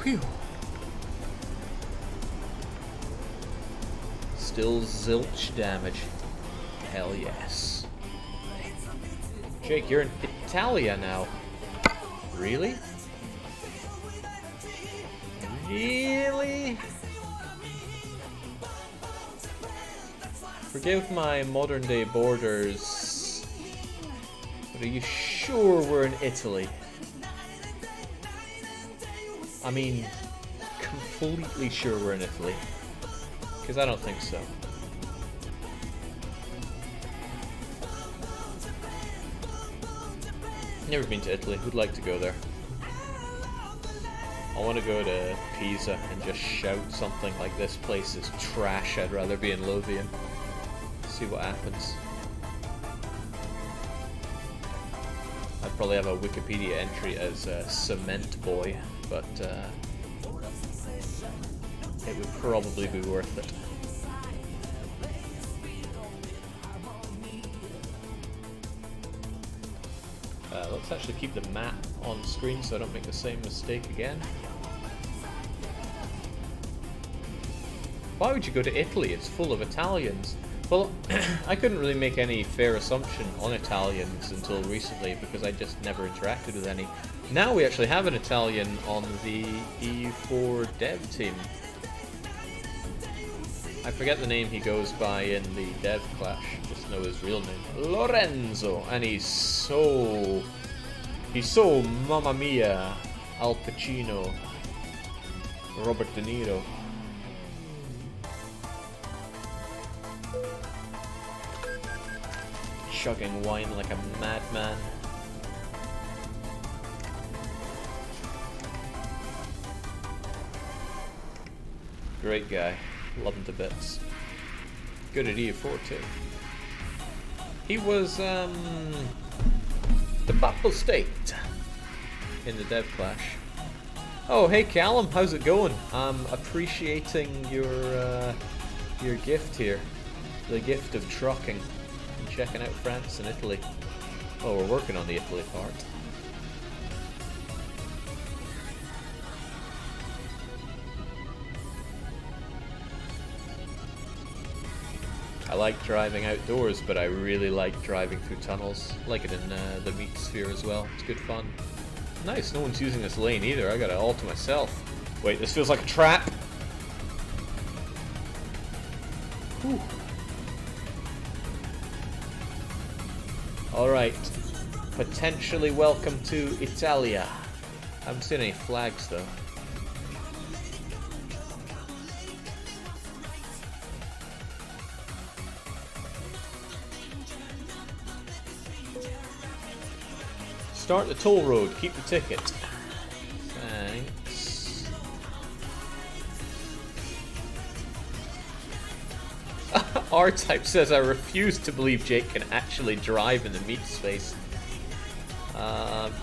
Phew. Still zilch damage. Hell yes. Jake, you're in Italia now. Really? Really? Forgive my modern day borders, but are you sure we're in Italy? I mean, completely sure we're in Italy. Because I don't think so. Never been to Italy. Who'd like to go there? I want to go to Pisa and just shout something like, this place is trash, I'd rather be in Lothian. See what happens. I'd probably have a Wikipedia entry as Cement Boy, but it would probably be worth it. Let's actually keep the map on screen so I don't make the same mistake again. Why would you go to Italy? It's full of Italians. Well, I couldn't really make any fair assumption on Italians until recently because I just never interacted with any. Now we actually have an Italian on the EU4 dev team. I forget the name he goes by in the dev clash, just know his real name. Lorenzo! And he's so Mamma Mia, Al Pacino, Robert De Niro. Chugging wine like a madman. Great guy. Love him to bits. Good at EU4 too. He was the Battle State in the dev clash. Oh, hey Callum, how's it going? I'm appreciating your gift here, the gift of trucking and checking out France and Italy. Oh, we're working on the Italy part. I like driving outdoors, but I really like driving through tunnels. I like it in the meat sphere as well. It's good fun. Nice, no one's using this lane either. I got it all to myself. Wait, this feels like a trap. Whew. Alright. Potentially welcome to Italia. I haven't seen any flags though. Start the toll road, keep the ticket. Thanks. R-Type says, I refuse to believe Jake can actually drive in the meat space.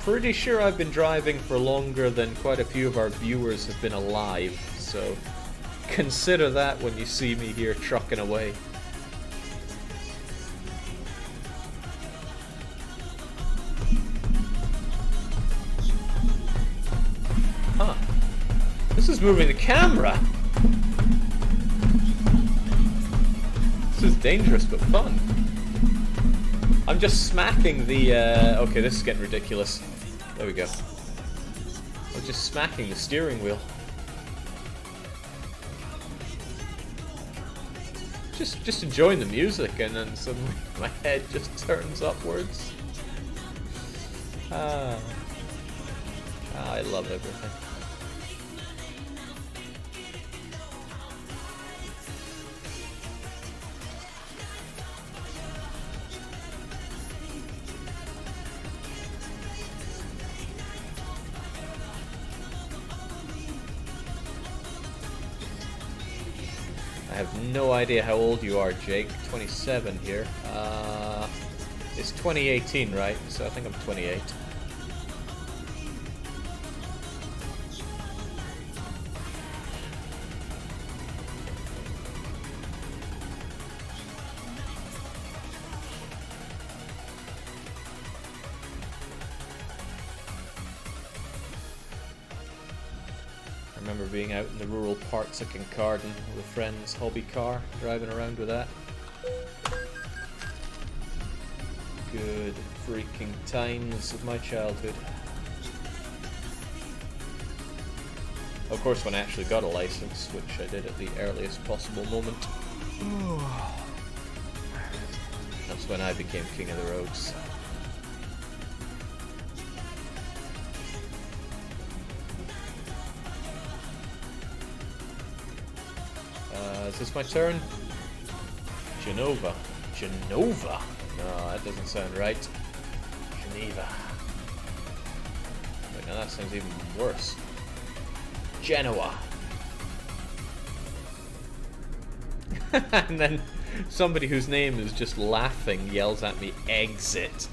Pretty sure I've been driving for longer than quite a few of our viewers have been alive, so consider that when you see me here trucking away. Huh. This is moving the camera! This is dangerous but fun. I'm just smacking the, okay, this is getting ridiculous. There we go. I'm just smacking the steering wheel. Just enjoying the music, and then suddenly my head just turns upwards. I love everything. I have no idea how old you are, Jake. 27 here. It's 2018, right? So I think I'm 28. I remember being out in the rural parts of Kincardine with a friend's hobby car, driving around with that. Good freaking times of my childhood. Of course, when I actually got a license, which I did at the earliest possible moment. That's when I became king of the roads. Is this my turn? Genova. Genova? No, that doesn't sound right. Geneva. Wait, now that sounds even worse. Genoa. And then somebody whose name is just laughing yells at me, exit.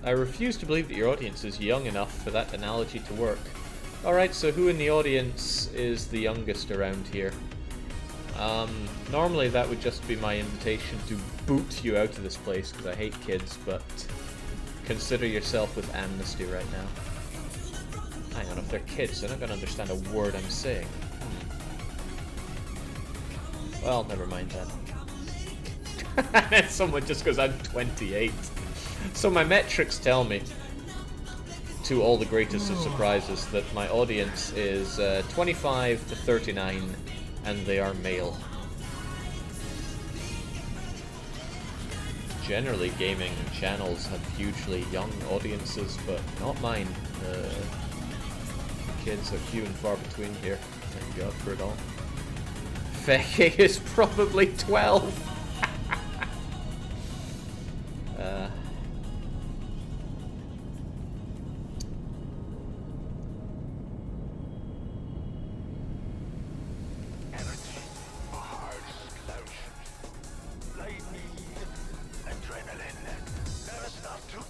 I refuse to believe that your audience is young enough for that analogy to work. Alright, so who in the audience is the youngest around here? Normally that would just be my invitation to boot you out of this place, because I hate kids, but consider yourself with amnesty right now. Hang on, if they're kids, they're not going to understand a word I'm saying. Well, never mind then. Someone just goes, I'm 28. So my metrics tell me, to all the greatest of surprises, that my audience is 25 to 39, and they are male. Generally, gaming channels have hugely young audiences, but not mine. The kids are few and far between here. Thank God for it all. Fekke is probably 12.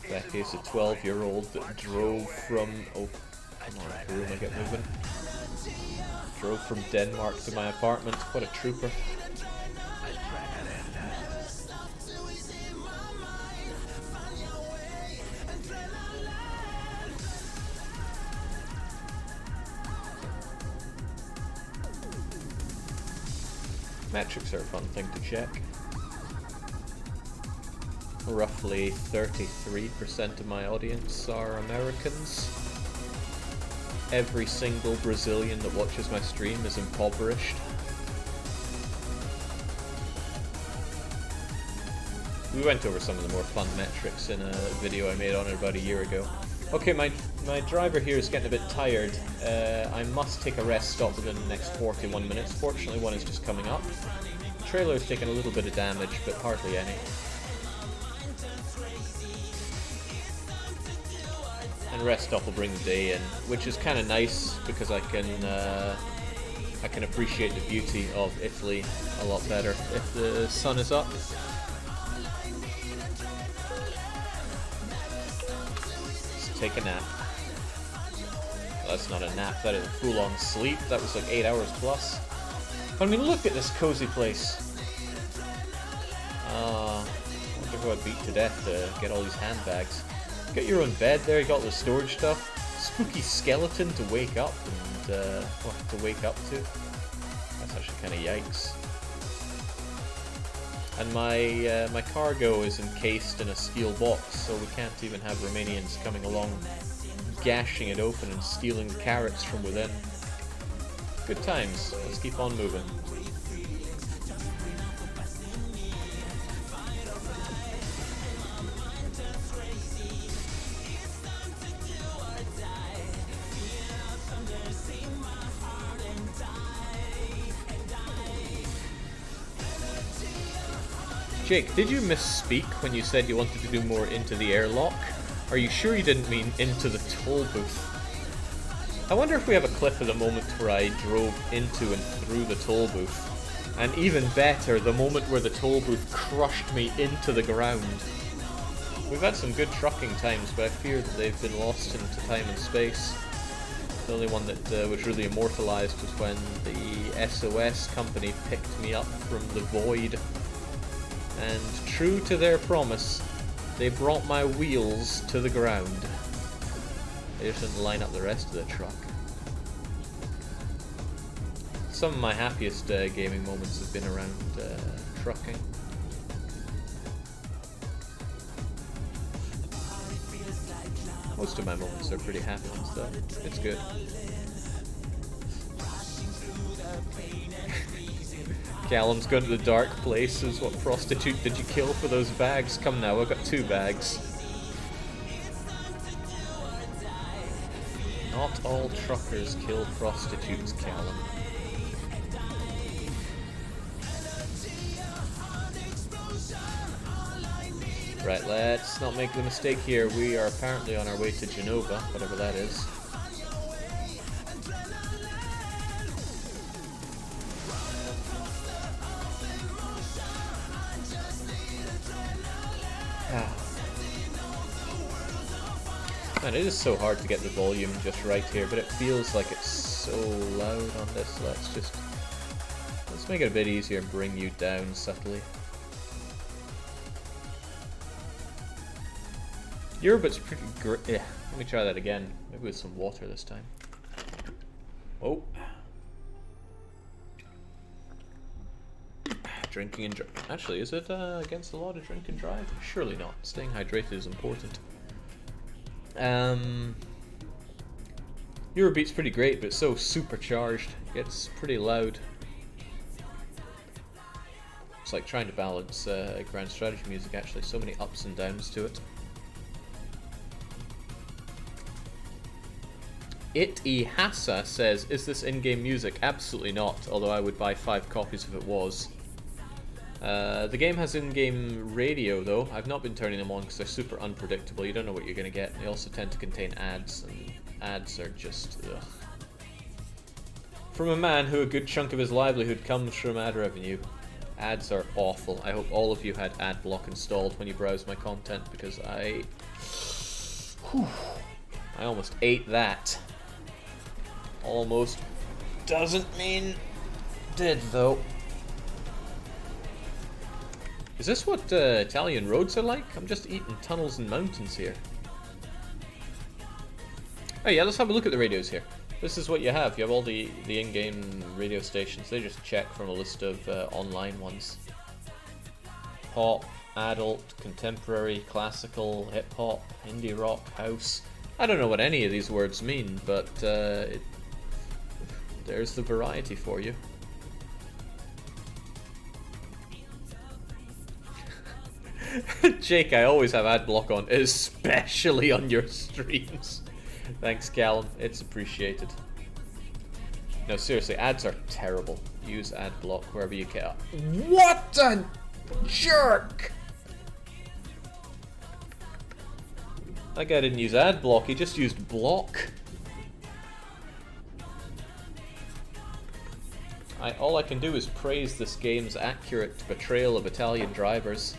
Becky's a 12-year-old that drove from... Oh, come on, room, I get moving. Drove from Denmark to my apartment. What a trooper. Metrics are a fun thing to check. Roughly 33% of my audience are Americans. Every single Brazilian that watches my stream is impoverished. We went over some of the more fun metrics in a video I made on it about a year ago. Okay, my driver here is getting a bit tired. I must take a rest stop within the next 41 minutes. Fortunately, one is just coming up. The trailer is taking a little bit of damage, but hardly any. And rest stop will bring the day in, which is kind of nice because I can appreciate the beauty of Italy a lot better if the sun is up. Let's take a nap. Well, that's not a nap, that is a full-on sleep. That was like 8 hours plus. I mean, look at this cozy place. I wonder who I'd beat to death to get all these handbags. Got your own bed there, you got all the storage stuff. Spooky skeleton to wake up and what to wake up to. That's actually kind of yikes. And my cargo is encased in a steel box, so we can't even have Romanians coming along, gashing it open and stealing the carrots from within. Good times. Let's keep on moving. Jake, did you misspeak when you said you wanted to do more into the airlock? Are you sure you didn't mean into the toll booth? I wonder if we have a clip of the moment where I drove into and through the toll booth And even better, the moment where the toll booth crushed me into the ground. We've had some good trucking times, but I fear that they've been lost into time and space. The only one that was really immortalized was when the SOS company picked me up from the void. And true to their promise, they brought my wheels to the ground. They just didn't line up the rest of the truck. Some of my happiest gaming moments have been around trucking. Most of my moments are pretty happy and stuff. It's good. Callum's gone to the dark places. What prostitute did you kill for those bags? Come now, I've got 2 bags. Not all truckers kill prostitutes, Callum. Right, let's not make the mistake here. We are apparently on our way to Genova, whatever that is. Man, it is so hard to get the volume just right here, but it feels like it's so loud on this. Let's make it a bit easier and bring you down subtly. Eurobit's pretty great. Yeah, let me try that again. Maybe with some water this time. Oh. Drinking and drive. Actually, is it against the law to drink and drive? Surely not. Staying hydrated is important. Eurobeat's pretty great, but it's so supercharged. It gets pretty loud. It's like trying to balance grand strategy music, actually. So many ups and downs to it. Ihasa says, is this in-game music? Absolutely not, although I would buy 5 copies if it was. The game has in-game radio, though. I've not been turning them on because they're super unpredictable. You don't know what you're going to get. They also tend to contain ads, and ads are just... ugh. From a man who a good chunk of his livelihood comes from ad revenue, ads are awful. I hope all of you had ad block installed when you browse my content, because I almost ate that. Almost doesn't mean did, though. Is this what Italian roads are like? I'm just eating tunnels and mountains here. Oh yeah, let's have a look at the radios here. This is what you have. You have all the in-game radio stations. They just check from a list of online ones. Pop, adult, contemporary, classical, hip-hop, indie rock, house. I don't know what any of these words mean, but there's the variety for you. Jake, I always have ad block on, especially on your streams. Thanks, Callum. It's appreciated. No, seriously, ads are terrible. Use ad block wherever you can. What a jerk! That guy didn't use ad block, he just used block. All I can do is praise this game's accurate portrayal of Italian drivers.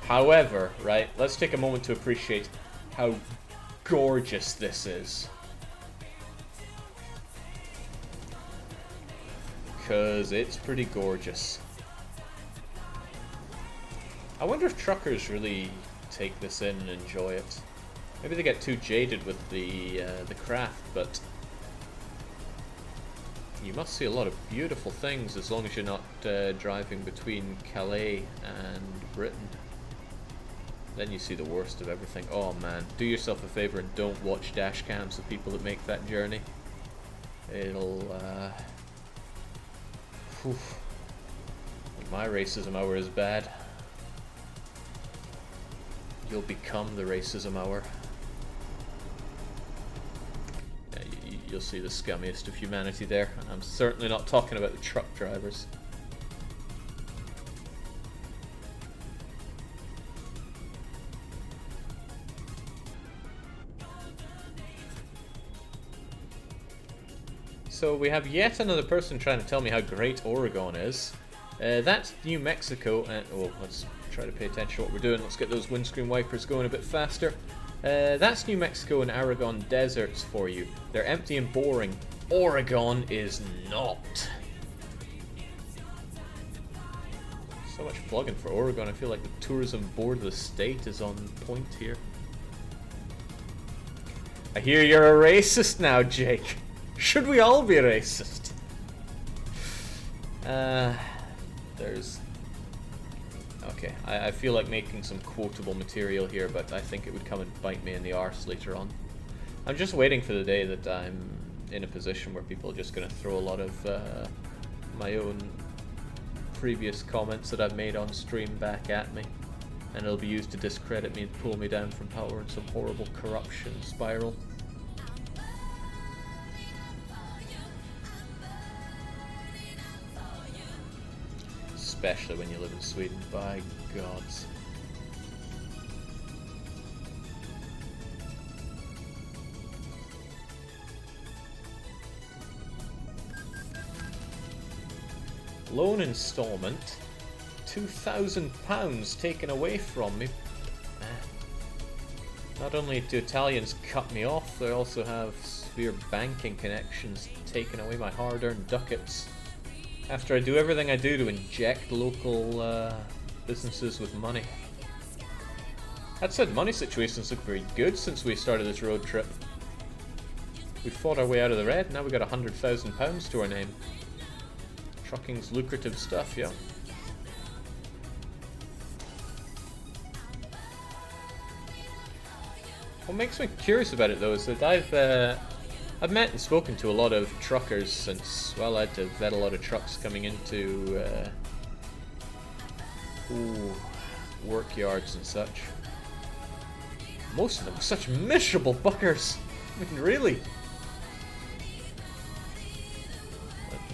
However, right, let's take a moment to appreciate how gorgeous this is. Because it's pretty gorgeous. I wonder if truckers really take this in and enjoy it. Maybe they get too jaded with the craft, but you must see a lot of beautiful things as long as you're not driving between Calais and Britain. Then you see the worst of everything. Oh man, do yourself a favor and don't watch dash cams of people that make that journey. It'll my racism hour is bad. You'll become the racism hour. Yeah, you'll see the scummiest of humanity there. And I'm certainly not talking about the truck drivers. So we have yet another person trying to tell me how great Oregon is. That's New Mexico, and oh, let's try to pay attention to what we're doing. Let's get those windscreen wipers going a bit faster. That's New Mexico and Aragon deserts for you. They're empty and boring. Oregon is not. So much plugging for Oregon. I feel like the tourism board of the state is on point here. I hear you're a racist now, Jake. Should we all be racist? There's... Okay, I feel like making some quotable material here, but I think it would come and bite me in the arse later on. I'm just waiting for the day that I'm in a position where people are just going to throw a lot of my own previous comments that I've made on stream back at me. And it'll be used to discredit me and pull me down from power in some horrible corruption spiral. Especially when you live in Sweden, by gods. Loan installment, £2,000 taken away from me. Not only do Italians cut me off, they also have severe banking connections, taking away my hard-earned ducats. After I do everything I do to inject local businesses with money. That said, money situations look very good since we started this road trip. We fought our way out of the red, now we got £100,000 to our name. Trucking's lucrative stuff, yeah. What makes me curious about it though is that I've met and spoken to a lot of truckers since, well, I had to vet a lot of trucks coming into work yards and such. Most of them are such miserable buggers. I mean, really.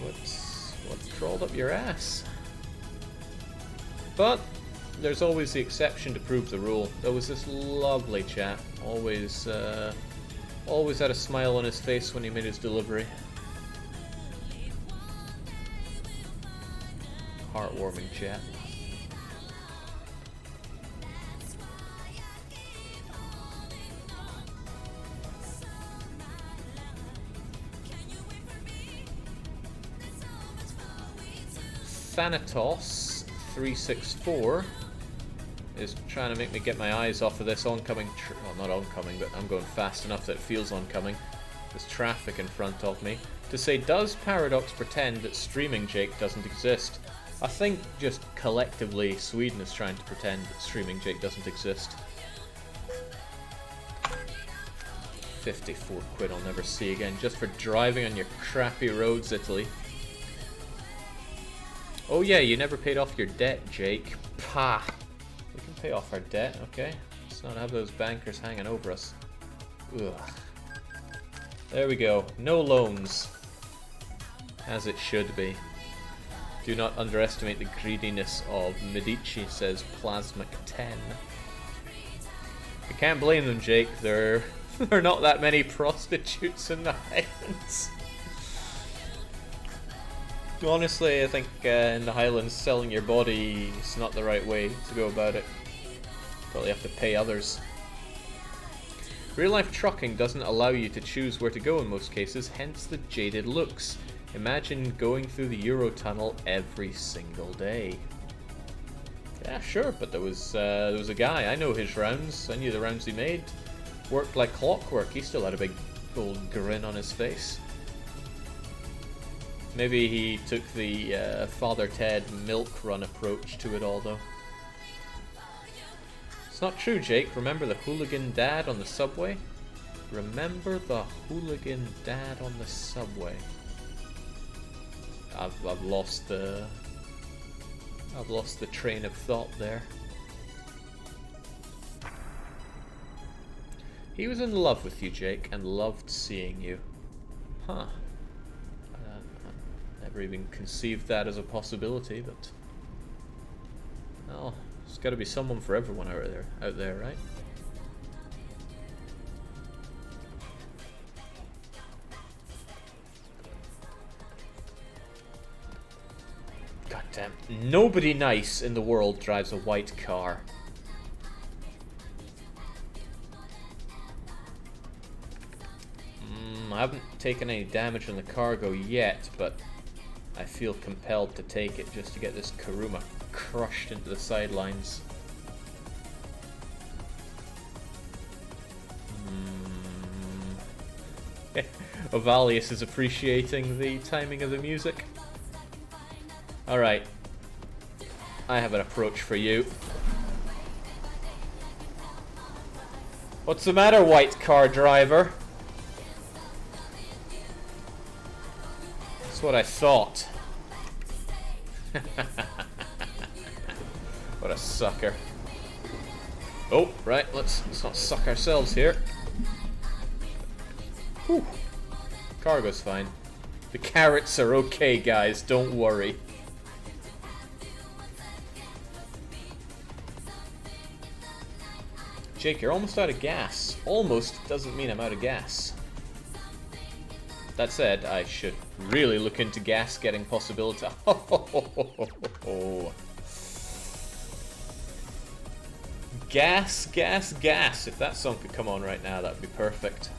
What's crawled up your ass? But there's always the exception to prove the rule. There was this lovely chap, always had a smile on his face when he made his delivery. Heartwarming chap. Thanatos 364 is trying to make me get my eyes off of this oncoming, well, not oncoming, but I'm going fast enough that it feels oncoming. There's traffic in front of me. To say, does Paradox pretend that Streaming Jake doesn't exist? I think just collectively Sweden is trying to pretend that Streaming Jake doesn't exist. 54 quid I'll never see again, just for driving on your crappy roads, Italy. Oh yeah, you never paid off your debt, Jake. Pah! We can pay off our debt, okay? Let's not have those bankers hanging over us. Ugh. There we go. No loans. As it should be. Do not underestimate the greediness of Medici, says Plasmic 10. I can't blame them, Jake. There are not that many prostitutes in the Highlands. Honestly, I think in the Highlands, selling your body is not the right way to go about it. Probably have to pay others. Real-life trucking doesn't allow you to choose where to go in most cases, hence the jaded looks. Imagine going through the Eurotunnel every single day. Yeah, sure, but there was a guy, I know his rounds, I knew the rounds he made. Worked like clockwork, he still had a big old grin on his face. Maybe he took the Father Ted milk run approach to it all, though. It's not true, Jake. Remember the hooligan dad on the subway? Remember the hooligan dad on the subway. I've lost the train of thought there. He was in love with you, Jake, and loved seeing you. Huh. Never even conceived that as a possibility, but well, there's got to be someone for everyone out there, right? Nobody nice in the world drives a white car. I haven't taken any damage on the cargo yet, but I feel compelled to take it just to get this Kuruma crushed into the sidelines. Ovalius is appreciating the timing of the music. Alright. I have an approach for you. What's the matter, white car driver? That's what I thought. What a sucker. Oh, right, let's not suck ourselves here. Whew. Cargo's fine. The carrots are okay, guys, don't worry. Jake, you're almost out of gas. Almost doesn't mean I'm out of gas. That said, I should really look into gas getting possibility. Gas, gas, gas. If that song could come on right now, that would be perfect.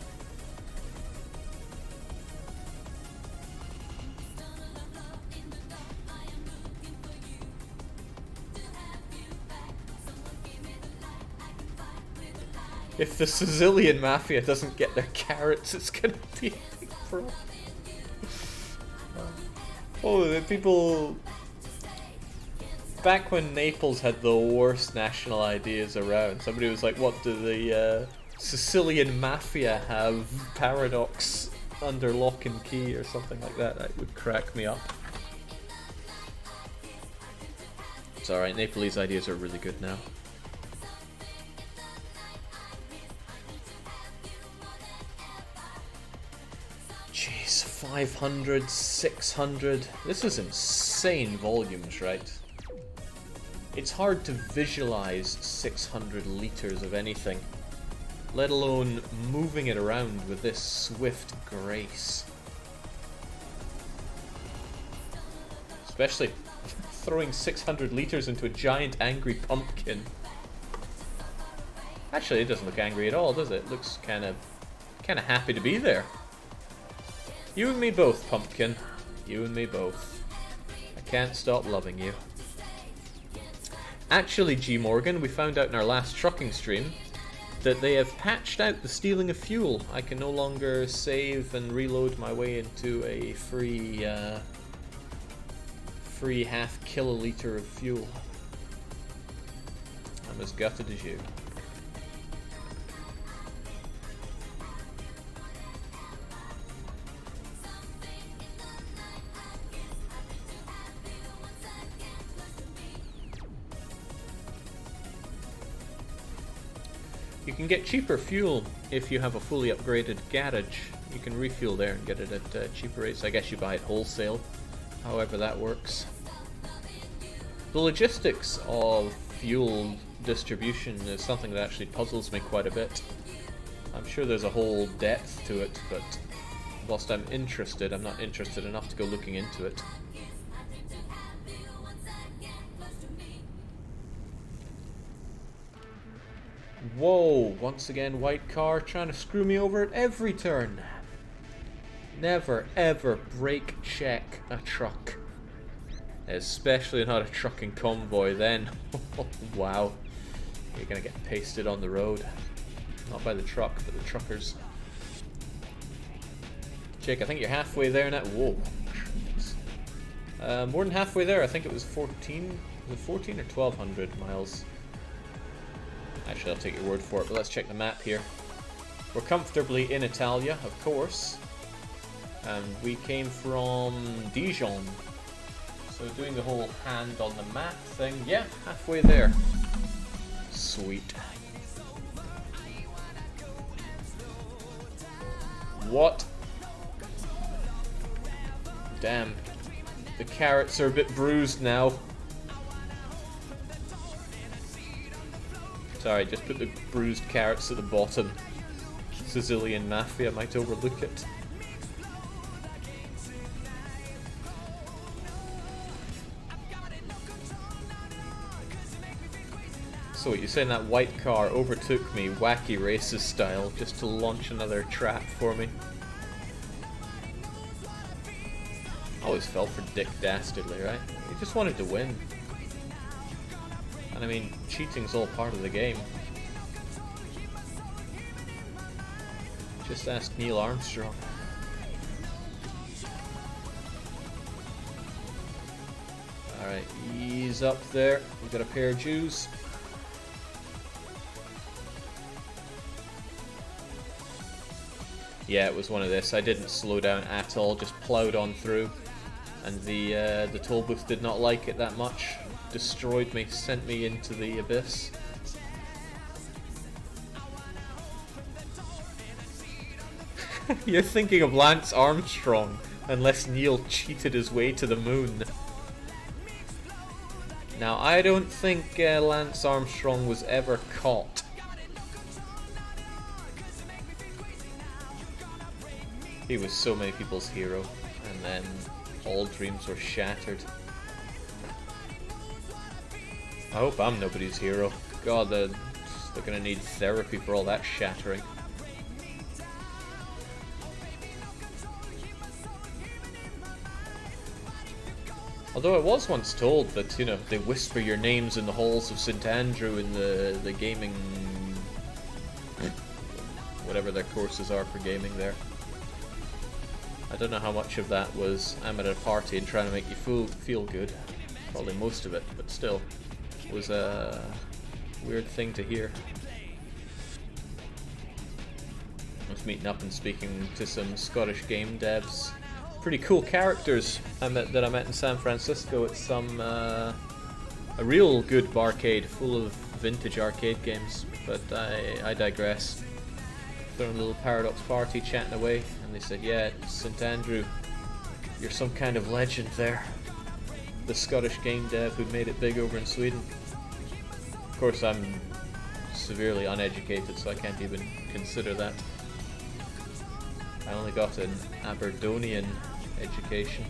If the Sicilian Mafia doesn't get their carrots, it's gonna be a big problem. Oh, the people... Back when Naples had the worst national ideas around, somebody was like, what do the Sicilian Mafia have? Paradox under lock and key or something like that. That would crack me up. It's alright, Naples ideas are really good now. Jeez, 500, 600. This is insane volumes, right? It's hard to visualize 600 liters of anything, let alone moving it around with this swift grace. Especially throwing 600 liters into a giant angry pumpkin. Actually, it doesn't look angry at all, does it? It looks kind of happy to be there. You and me both, pumpkin. You and me both. I can't stop loving you. Actually, G. Morgan, we found out in our last trucking stream that they have patched out the stealing of fuel. I can no longer save and reload my way into a free half kiloliter of fuel. I'm as gutted as you. You can get cheaper fuel if you have a fully upgraded garage. You can refuel there and get it at cheaper rates. I guess you buy it wholesale, however that works. The logistics of fuel distribution is something that actually puzzles me quite a bit. I'm sure there's a whole depth to it, but whilst I'm interested, I'm not interested enough to go looking into it. Whoa, once again white car trying to screw me over at every turn. Never ever brake check a truck. Especially not a trucking convoy then. Wow. You're gonna get pasted on the road. Not by the truck, but the truckers. Jake, I think you're halfway there now. Whoa. More than halfway there. I think it was 14. Was it 14 or 1200 miles? Actually, I'll take your word for it, but let's check the map here. We're comfortably in Italia, of course. And we came from Dijon. So doing the whole hand on the map thing, yeah, halfway there. Sweet. What? Damn. The carrots are a bit bruised now. Sorry, just put the bruised carrots at the bottom. Sicilian Mafia might overlook it. So what, you're saying that white car overtook me, wacky racist style, just to launch another trap for me? Always fell for Dick Dastardly, right? He just wanted to win. And I mean, cheating's all part of the game. Just ask Neil Armstrong. Alright, ease up there. We've got a pair of Jews. Yeah, it was one of this. I didn't slow down at all, just plowed on through. And the toll booth did not like it that much. Destroyed me, sent me into the abyss. You're thinking of Lance Armstrong, unless Neil cheated his way to the moon. Now, I don't think Lance Armstrong was ever caught. He was so many people's hero, and then all dreams were shattered. I hope I'm nobody's hero. God, they're gonna need therapy for all that shattering. Although I was once told that, you know, they whisper your names in the halls of St. Andrew in the gaming... whatever their courses are for gaming there. I don't know how much of that was I'm at a party and trying to make you feel good. Probably most of it, but still. It was a weird thing to hear. I was meeting up and speaking to some Scottish game devs. Pretty cool characters that I met in San Francisco at some a real good barcade full of vintage arcade games, but I digress. Throwing a little Paradox party, chatting away, and they said, yeah, St. Andrew, you're some kind of legend there. The Scottish game dev who made it big over in Sweden. Of course, I'm severely uneducated, so I can't even consider that. I only got an Aberdonian education.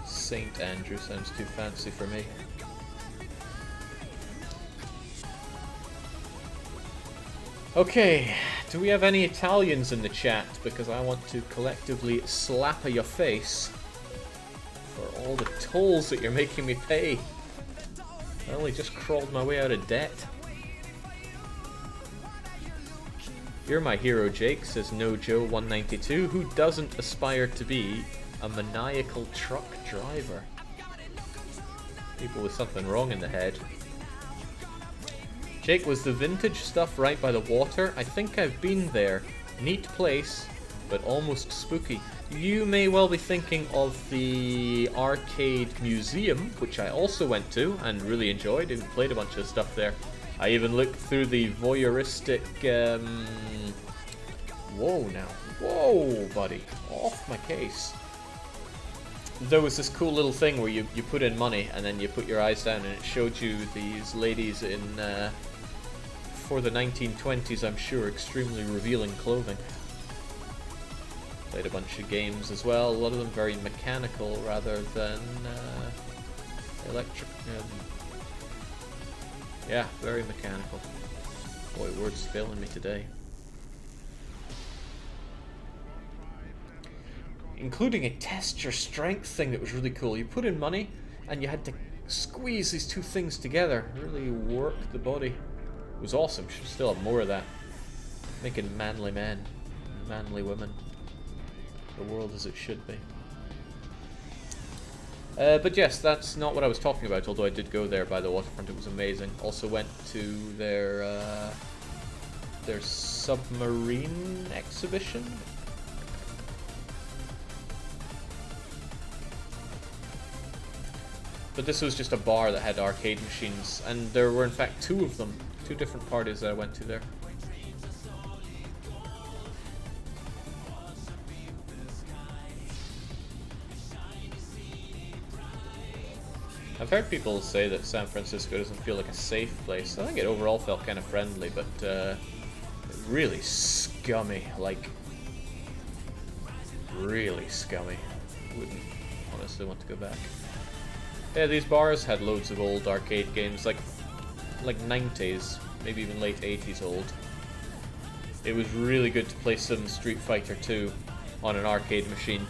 St. Andrew sounds too fancy for me. Okay, do we have any Italians in the chat? Because I want to collectively slap your face for all the tolls that you're making me pay. I only just crawled my way out of debt. You're my hero, Jake, says NoJoe192, who doesn't aspire to be a maniacal truck driver. People with something wrong in the head. Jake, was the vintage stuff right by the water? I think I've been there. Neat place, but almost spooky. You may well be thinking of the arcade museum, which I also went to and really enjoyed and played a bunch of stuff there. I even looked through the voyeuristic... Whoa now. Whoa, buddy. Off my case. There was this cool little thing where you put in money and then you put your eyes down and it showed you these ladies in... for the 1920s, I'm sure, extremely revealing clothing. Played a bunch of games as well, a lot of them very mechanical rather than electric. Yeah, very mechanical. Boy, words failing me today. Including a test your strength thing that was really cool. You put in money and you had to squeeze these two things together, really work the body. It was awesome. Should still have more of that. Making manly men, manly women. The world as it should be. But yes, that's not what I was talking about, although I did go there by the waterfront. It was amazing. Also went to their submarine exhibition. But this was just a bar that had arcade machines, and there were in fact two of them. Two different parties that I went to there. I've heard people say that San Francisco doesn't feel like a safe place. I think it overall felt kind of friendly, but really scummy. Like, really scummy. Wouldn't honestly want to go back. Yeah, these bars had loads of old arcade games, like 90s, maybe even late 80s old. It was really good to play some Street Fighter 2 on an arcade machine,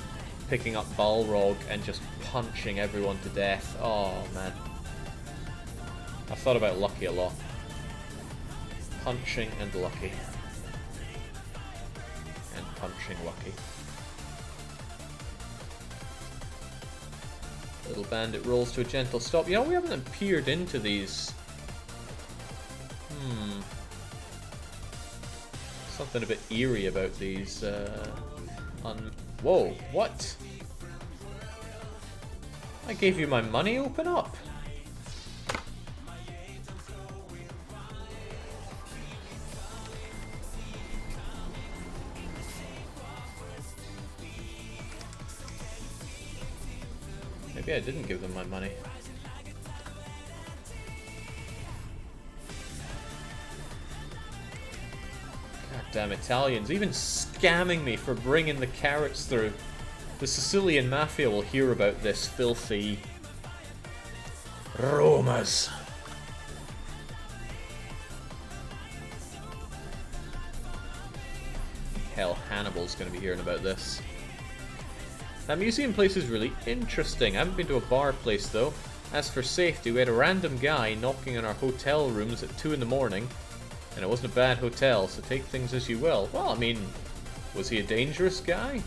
picking up Balrog and just punching everyone to death. Oh man. I've thought about Lucky a lot. Punching and Lucky. And punching Lucky. Little bandit rolls to a gentle stop. You know, we haven't peered into these. Something a bit eerie about these. Whoa, what? I gave you my money, open up. Maybe I didn't give them my money. Goddamn Italians, even scamming me for bringing the carrots through. The Sicilian mafia will hear about this filthy Romas. Hell, Hannibal's gonna be hearing about this. That museum place is really interesting. I haven't been to a bar place though. As for safety, we had a random guy knocking on our hotel rooms at 2 in the morning. And it wasn't a bad hotel, so take things as you will. Well, I mean, was he a dangerous guy?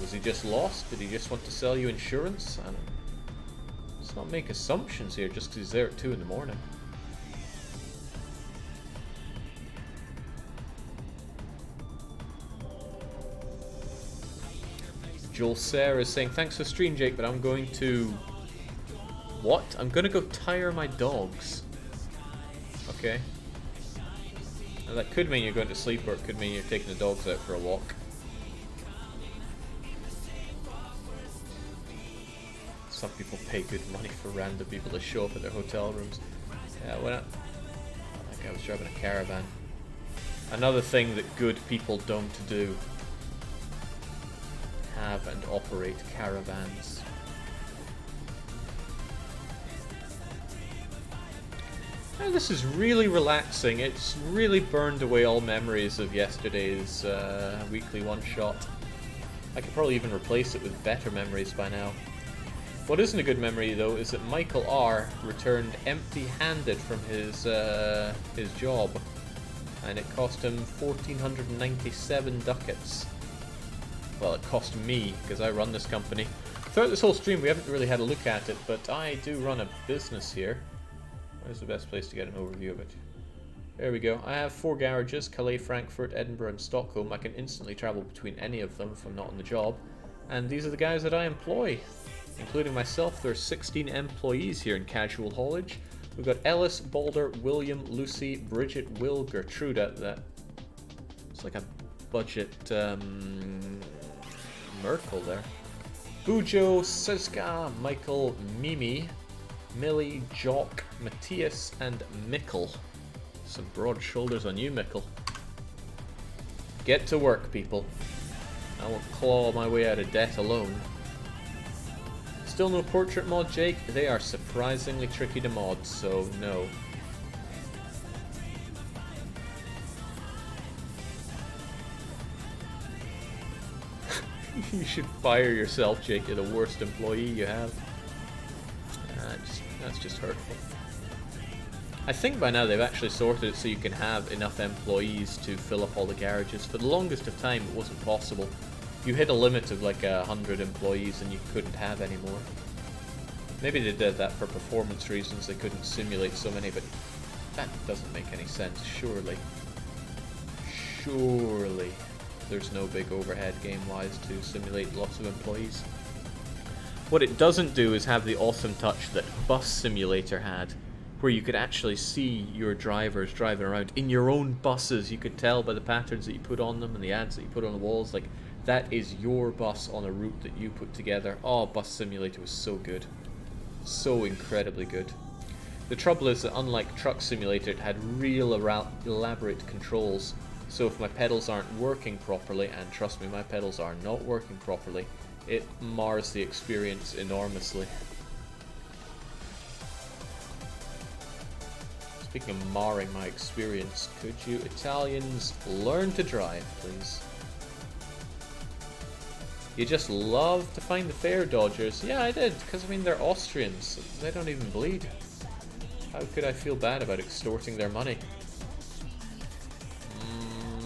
Was he just lost? Did he just want to sell you insurance? I don't know. Let's not make assumptions here just because he's there at 2 in the morning. Joel Sarah is saying, thanks for the stream, Jake, but I'm going to... What? I'm going to go tire my dogs. Okay. Now, that could mean you're going to sleep, or it could mean you're taking the dogs out for a walk. Some people pay good money for random people to show up at their hotel rooms. Yeah, why not? That guy was driving a caravan. Another thing that good people don't do. Have and operate caravans. Now, this is really relaxing. It's really burned away all memories of yesterday's weekly one-shot. I could probably even replace it with better memories by now. What isn't a good memory, though, is that Michael R. returned empty-handed from his job, and it cost him 1,497 ducats. Well, it cost me, because I run this company. Throughout this whole stream, we haven't really had a look at it, but I do run a business here. Where's the best place to get an overview of it? There we go. I have 4 garages, Calais, Frankfurt, Edinburgh, and Stockholm. I can instantly travel between any of them if I'm not on the job. And these are the guys that I employ. Including myself, there are 16 employees here in Casual Haulage. We've got Ellis, Balder, William, Lucy, Bridget, Will, Gertruda. That it's like a budget Merkel there. Bujo, Siska, Michael, Mimi, Millie, Jock, Matthias, and Mikkel. Some broad shoulders on you, Mikkel. Get to work, people. I won't claw my way out of debt alone. Still no portrait mod, Jake? They are surprisingly tricky to mod, so no. You should fire yourself, Jake. You're the worst employee you have. That's just hurtful. I think by now they've actually sorted it so you can have enough employees to fill up all the garages. For the longest of time, it wasn't possible. You hit a limit of like 100 employees and you couldn't have any more. Maybe they did that for performance reasons. They couldn't simulate so many, but that doesn't make any sense. Surely there's no big overhead game-wise to simulate lots of employees. What it doesn't do is have the awesome touch that Bus Simulator had, where you could actually see your drivers driving around in your own buses. You could tell by the patterns that you put on them and the ads that you put on the walls, like, that is your bus on a route that you put together. Oh, Bus Simulator was so good. So incredibly good. The trouble is that unlike Truck Simulator, it had real elaborate controls. So if my pedals aren't working properly, and trust me, my pedals are not working properly, it mars the experience enormously. Speaking of marring my experience, could you Italians learn to drive, please? You just love to find the fare dodgers. Yeah, I did, because I mean they're Austrians. They don't even bleed. How could I feel bad about extorting their money?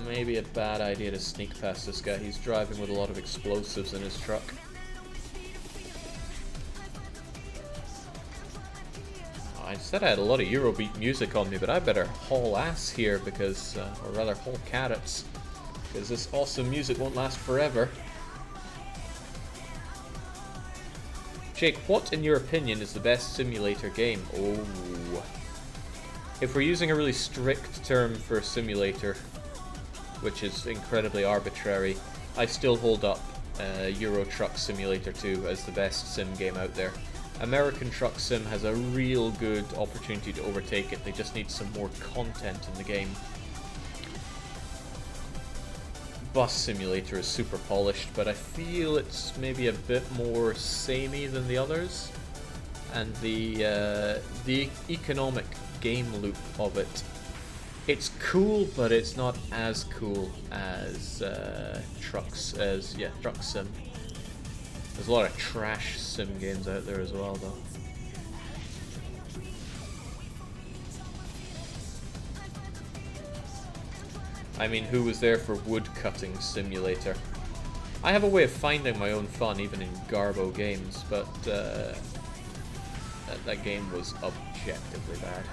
Maybe a bad idea to sneak past this guy. He's driving with a lot of explosives in his truck. I said I had a lot of Eurobeat music on me, but I better haul ass here because, or rather haul carrots, because this awesome music won't last forever. Jake, what in your opinion is the best simulator game? Oh. If we're using a really strict term for a simulator, which is incredibly arbitrary, I still hold up Euro Truck Simulator 2 as the best sim game out there. American Truck Sim has a real good opportunity to overtake it. They just need some more content in the game. Bus Simulator is super polished, but I feel it's maybe a bit more samey than the others. And the economic game loop of it, it's cool, but it's not as cool as Truck Sim. There's a lot of trash sim games out there as well, though. I mean, who was there for woodcutting simulator? I have a way of finding my own fun, even in Garbo games, but that game was objectively bad.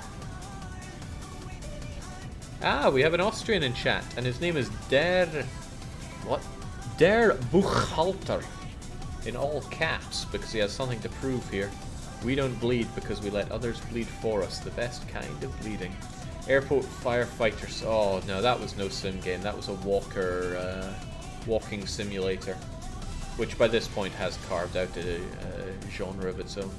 Ah, we have an Austrian in chat, and his name is Der Buchhalter. In all caps, because he has something to prove here. We don't bleed because we let others bleed for us. The best kind of bleeding. Airport firefighters. Oh no, that was no sim game. That was a walking simulator, which by this point has carved out a genre of its own.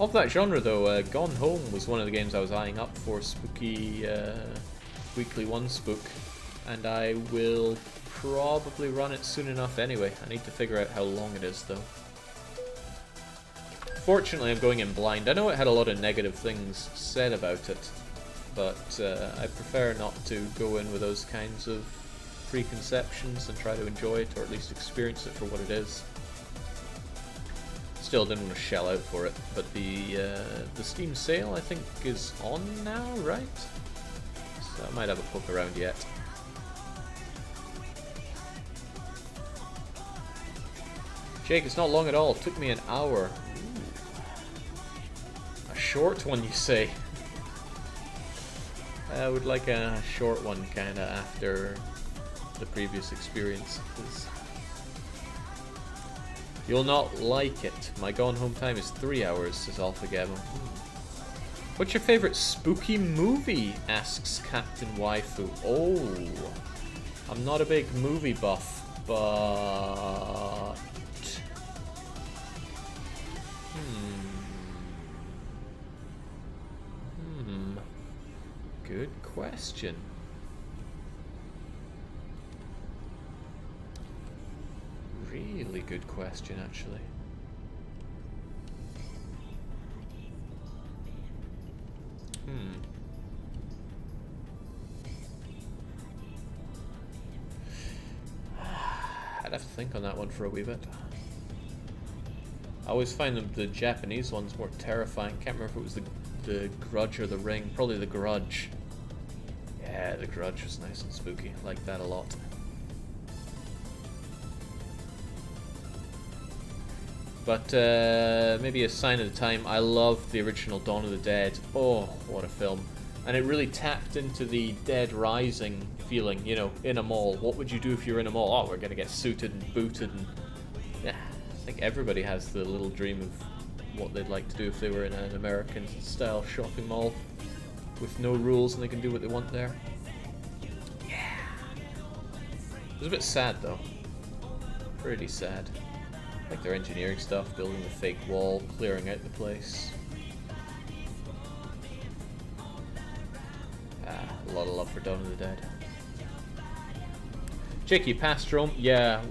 Of that genre though, Gone Home was one of the games I was eyeing up for Spooky Weekly 1 Spook, and I will probably run it soon enough anyway. I need to figure out how long it is though. Fortunately, I'm going in blind. I know it had a lot of negative things said about it, but I prefer not to go in with those kinds of preconceptions and try to enjoy it, or at least experience it for what it is. Still didn't want to shell out for it, but the Steam sale I think is on now, right? So I might have a poke around yet. Jake, it's not long at all. It took me an hour. Ooh. A short one, you say? I would like a short one, kind of, after the previous experience. You'll not like it. My gone home time is 3 hours, says Alpha Gabbo. What's your favorite spooky movie? Asks Captain Waifu. Oh, I'm not a big movie buff, but... Good question. Really good question, actually. I'd have to think on that one for a wee bit. I always find the Japanese ones more terrifying. Can't remember if it was the Grudge or the Ring. Probably the Grudge. Yeah, the Grudge was nice and spooky. Like that a lot. But maybe a sign of the time. I love the original Dawn of the Dead. Oh, what a film. And it really tapped into the Dead Rising feeling, you know, in a mall. What would you do if you're in a mall? Oh, we're going to get suited and booted. And yeah, I think everybody has the little dream of what they'd like to do if they were in an American-style shopping mall with no rules and they can do what they want there. Yeah. It was a bit sad, though. Pretty sad. Like their engineering stuff, building the fake wall, clearing out the place. A lot of love for Dawn of the Dead. Jake, you passed Rome? Yeah,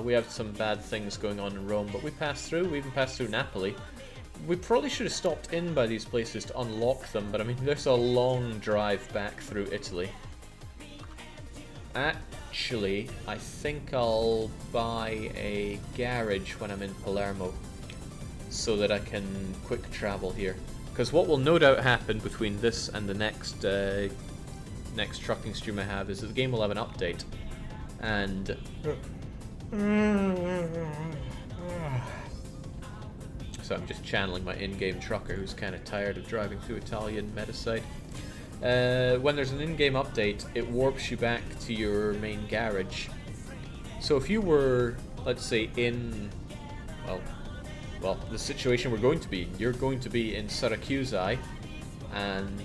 we have some bad things going on in Rome, but we passed through. We even passed through Napoli. We probably should have stopped in by these places to unlock them, but I mean, there's a long drive back through Italy. Actually, I think I'll buy a garage when I'm in Palermo, so that I can quick travel here. Because what will no doubt happen between this and the next trucking stream I have is that the game will have an update, and so I'm just channeling my in-game trucker who's kind of tired of driving through Italian Metaside. When there's an in-game update, it warps you back to your main garage. So if you were, let's say, in, well, the situation we're going to be, you're going to be in Syracuse, and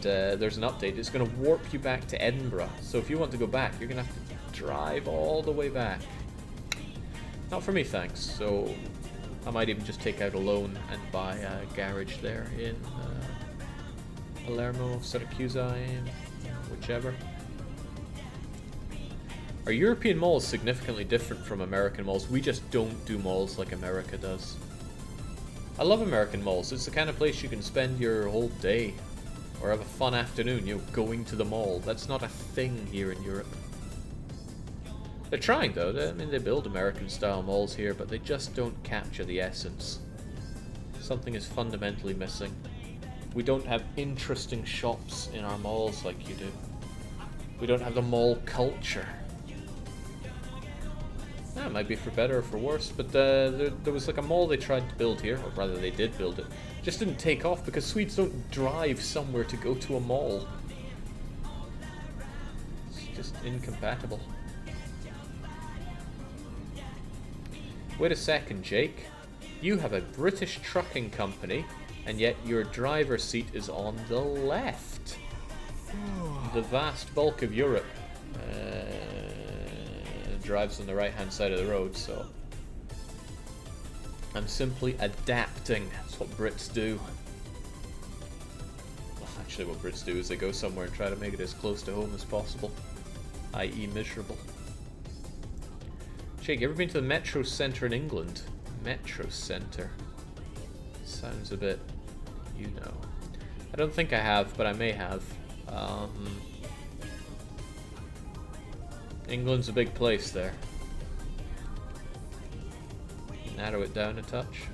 there's an update, it's going to warp you back to Edinburgh. So if you want to go back, you're going to have to drive all the way back. Not for me, thanks. So I might even just take out a loan and buy a garage there in Palermo, Syracuse, whichever. Our European malls significantly different from American malls. We just don't do malls like America does. I love American malls. It's the kind of place you can spend your whole day or have a fun afternoon, you know, going to the mall. That's not a thing here in Europe. They're trying though. I mean, they build American style malls here, but they just don't capture the essence. Something is fundamentally missing. We don't have interesting shops in our malls like you do. We don't have the mall culture. That might be for better or for worse, but there was like a mall they tried to build here, or rather they did build it. Just didn't take off because Swedes don't drive somewhere to go to a mall. It's just incompatible. Wait a second, Jake. You have a British trucking company, and yet your driver's seat is on the left. The vast bulk of Europe drives on the right-hand side of the road, so I'm simply adapting. That's what Brits do. Well, actually, what Brits do is they go somewhere and try to make it as close to home as possible, i.e. miserable. Jake, you ever been to the Metro Centre in England? Metro Centre. Sounds a bit, you know. I don't think I have, but I may have. England's a big place there. Narrow it down a touch.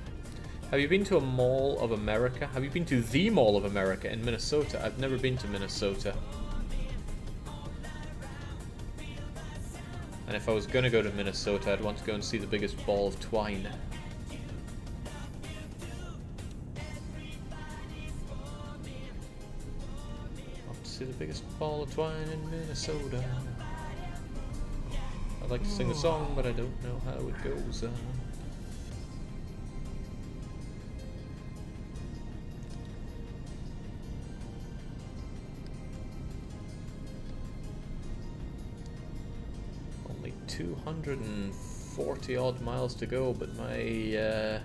Have you been to a Mall of America? Have you been to the Mall of America in Minnesota? I've never been to Minnesota. And if I was going to go to Minnesota, I'd want to go and see the biggest ball of twine. Want to see the biggest ball of twine in Minnesota. I'd like to sing a song, but I don't know how it goes. Only 240 odd miles to go, but my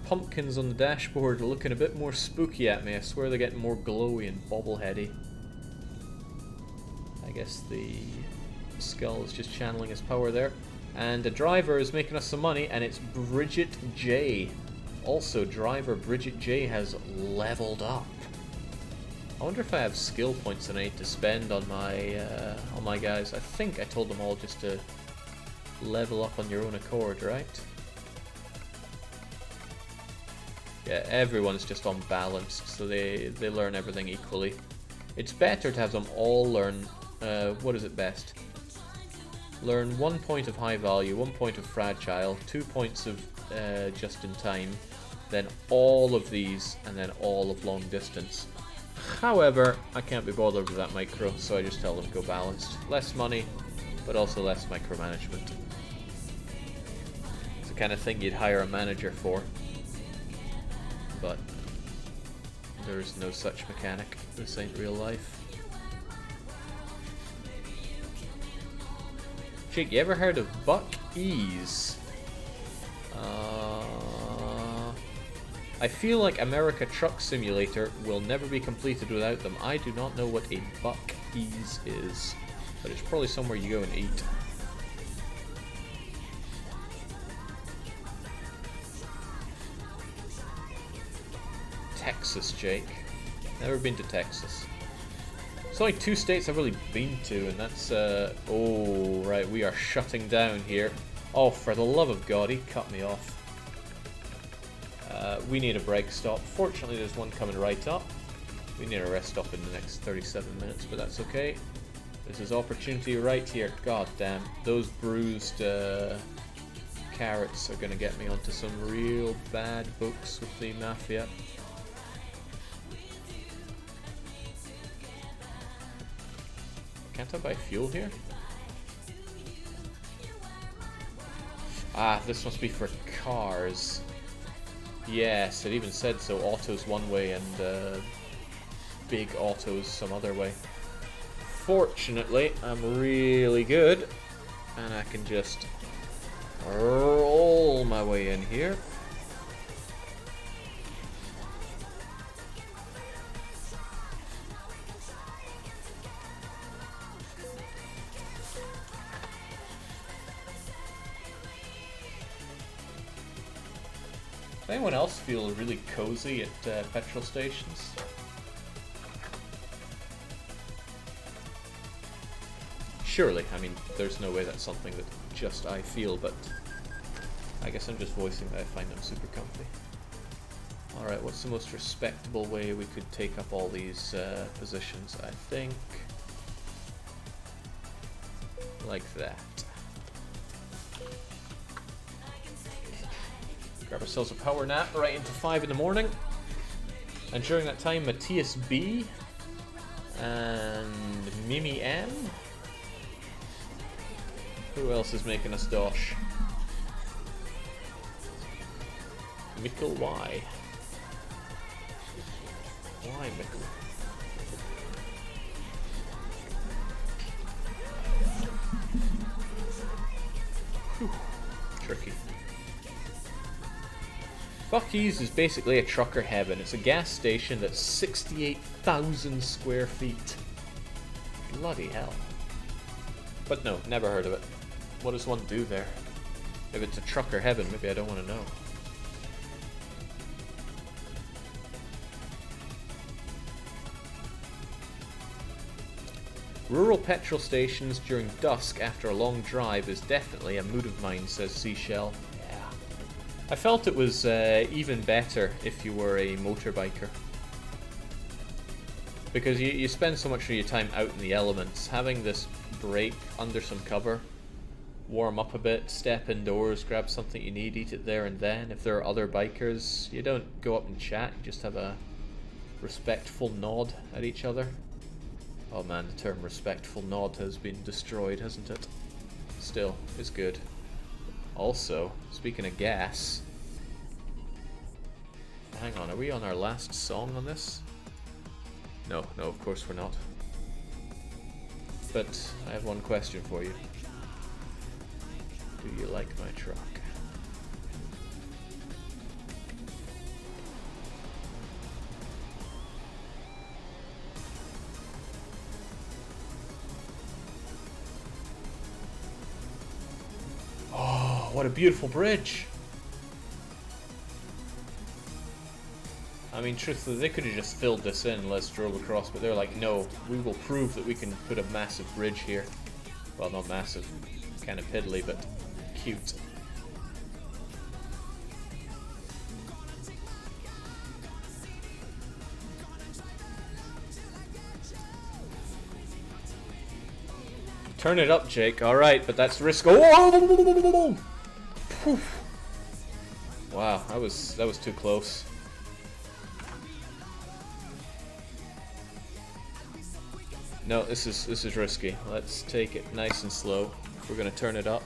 pumpkins on the dashboard are looking a bit more spooky at me. I swear they're getting more glowy and bobbleheady. I guess the skull is just channeling his power there. And the driver is making us some money, and it's Bridget J. Also, driver Bridget J has leveled up. I wonder if I have skill points that I need to spend on my guys. I think I told them all just to level up on your own accord, right? Yeah, everyone's just unbalanced, so they learn everything equally. It's better to have them all learn, what is it best? Learn 1 point of high value, 1 point of fragile, 2 points of just in time, then all of these, and then all of long distance. However, I can't be bothered with that micro, so I just tell them go balanced. Less money, but also less micromanagement. It's the kind of thing you'd hire a manager for. But there is no such mechanic. This ain't real life. Jake, you ever heard of Buck Ease? I feel like America Truck Simulator will never be completed without them. I do not know what a Buck Ease is, but it's probably somewhere you go and eat. Texas, Jake. Never been to Texas. There's only 2 states I've really been to, and that's, oh, right, we are shutting down here. Oh, for the love of God, he cut me off. We need a break stop. Fortunately, there's one coming right up. We need a rest stop in the next 37 minutes, but that's okay. This is opportunity right here. God damn, those bruised carrots are gonna get me onto some real bad books with the Mafia. Can't I buy fuel here? Ah, this must be for cars. Yes, it even said so. Autos one way and big autos some other way. Fortunately, I'm really good, and I can just roll my way in here. Does anyone else feel really cozy at petrol stations? Surely, I mean, there's no way that's something that just I feel, but I guess I'm just voicing that I find them super comfy. Alright, what's the most respectable way we could take up all these positions? I think like that. Grab ourselves a power nap right into 5 in the morning. And during that time, Matthias B and Mimi M. Who else is making us dosh? Mikkel Y. Why Mikkel? Whew. Tricky. Buc-ee's is basically a trucker heaven. It's a gas station that's 68,000 square feet. Bloody hell. But no, never heard of it. What does one do there? If it's a trucker heaven, maybe I don't want to know. Rural petrol stations during dusk after a long drive is definitely a mood of mine, says Seashell. Yeah. I felt it was even better if you were a motorbiker. Because you spend so much of your time out in the elements. Having this break under some cover, warm up a bit, step indoors, grab something you need, eat it there and then. If there are other bikers, you don't go up and chat, you just have a respectful nod at each other. Oh man, the term respectful nod has been destroyed, hasn't it? Still, it's good. Also, speaking of gas... Hang on, are we on our last song on this? No, of course we're not. But I have one question for you. Do you like my truck? Oh, what a beautiful bridge! I mean, truthfully, they could have just filled this in and let's drove across, but they're like, no, we will prove that we can put a massive bridge here. Well, not massive, kind of piddly, but cute. Turn it up, Jake. Alright, but that's risk. Oh! Wow, that was too close. No, this is risky. Let's take it nice and slow. We're gonna turn it up.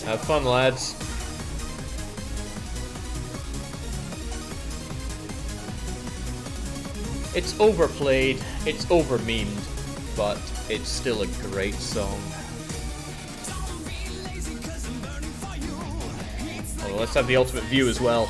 Have fun, lads. It's overplayed, it's over-memed, but it's still a great song. Oh, let's have the ultimate view as well.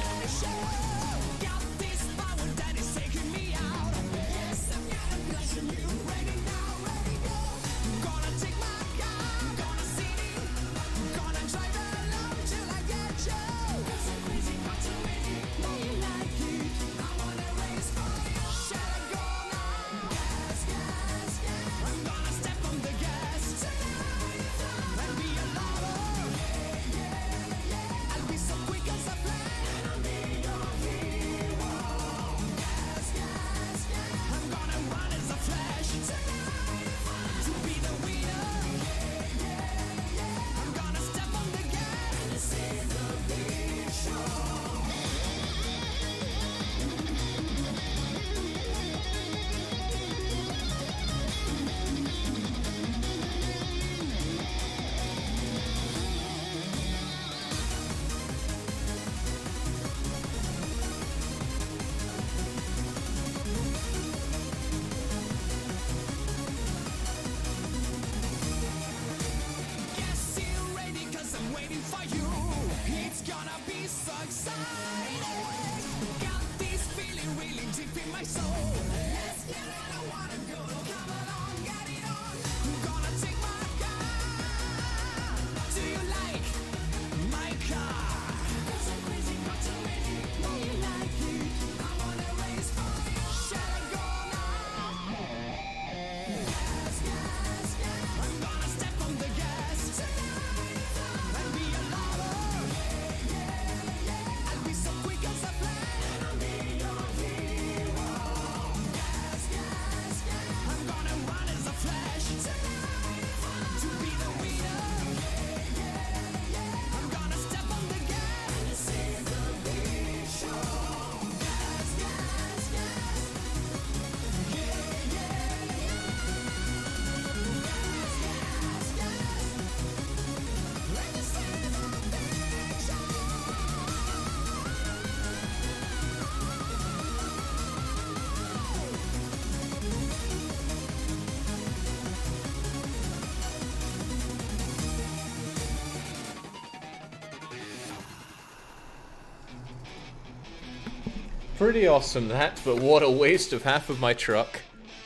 Pretty awesome that, but what a waste of half of my truck.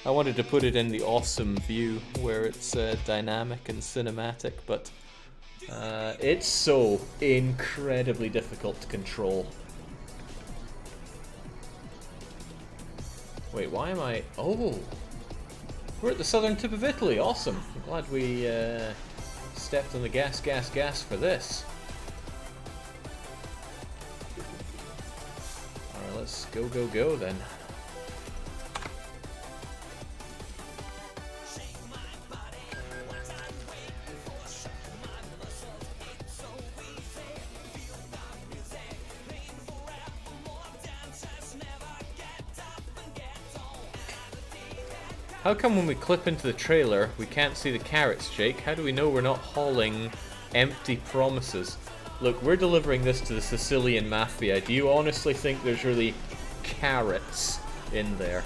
I wanted to put it in the awesome view where it's dynamic and cinematic, but it's so incredibly difficult to control. Wait, why am I... Oh! We're at the southern tip of Italy, awesome! I'm glad we stepped on the gas for this. Alright, let's go then. How come when we clip into the trailer, we can't see the carrots, Jake? How do we know we're not hauling empty promises? Look, we're delivering this to the Sicilian Mafia. Do you honestly think there's really carrots in there?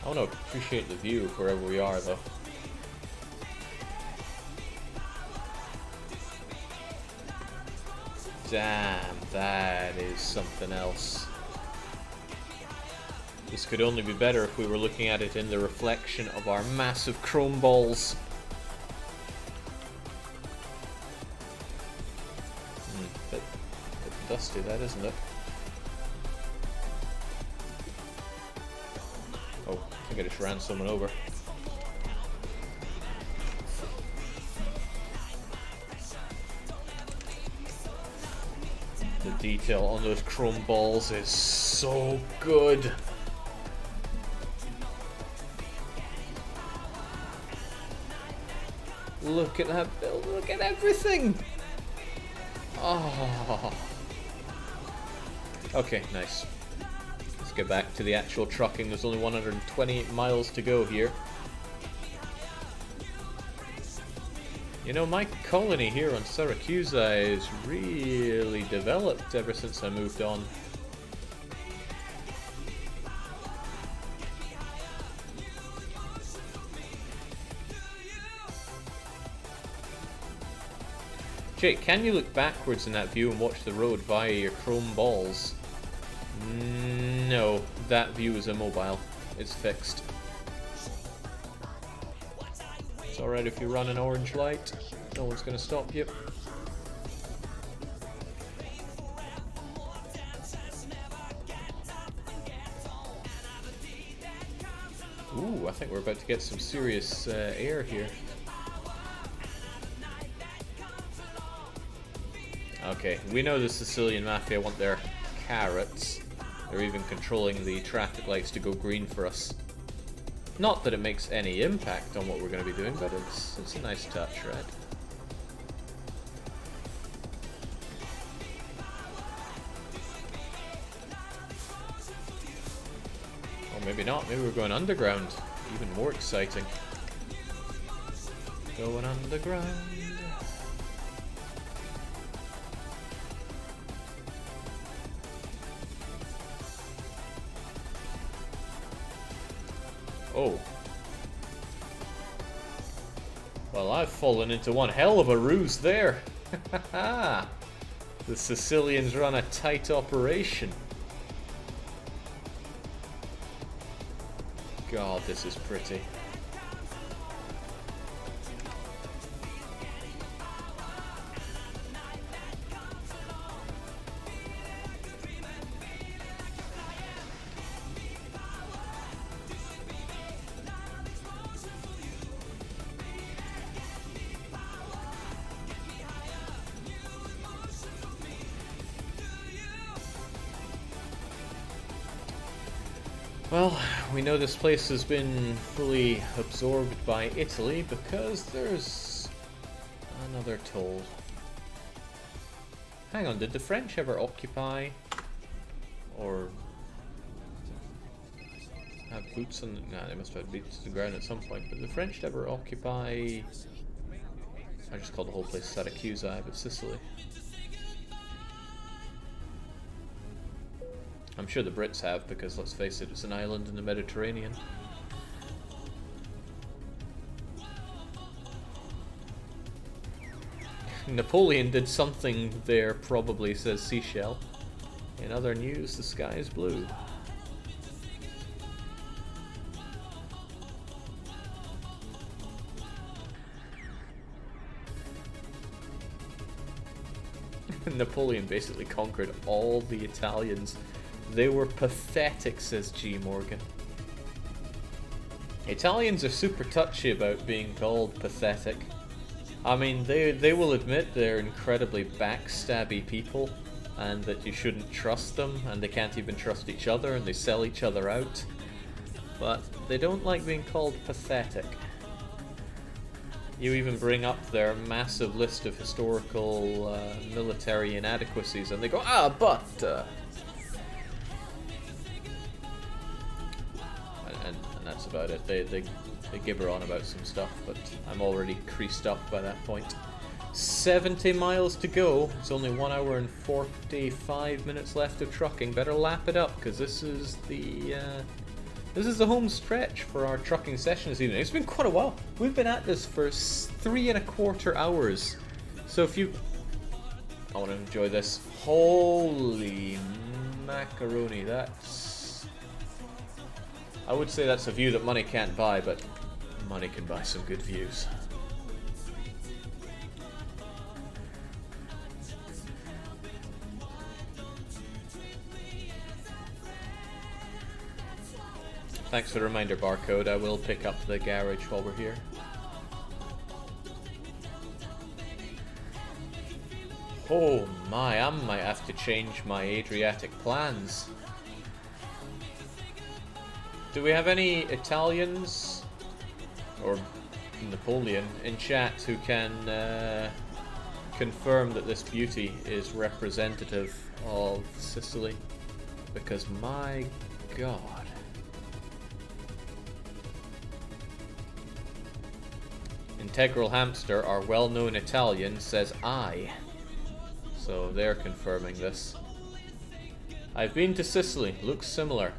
I want to appreciate the view of wherever we are, though. Damn, that is something else. This could only be better if we were looking at it in the reflection of our massive chrome balls. Bit dusty, that, isn't it? Oh, I think I just ran someone over. The detail on those chrome balls is so good. Look at that build, look at everything! Oh. Okay, nice. Let's get back to the actual trucking. There's only 128 miles to go here. You know, my colony here on Syracuse is really developed ever since I moved on. Jake, can you look backwards in that view and watch the road via your chrome balls? No, that view is immobile. It's fixed. It's alright if you run an orange light. No one's gonna stop you. Ooh, I think we're about to get some serious air here. Okay, we know the Sicilian Mafia want their carrots. They're even controlling the traffic lights to go green for us. Not that it makes any impact on what we're going to be doing, but it's a nice touch, right? Or maybe not, maybe we're going underground. Even more exciting. Going underground. Oh. Well, I've fallen into one hell of a ruse there. The Sicilians run a tight operation. God, this is pretty. Well, we know this place has been fully absorbed by Italy because there's another toll. Hang on, did the French ever occupy or have boots on the... Nah, they must have had boots to the ground at some point, but did the French ever occupy... I just called the whole place Syracuse, but Sicily. I'm sure the Brits have, because let's face it, it's an island in the Mediterranean. Napoleon did something there, probably, says Seashell. In other news, the sky is blue. Napoleon basically conquered all the Italians. They were pathetic, says G. Morgan. Italians are super touchy about being called pathetic. I mean, they will admit they're incredibly backstabby people, and that you shouldn't trust them, and they can't even trust each other, and they sell each other out. But they don't like being called pathetic. You even bring up their massive list of historical military inadequacies, and they go, but... And that's about it. They gibber on about some stuff, but I'm already creased up by that point. 70 miles to go. It's only 1 hour and 45 minutes left of trucking. Better lap it up, because this is the home stretch for our trucking session this evening. It's been quite a while. We've been at this for 3¼ hours. So if you... I want to enjoy this. Holy macaroni, that's... I would say that's a view that money can't buy, but money can buy some good views. Thanks for the reminder, Barcode. I will pick up the garage while we're here. Oh my, I might have to change my Adriatic plans. Do we have any Italians or Napoleon in chat who can confirm that this beauty is representative of Sicily? Because my god. Integral Hamster, our well-known Italian, says I. So they're confirming this. I've been to Sicily. Looks similar.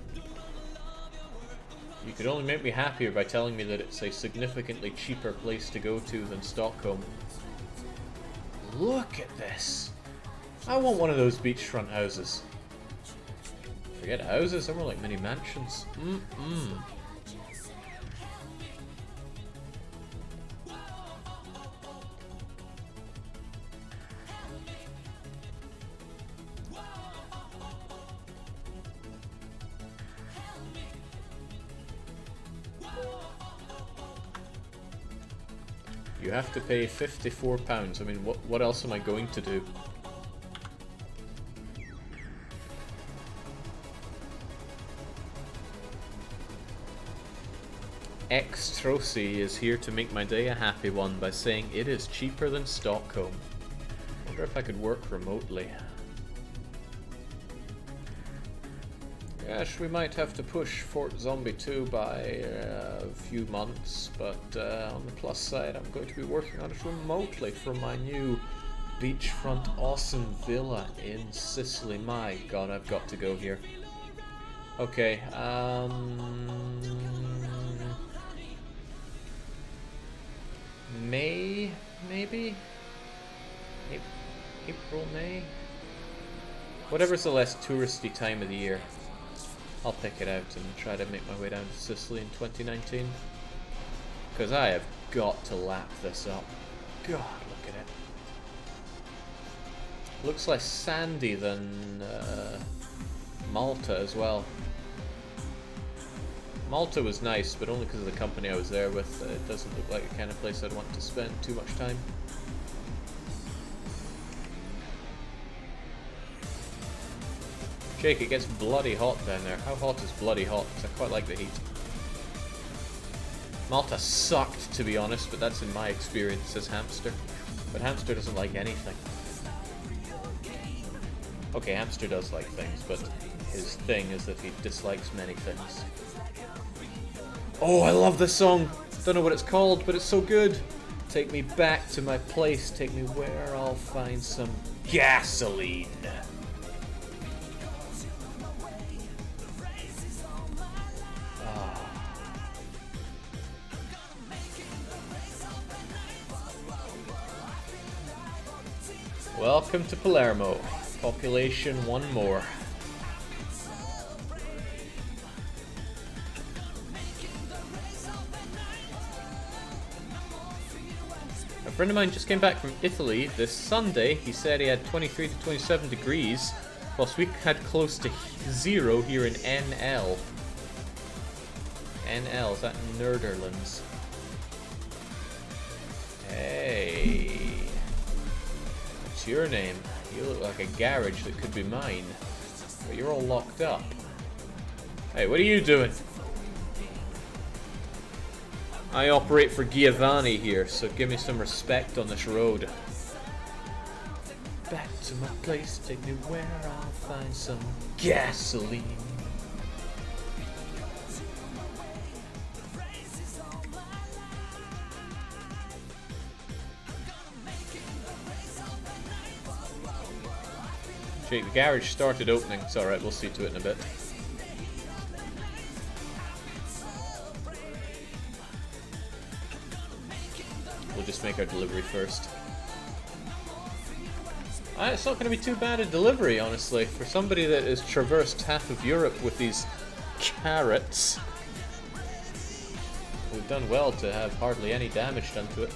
You could only make me happier by telling me that it's a significantly cheaper place to go to than Stockholm. Look at this. I want one of those beachfront houses. Forget houses, they're more like mini mansions. You have to pay £54. I mean, what else am I going to do? X Trosi is here to make my day a happy one by saying it is cheaper than Stockholm. I wonder if I could work remotely. Gosh, we might have to push Fort Zombie 2 by a few months, but on the plus side, I'm going to be working on it remotely from my new beachfront awesome villa in Sicily. My god, I've got to go here. Okay, May, maybe? April, May? Whatever's the less touristy time of the year. I'll pick it out and try to make my way down to Sicily in 2019. Because I have got to lap this up. God, look at it. Looks less sandy than Malta as well. Malta was nice, but only because of the company I was there with. It doesn't look like the kind of place I'd want to spend too much time. Jake, it gets bloody hot down there. How hot is bloody hot? Because I quite like the heat. Malta sucked, to be honest, but that's in my experience, says Hamster. But Hamster doesn't like anything. Okay, Hamster does like things, but his thing is that he dislikes many things. Oh, I love this song! Don't know what it's called, but it's so good! Take me back to my place, take me where I'll find some gasoline. Welcome to Palermo. Population one more. A friend of mine just came back from Italy this Sunday. He said he had 23 to 27 degrees, whilst we had close to 0 here in NL. NL, is that Netherlands? Hey. What's your name? You look like a garage that could be mine. But you're all locked up. Hey, what are you doing? I operate for Giovanni here, so give me some respect on this road. Back to my place, take me where I'll find some gasoline. Jake, the garage started opening. It's alright, we'll see to it in a bit. We'll just make our delivery first. It's not going to be too bad a delivery, honestly. For somebody that has traversed half of Europe with these carrots, we've done well to have hardly any damage done to it.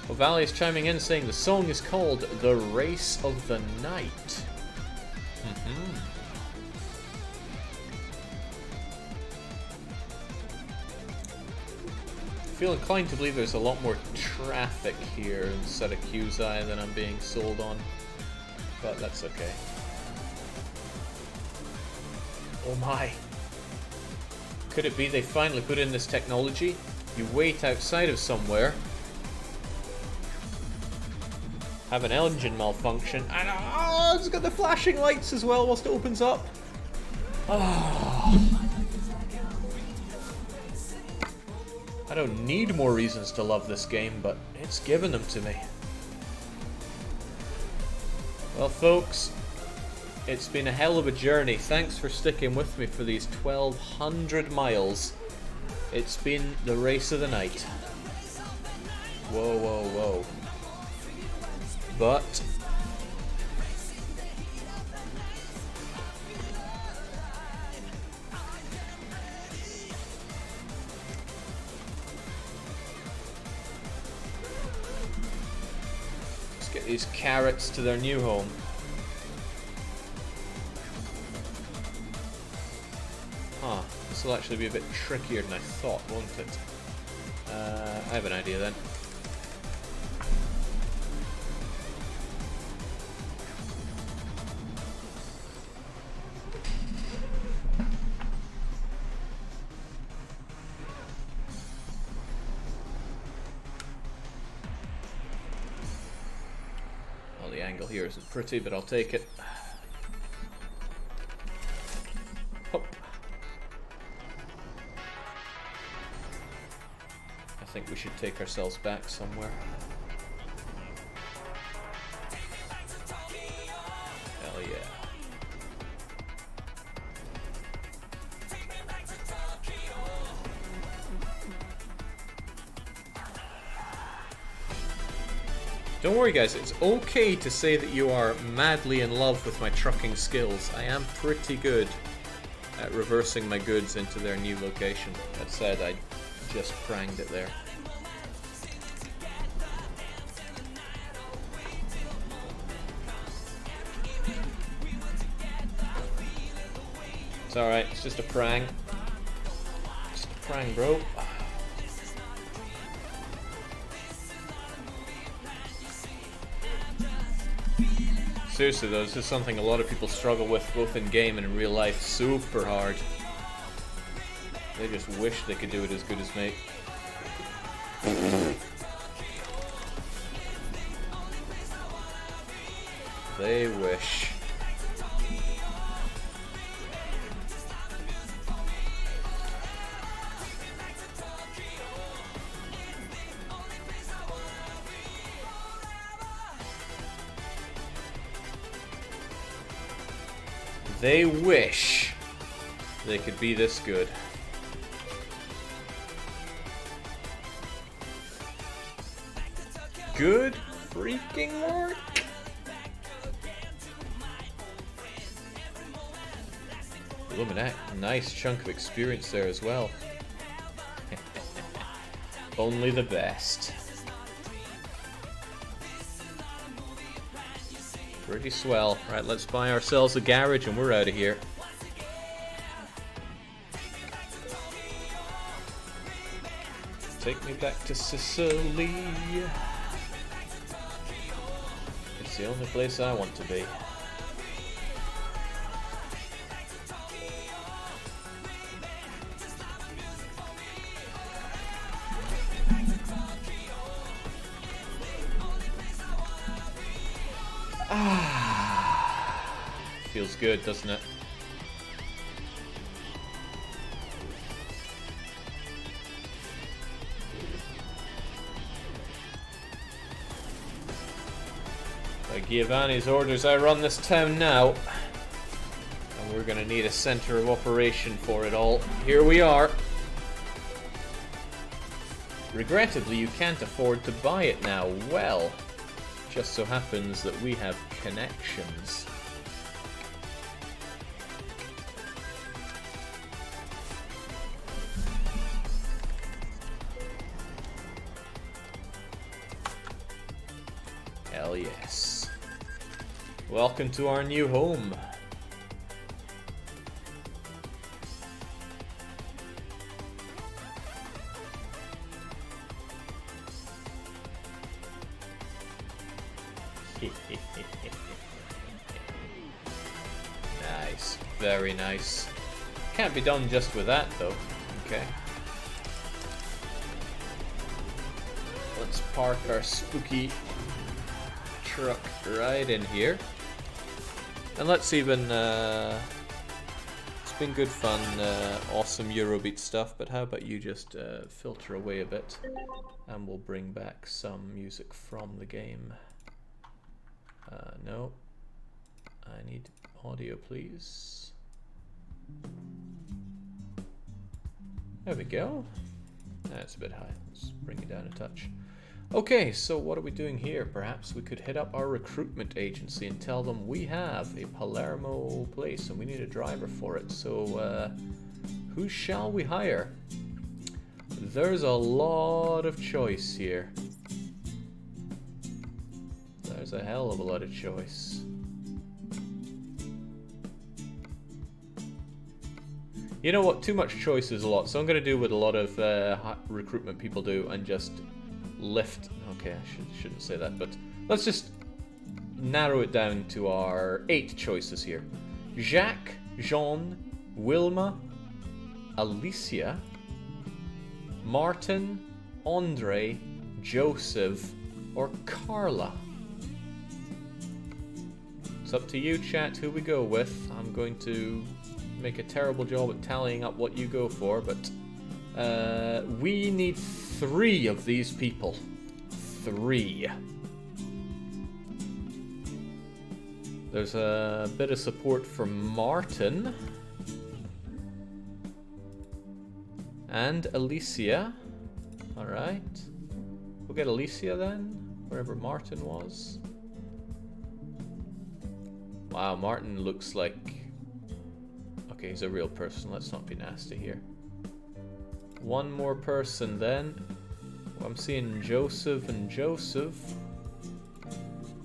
Well, Valley is chiming in saying the song is called The Race of the Night. I feel inclined to believe there's a lot more traffic here in Syracuse than I'm being sold on, but that's okay. Oh my. Could it be they finally put in this technology? You wait outside of somewhere, have an engine malfunction, and it's got the flashing lights as well whilst it opens up. I don't need more reasons to love this game, but it's given them to me. Well, folks, it's been a hell of a journey. Thanks for sticking with me for these 1,200 miles. It's been the race of the night. Whoa, whoa, whoa. But let's get these carrots to their new home. Huh, this will actually be a bit trickier than I thought, won't it? I have an idea then. The angle here isn't pretty, but I'll take it. Hop. I think we should take ourselves back somewhere. Hell yeah. Don't worry guys, it's okay to say that you are madly in love with my trucking skills. I am pretty good at reversing my goods into their new location. That said, I just pranged it there. It's alright, it's just a prang. Just a prang, bro. Seriously though, this is something a lot of people struggle with both in game and in real life. Super hard. They just wish they could do it as good as me. They wish. They wish they could be this good. Good freaking work. Illuminate, nice chunk of experience there as well. Only the best. Pretty swell. Right, let's buy ourselves a garage and we're out of here. Take me back to Sicily. It's the only place I want to be. Feels good, doesn't it? By Giovanni's orders, I run this town now. And we're gonna need a center of operation for it all. Here we are. Regrettably, you can't afford to buy it now. Well, just so happens that we have connections. Hell yes. Welcome to our new home. Nice, very nice. Can't be done just with that though. Okay. Let's park our spooky truck right in here. And let's even, it's been good fun, awesome Eurobeat stuff, but how about you just filter away a bit and we'll bring back some music from the game. No, I need audio please. There we go. That's a bit high, let's bring it down a touch. Okay, so what are we doing here? Perhaps we could hit up our recruitment agency and tell them we have a Palermo place and we need a driver for it. So, who shall we hire? There's a lot of choice here. There's a hell of a lot of choice. You know what? Too much choice is a lot. So I'm going to do what a lot of recruitment people do and just lift. Okay, I shouldn't say that, but let's just narrow it down to our 8 choices here. Jacques, Jean, Wilma, Alicia, Martin, Andre, Joseph, or Carla. It's up to you, chat, who we go with. I'm going to make a terrible job at tallying up what you go for, but we need 3 of these people. 3. There's a bit of support from Martin and Alicia. Alright. We'll get Alicia then, wherever Martin was. Wow, Martin looks like... Okay, he's a real person. Let's not be nasty here. One more person then. I'm seeing Joseph and Joseph.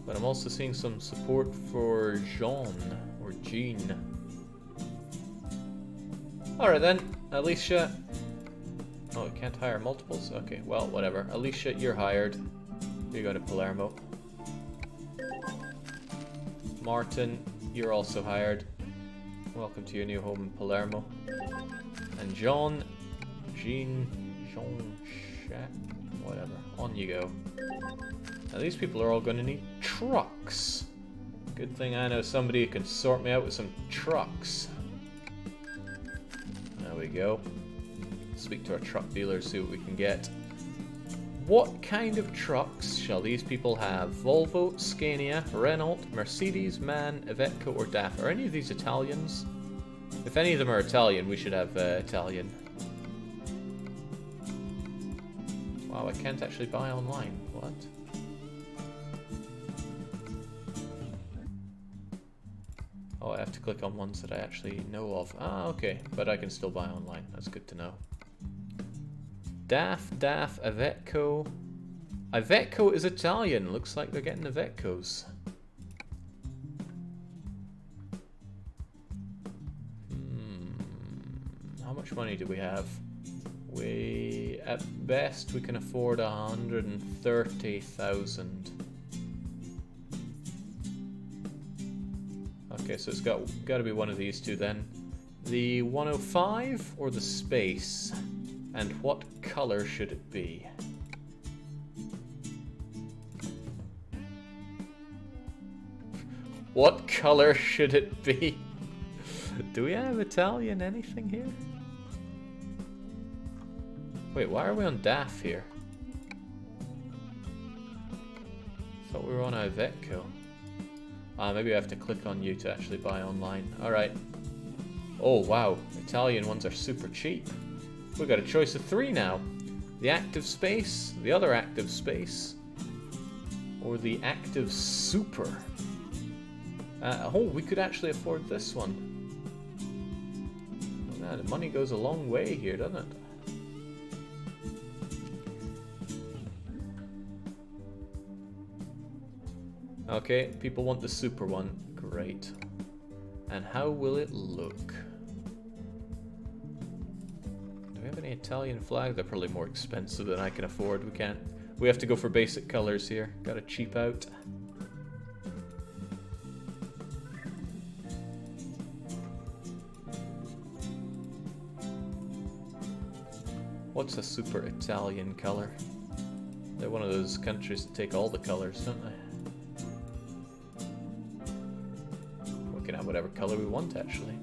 But I'm also seeing some support for Jean or Jean. Alright then, Alicia. Oh, I can't hire multiples? Okay, well, whatever. Alicia, you're hired. You go to Palermo. Martin, you're also hired. Welcome to your new home in Palermo. And Jean, whatever. On you go. Now these people are all going to need trucks. Good thing I know somebody who can sort me out with some trucks. There we go. Speak to our truck dealer, see what we can get. What kind of trucks shall these people have? Volvo, Scania, Renault, Mercedes, MAN, Iveco, or DAF? Are any of these Italians? If any of them are Italian, we should have Italian. Wow, I can't actually buy online. What? Oh, I have to click on ones that I actually know of. Ah, okay. But I can still buy online. That's good to know. Daff, Iveco. Iveco is Italian. Looks like they're getting Ivecos. How much money do we have? At best, we can afford 130,000. Okay, so it's got to be one of these two then. The 105 or the space? And what color should it be? What color should it be? Do we have Italian anything here? Wait, why are we on DAF here? Thought we were on Iveco. Maybe I have to click on you to actually buy online. Alright. Oh, wow. Italian ones are super cheap. We've got a choice of 3 now. The active space, the other active space, or the active super. Oh, we could actually afford this one. Oh, the money goes a long way here, doesn't it? Okay, people want the super one. Great. And how will it look? Do we have any Italian flag? They're probably more expensive than I can afford. We have to go for basic colors here. Gotta cheap out. What's a super Italian color? They're one of those countries that take all the colors, don't they? We can have whatever color we want, actually.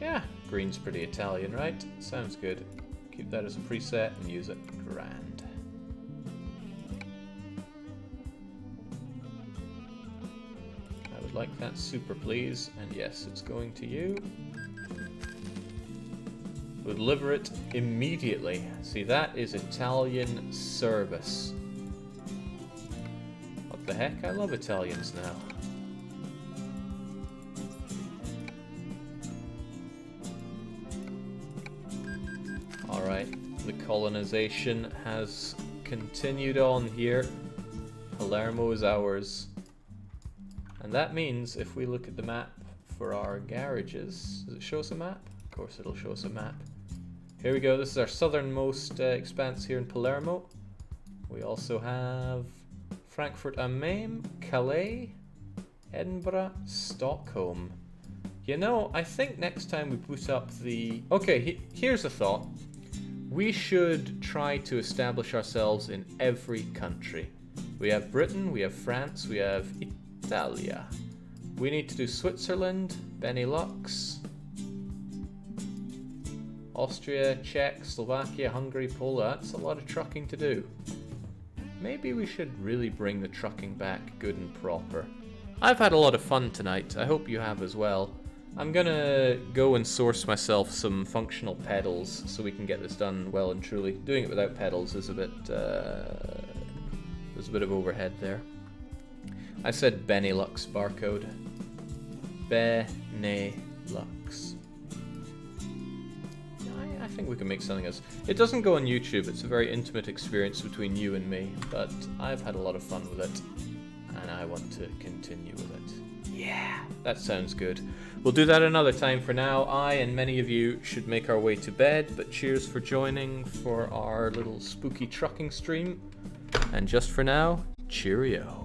Yeah, green's pretty Italian, right? Sounds good. Keep that as a preset and use it. Grand. I would like that super, please. And yes, it's going to you. We'll deliver it immediately. See, that is Italian service. What the heck? I love Italians now. Alright, the colonization has continued on here. Palermo is ours. And that means if we look at the map for our garages, does it show us a map? Of course it'll show us a map. Here we go, this is our southernmost expanse here in Palermo. We also have Frankfurt am Main, Calais, Edinburgh, Stockholm. You know, I think next time we put up the... Okay, here's a thought. We should try to establish ourselves in every country. We have Britain, we have France, we have Italia. We need to do Switzerland, Benelux, Austria, Czech, Slovakia, Hungary, Poland. That's a lot of trucking to do. Maybe we should really bring the trucking back good and proper. I've had a lot of fun tonight. I hope you have as well. I'm gonna go and source myself some functional pedals so we can get this done well and truly. Doing it without pedals is a bit, there's a bit of overhead there. I said Benelux barcode. Benelux. I think we can make something else. It doesn't go on YouTube. It's a very intimate experience between you and me, but I've had a lot of fun with it, and I want to continue with it. Yeah, that sounds good. We'll do that another time. For now, I and many of you should make our way to bed, but cheers for joining for our little spooky trucking stream. And just for now, cheerio.